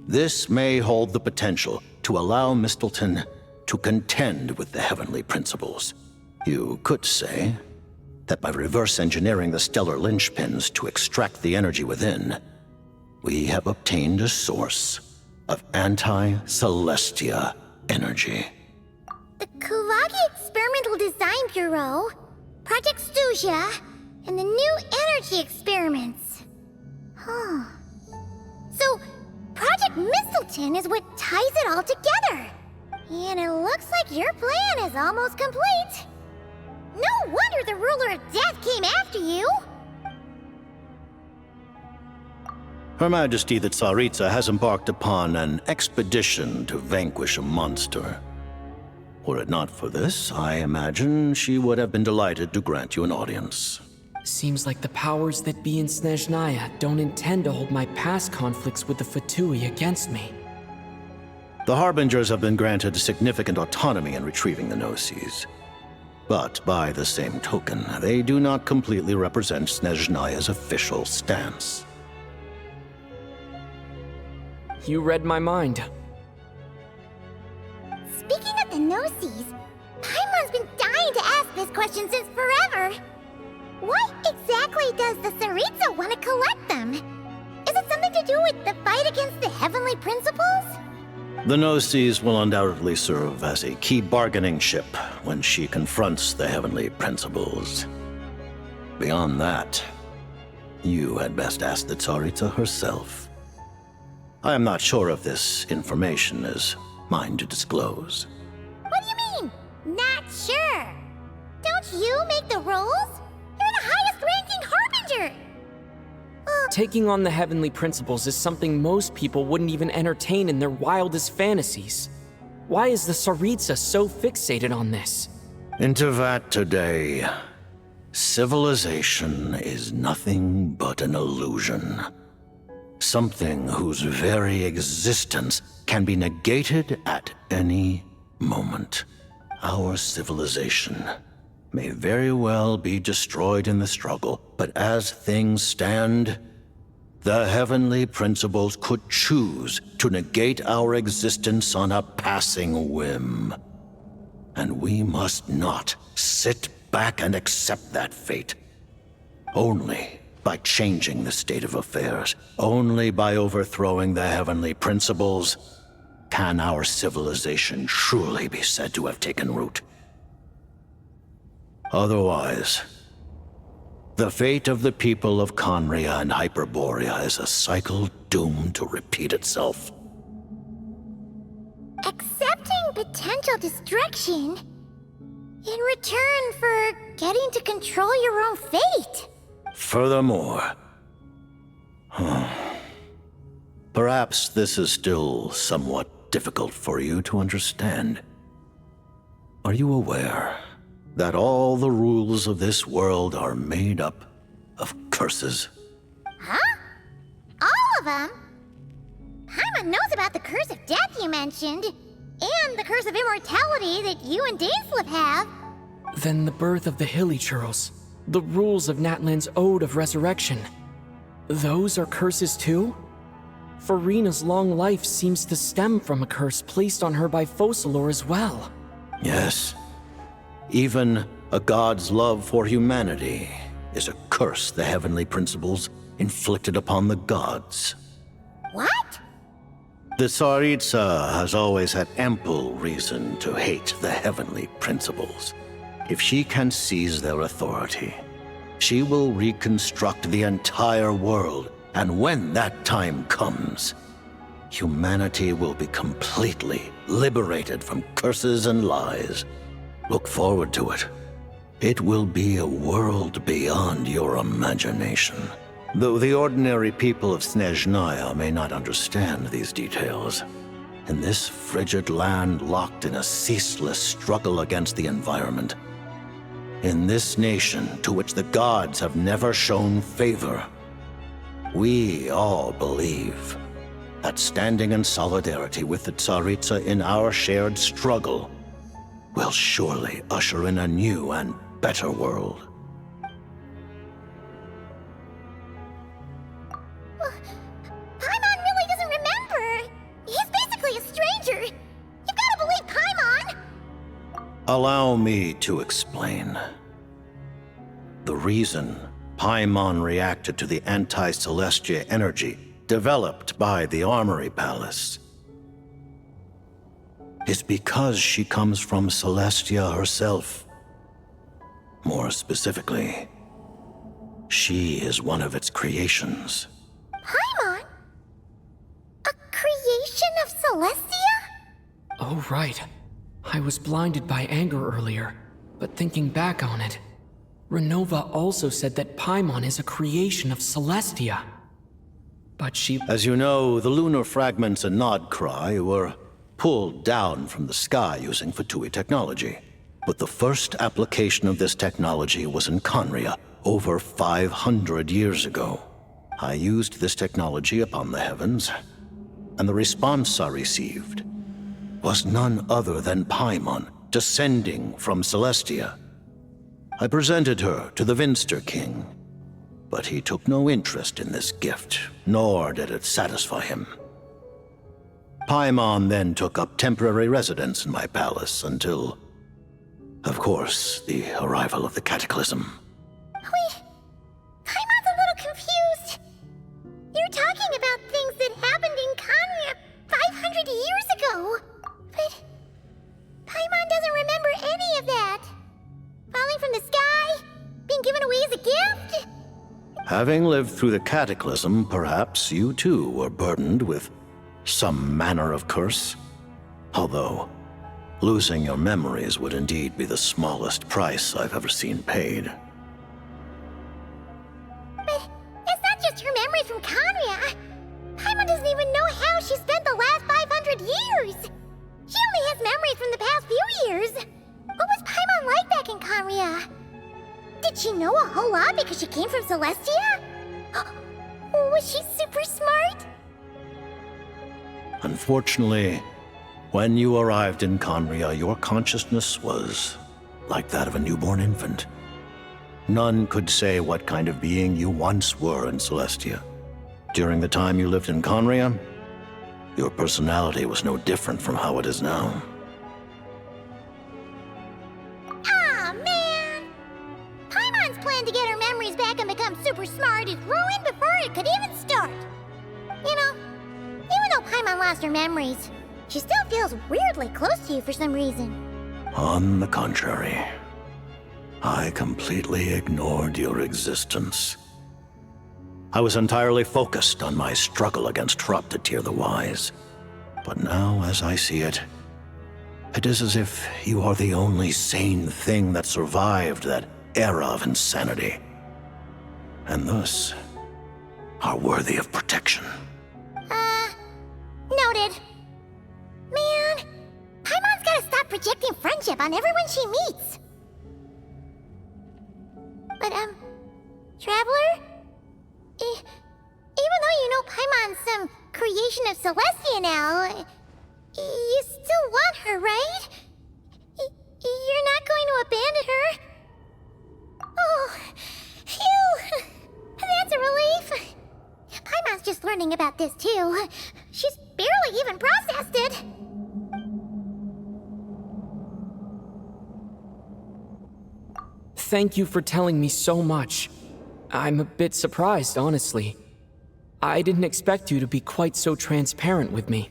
This may hold the potential to allow Mistelton to contend with the heavenly principles. You could say that by reverse engineering the stellar linchpins to extract the energy within, we have obtained a source of anti-Celestia energy. The Kuvaki Experimental Design Bureau, Project Stuja, and the new energy experiments. Huh. So, Project Mistelton is what ties it all together. And it looks like your plan is almost complete. No wonder the ruler of death came after you! Her Majesty the Tsaritsa has embarked upon an expedition to vanquish a monster. Were it not for this, I imagine she would have been delighted to grant you an audience. Seems like the powers that be in Снежная don't intend to hold my past conflicts with the Fatui against me. The Harbingers have been granted significant autonomy in retrieving the Gnosis. But by the same token, they do not completely represent Снежnaya's official stance. You read my mind. Speaking of the Gnosis, Paimon's been dying to ask this question since forever. Why exactly does the Tsaritsa want to collect them? Is it something to do with the fight against the Heavenly Principles? The Gnosis will undoubtedly serve as a key bargaining chip when she confronts the Heavenly Principles. Beyond that, you had best ask the Tsaritsa herself. I am not sure if this information is mine to disclose. What do you mean, not sure? Don't you make the rules? You're the highest-ranking Harbinger! Taking on the Heavenly Principles is something most people wouldn't even entertain in their wildest fantasies. Why is the Tsaritsa so fixated on this? In Tevat today, civilization is nothing but an illusion. Something whose very existence can be negated at any moment. Our civilization may very well be destroyed in the struggle, but as things stand, the Heavenly Principles could choose to negate our existence on a passing whim. And we must not sit back and accept that fate. Only by changing the state of affairs, only by overthrowing the Heavenly Principles, can our civilization truly be said to have taken root. Otherwise, the fate of the people of Conria and Hyperborea is a cycle doomed to repeat itself. Accepting potential destruction in return for getting to control your own fate. Furthermore, perhaps this is still somewhat difficult for you to understand. Are you aware that all the rules of this world are made up of curses? Huh? All of them? Paimon knows about the curse of death you mentioned, and the curse of immortality that you and Dainsleif have. Then the birth of the Hilichurls, the rules of Natlan's Ode of Resurrection. Those are curses too? Farina's long life seems to stem from a curse placed on her by Focalor as well. Yes. Even a god's love for humanity is a curse the Heavenly Principles inflicted upon the gods. What? The Tsaritsa has always had ample reason to hate the Heavenly Principles. If she can seize their authority, she will reconstruct the entire world, and when that time comes, humanity will be completely liberated from curses and lies. Look forward to it. It will be a world beyond your imagination. Though the ordinary people of Снежная may not understand these details, in this frigid land locked in a ceaseless struggle against the environment, in this nation to which the gods have never shown favor, we all believe that standing in solidarity with the Tsaritsa in our shared struggle will surely usher in a new and better world. Paimon really doesn't remember. He's basically a stranger. You've got to believe Paimon. Allow me to explain. The reason Paimon reacted to the anti-Celestia energy developed by the Armory Palace is because she comes from Celestia herself. More specifically, she is one of its creations. Paimon? A creation of Celestia? Oh, right. I was blinded by anger earlier. But thinking back on it, Renova also said that Paimon is a creation of Celestia. But she... As you know, the lunar fragments in Nodcry were pulled down from the sky using Fatui technology. But the first application of this technology was in Conria, over 500 years ago. I used this technology upon the heavens, and the response I received was none other than Paimon, descending from Celestia. I presented her to the Vinster King, but he took no interest in this gift, nor did it satisfy him. Paimon then took up temporary residence in my palace until, of course, the arrival of the Cataclysm. Wait, Paimon's a little confused. You're talking about things that happened in Conria 500 years ago. But Paimon doesn't remember any of that. Falling from the sky? Being given away as a gift? Having lived through the Cataclysm, perhaps you too were burdened with some manner of curse. Although, losing your memories would indeed be the smallest price I've ever seen paid. But it's not just her memories from Conria. Paimon doesn't even know how she spent the last 500 years. She only has memories from the past few years. What was Paimon like back in Conria? Did she know a whole lot because she came from Celestia? Was she super smart? Unfortunately, when you arrived in Conria, your consciousness was like that of a newborn infant. None could say what kind of being you once were in Celestia. During the time you lived in Conria, your personality was no different from how it is now. Aw, man! Paimon's plan to get her memories back and become super smart is ruined before it could even start. You know, even though Paimon lost her memories, she still feels weirdly close to you for some reason. On the contrary, I completely ignored your existence. I was entirely focused on my struggle against Troptatir the Wise. But now, as I see it, it is as if you are the only sane thing that survived that era of insanity, and thus are worthy of protection. Noted. Man, Paimon's gotta stop projecting friendship on everyone she meets. But, Traveler? Even though you know Paimon's some creation of Celestia now, you still want her, right? You're not going to abandon her? Oh, phew! That's a relief. Paimon's just learning about this, too. She's barely even processed it. Thank you for telling me so much. I'm a bit surprised, honestly. I didn't expect you to be quite so transparent with me.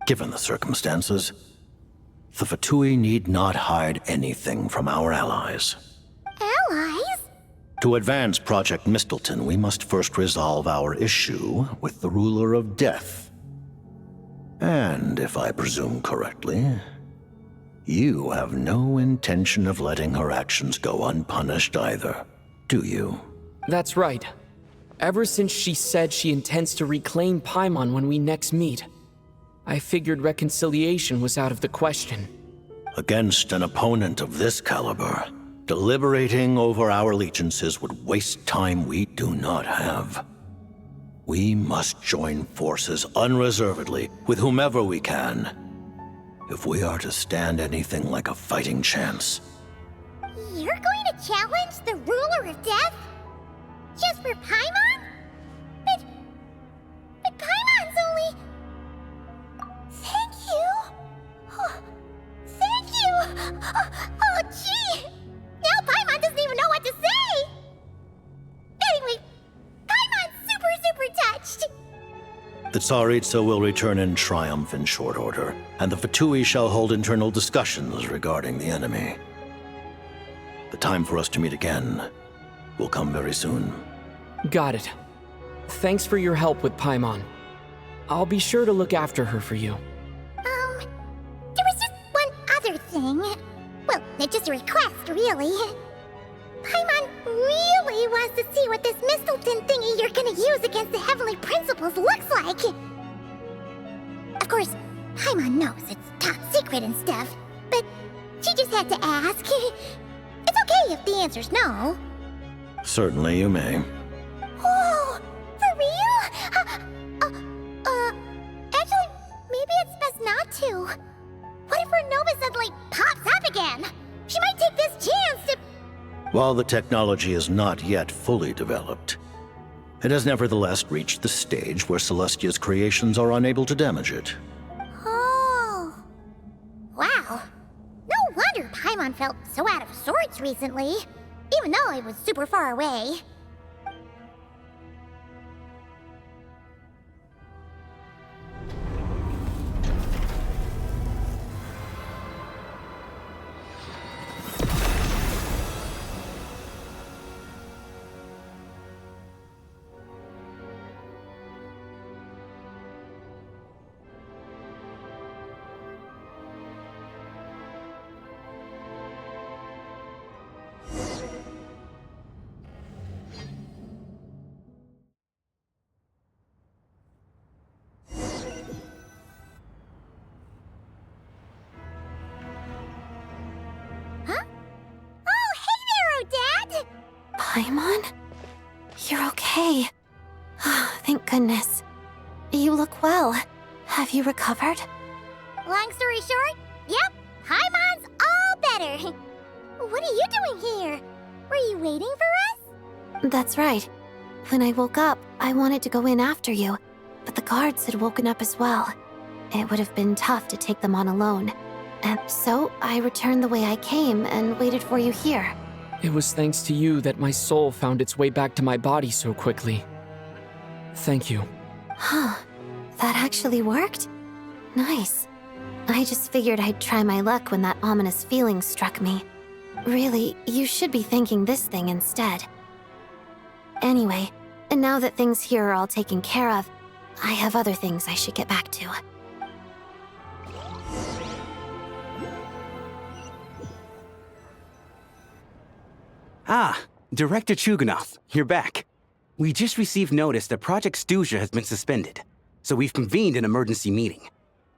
Given the circumstances, the Fatui need not hide anything from our allies. Allies? To advance Project Mistleton, we must first resolve our issue with the Ruler of Death. And if I presume correctly, you have no intention of letting her actions go unpunished either, do you? That's right. Ever since she said she intends to reclaim Paimon when we next meet, I figured reconciliation was out of the question. Against an opponent of this caliber, deliberating over our allegiances would waste time we do not have. We must join forces unreservedly with whomever we can, if we are to stand anything like a fighting chance. You're going to challenge the Ruler of Death? Just for Paimon? But Paimon's only... Thank you! Oh, thank you! Oh, gee! Now Paimon doesn't even know what to say! Anyway, Paimon's super touched! The Tsaritsa will return in triumph in short order, and the Fatui shall hold internal discussions regarding the enemy. The time for us to meet again will come very soon. Got it. Thanks for your help with Paimon. I'll be sure to look after her for you. There was just one other thing. Well, it just a request, really. Paimon really wants to see what this Mistleton thingy you're gonna use against the Heavenly Principles looks like. Of course, Paimon knows it's top secret and stuff, but she just had to ask. It's okay if the answer's no. Certainly you may. Whoa, for real? Actually, maybe it's best not to. What if her Nova suddenly pops up again? She might take this chance to... While the technology is not yet fully developed, it has nevertheless reached the stage where Celestia's creations are unable to damage it. Oh. Wow. No wonder Paimon felt so out of sorts recently, even though it was super far away. Paimon? You're okay. Thank goodness. You look well. Have you recovered? Long story short, yep, Paimon's all better. What are you doing here? Were you waiting for us? That's right. When I woke up, I wanted to go in after you, but the guards had woken up as well. It would have been tough to take them on alone. And so I returned the way I came and waited for you here. It was thanks to you that my soul found its way back to my body so quickly. Thank you. Huh. That actually worked? Nice. I just figured I'd try my luck when that ominous feeling struck me. Really, you should be thanking this thing instead. Anyway, and now that things here are all taken care of, I have other things I should get back to. Ah, Director Chuganov, you're back. We just received notice that Project Stuja has been suspended, so we've convened an emergency meeting.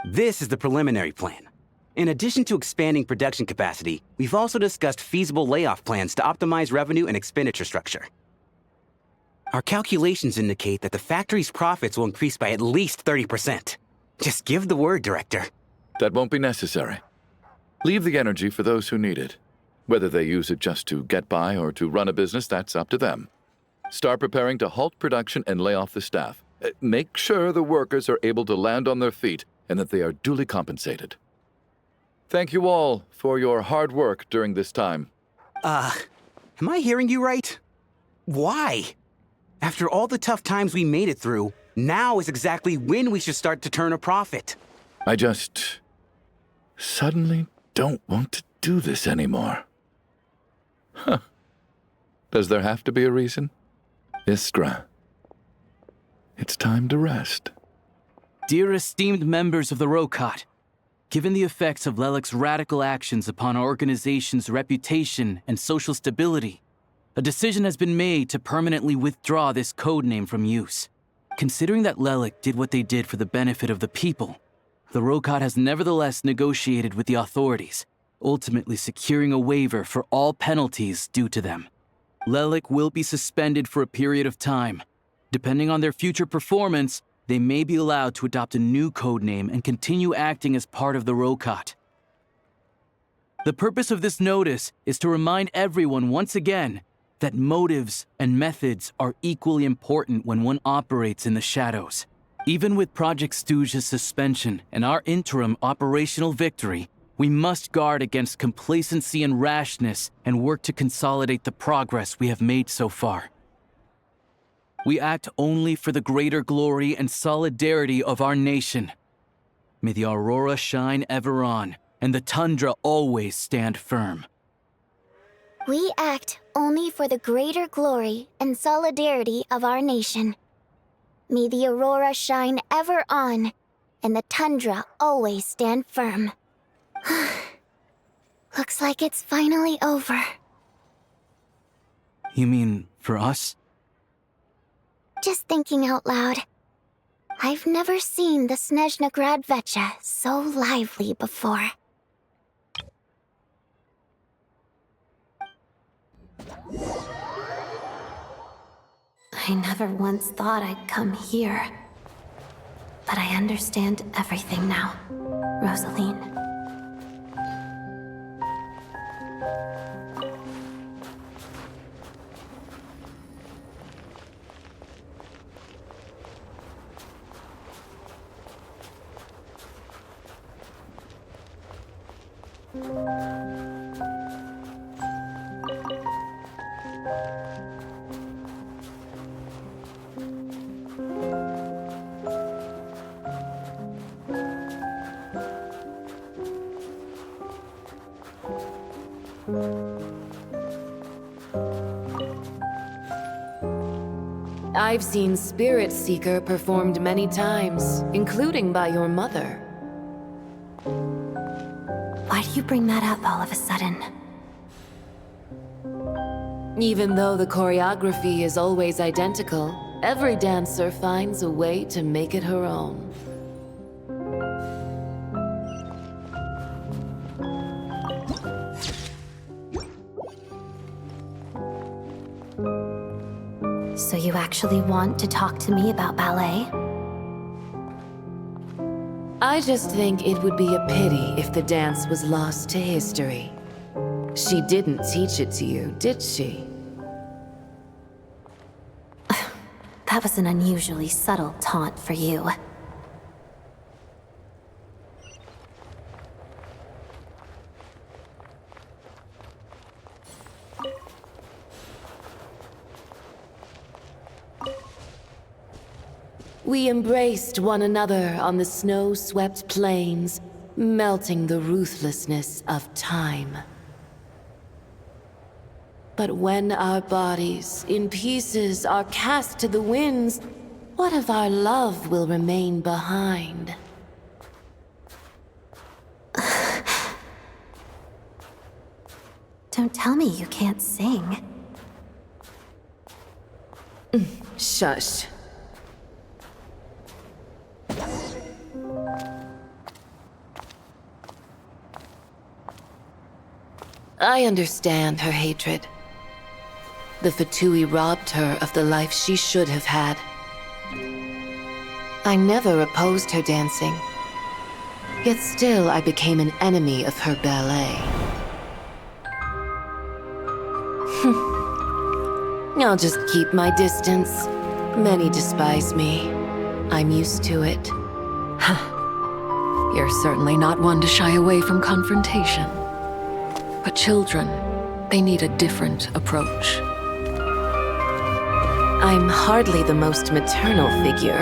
This is the preliminary plan. In addition to expanding production capacity, we've also discussed feasible layoff plans to optimize revenue and expenditure structure. Our calculations indicate that the factory's profits will increase by at least 30%. Just give the word, Director. That won't be necessary. Leave the energy for those who need it. Whether they use it just to get by or to run a business, that's up to them. Start preparing to halt production and lay off the staff. Make sure the workers are able to land on their feet and that they are duly compensated. Thank you all for your hard work during this time. Am I hearing you right? Why? After all the tough times we made it through, now is exactly when we should start to turn a profit. I just suddenly don't want to do this anymore. Huh. Does there have to be a reason? Iskra, it's time to rest. Dear esteemed members of the Rokot, given the effects of Lelic's radical actions upon our organization's reputation and social stability, a decision has been made to permanently withdraw this codename from use. Considering that Lelic did what they did for the benefit of the people, the Rokot has nevertheless negotiated with the authorities, ultimately securing a waiver for all penalties due to them. Lelic will be suspended for a period of time. Depending on their future performance, they may be allowed to adopt a new codename and continue acting as part of the Rokot. The purpose of this notice is to remind everyone once again that motives and methods are equally important when one operates in the shadows. Even with Project Stuja's suspension and our interim operational victory, we must guard against complacency and rashness and work to consolidate the progress we have made so far. We act only for the greater glory and solidarity of our nation. May the aurora shine ever on, and the tundra always stand firm. We act only for the greater glory and solidarity of our nation. May the aurora shine ever on, and the tundra always stand firm. Looks like it's finally over. You mean for us? Just thinking out loud. I've never seen the Снежная Gradvecha so lively before. I never once thought I'd come here. But I understand everything now, Rosaline. I've seen Spirit Seeker performed many times, including by your mother. Why do you bring that up all of a sudden? Even though the choreography is always identical, every dancer finds a way to make it her own. So you actually want to talk to me about ballet? I just think it would be a pity if the dance was lost to history. She didn't teach it to you, did she? That was an unusually subtle taunt for you. We embraced one another on the snow-swept plains, melting the ruthlessness of time. But when our bodies, in pieces, are cast to the winds, what of our love will remain behind? Don't tell me you can't sing. Shush. I understand her hatred. The Fatui robbed her of the life she should have had. I never opposed her dancing. Yet still I became an enemy of her ballet. I'll just keep my distance. Many despise me. I'm used to it. You're certainly not one to shy away from confrontation. But children, they need a different approach. I'm hardly the most maternal figure.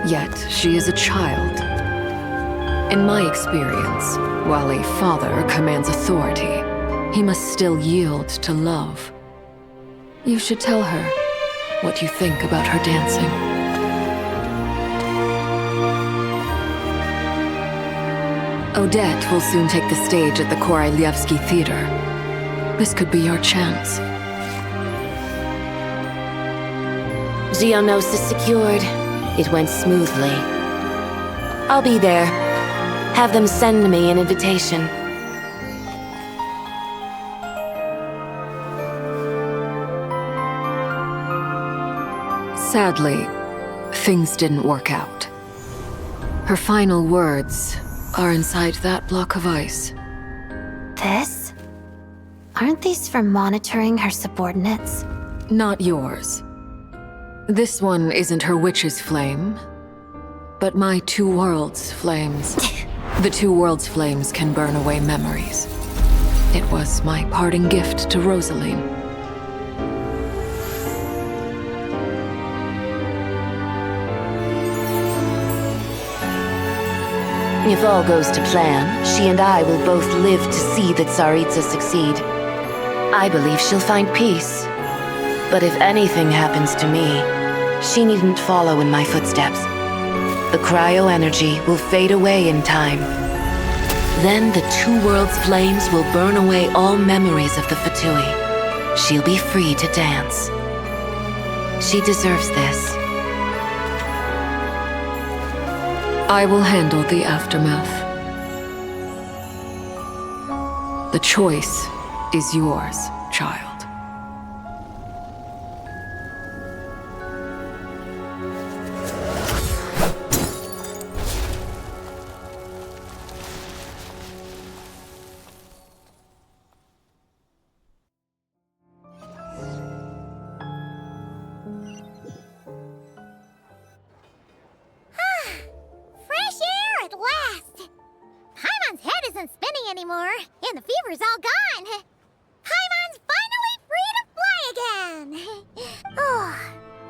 Yet, she is a child. In my experience, while a father commands authority, he must still yield to love. You should tell her what you think about her dancing. Odette will soon take the stage at the Koralyevsky Theater. This could be your chance. Geonosis secured. It went smoothly. I'll be there. Have them send me an invitation. Sadly, things didn't work out. Her final words are inside that block of ice. This? Aren't these for monitoring her subordinates? Not yours. This one isn't her witch's flame, but my two worlds' flames. The two worlds' flames can burn away memories. It was my parting gift to Rosaline. If all goes to plan, she and I will both live to see the Tsaritsa succeed. I believe she'll find peace. But if anything happens to me, she needn't follow in my footsteps. The cryo energy will fade away in time. Then the Two Worlds flames will burn away all memories of the Fatui. She'll be free to dance. She deserves this. I will handle the aftermath. The choice is yours, child. Fresh air at last! Paimon's head isn't spinning anymore, and the fever's all gone. Paimon's finally free to fly again! Oh,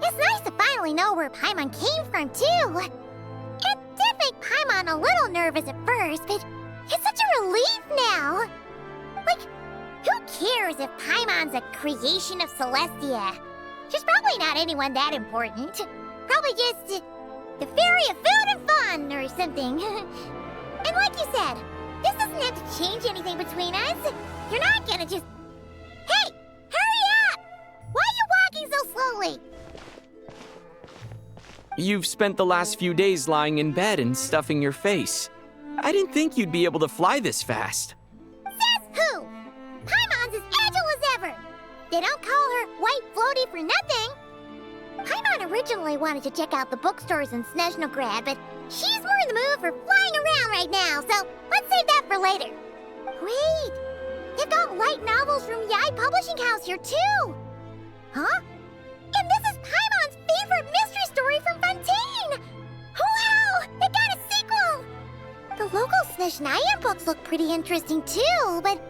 it's nice to finally know where Paimon came from, too. It did make Paimon a little nervous at first, but it's such a relief now. Like, who cares if Paimon's a creation of Celestia? She's probably not anyone that important. Probably just the fairy of food and fun or something. And like you said, this doesn't have to change anything between us. You're not gonna just... Hey! Hurry up! Why are you walking so slowly? You've spent the last few days lying in bed and stuffing your face. I didn't think you'd be able to fly this fast. Says who? Paimon's as agile as ever. They don't call her White Floaty for nothing. Paimon originally wanted to check out the bookstores in Снежная, but she's more in the mood for flying around right now, so let's save that for later. Wait, they've got light novels from Yai Publishing House here too. Huh? And this is Paimon's favorite mystery story from Fontaine! Wow, they got a sequel! The local Снежная books look pretty interesting too, but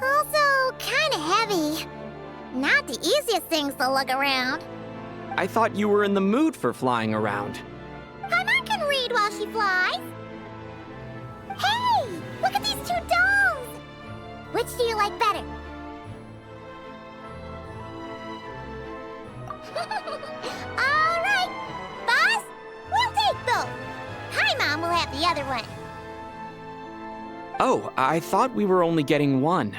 also kinda heavy. Not the easiest things to lug around. I thought you were in the mood for flying around. Paimon can read while she flies. Hey, look at these two dolls. Which do you like better? All right, boss, we'll take both. Paimon will have the other one. Oh, I thought we were only getting one.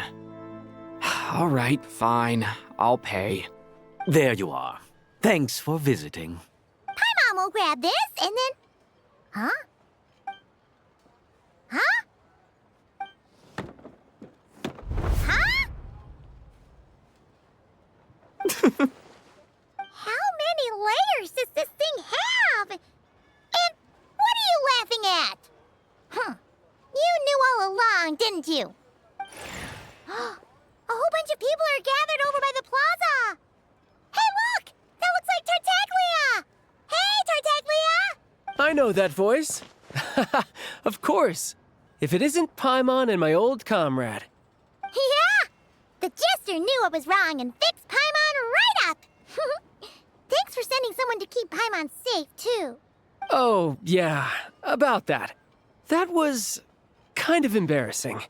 All right, fine. I'll pay. There you are. Thanks for visiting. Paimon will grab this and then... Huh? Huh? Huh? How many layers does this thing have? And what are you laughing at? Huh. You knew all along, didn't you? A whole bunch of people are gathered over by the plaza. Hey, look! That looks like Tartaglia! Hey, Tartaglia! I know that voice. Of course. If it isn't Paimon and my old comrade. Yeah! The jester knew I was wrong and fixed Paimon right up! Thanks for sending someone to keep Paimon safe, too. Oh, yeah, about that. That was kind of embarrassing.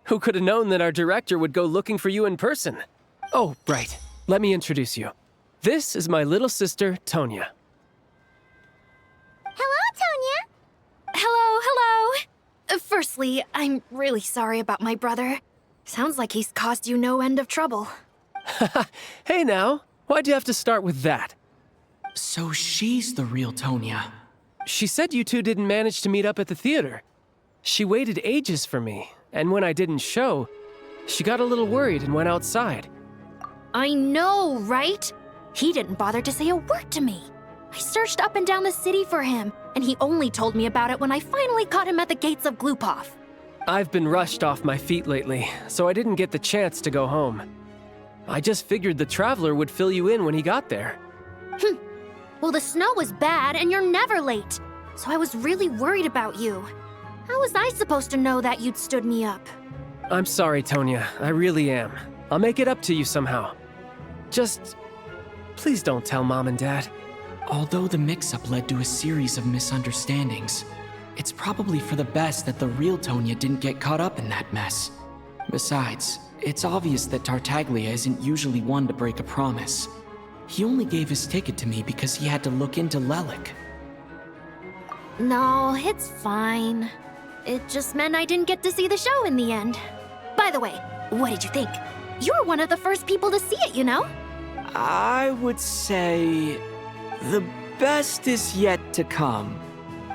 Who could have known that our director would go looking for you in person? Oh, right. Let me introduce you. This is my little sister, Tonya. Hello, Tonya. Hello. Firstly, I'm really sorry about my brother. Sounds like he's caused you no end of trouble. Hey now, why'd you have to start with that? So she's the real Tonya. She said you two didn't manage to meet up at the theater. She waited ages for me, and when I didn't show, she got a little worried and went outside. I know, right? He didn't bother to say a word to me. I searched up and down the city for him, and he only told me about it when I finally caught him at the gates of Glupov. I've been rushed off my feet lately, so I didn't get the chance to go home. I just figured the Traveler would fill you in when he got there. Well, the snow was bad, and you're never late. So I was really worried about you. How was I supposed to know that you'd stood me up? I'm sorry, Tonya. I really am. I'll make it up to you somehow. Just... please don't tell Mom and Dad. Although the mix-up led to a series of misunderstandings, it's probably for the best that the real Tonya didn't get caught up in that mess. Besides, it's obvious that Tartaglia isn't usually one to break a promise. He only gave his ticket to me because he had to look into Lelik. No, it's fine. It just meant I didn't get to see the show in the end. By the way, what did you think? You were one of the first people to see it, you know? I would say the best is yet to come.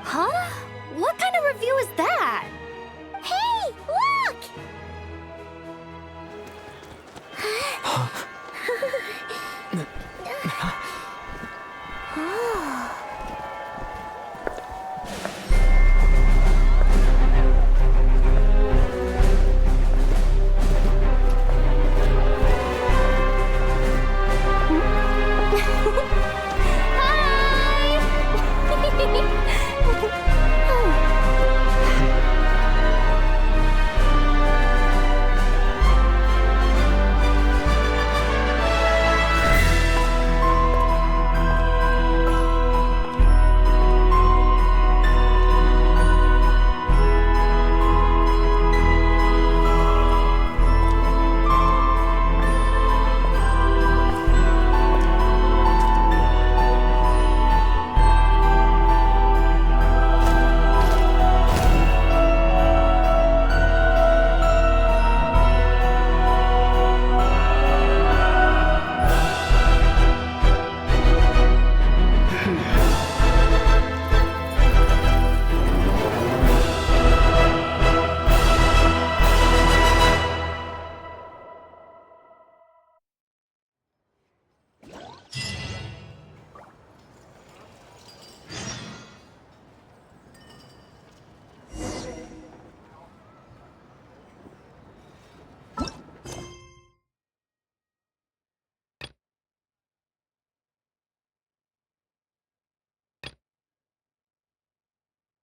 Huh? What kind of review is that?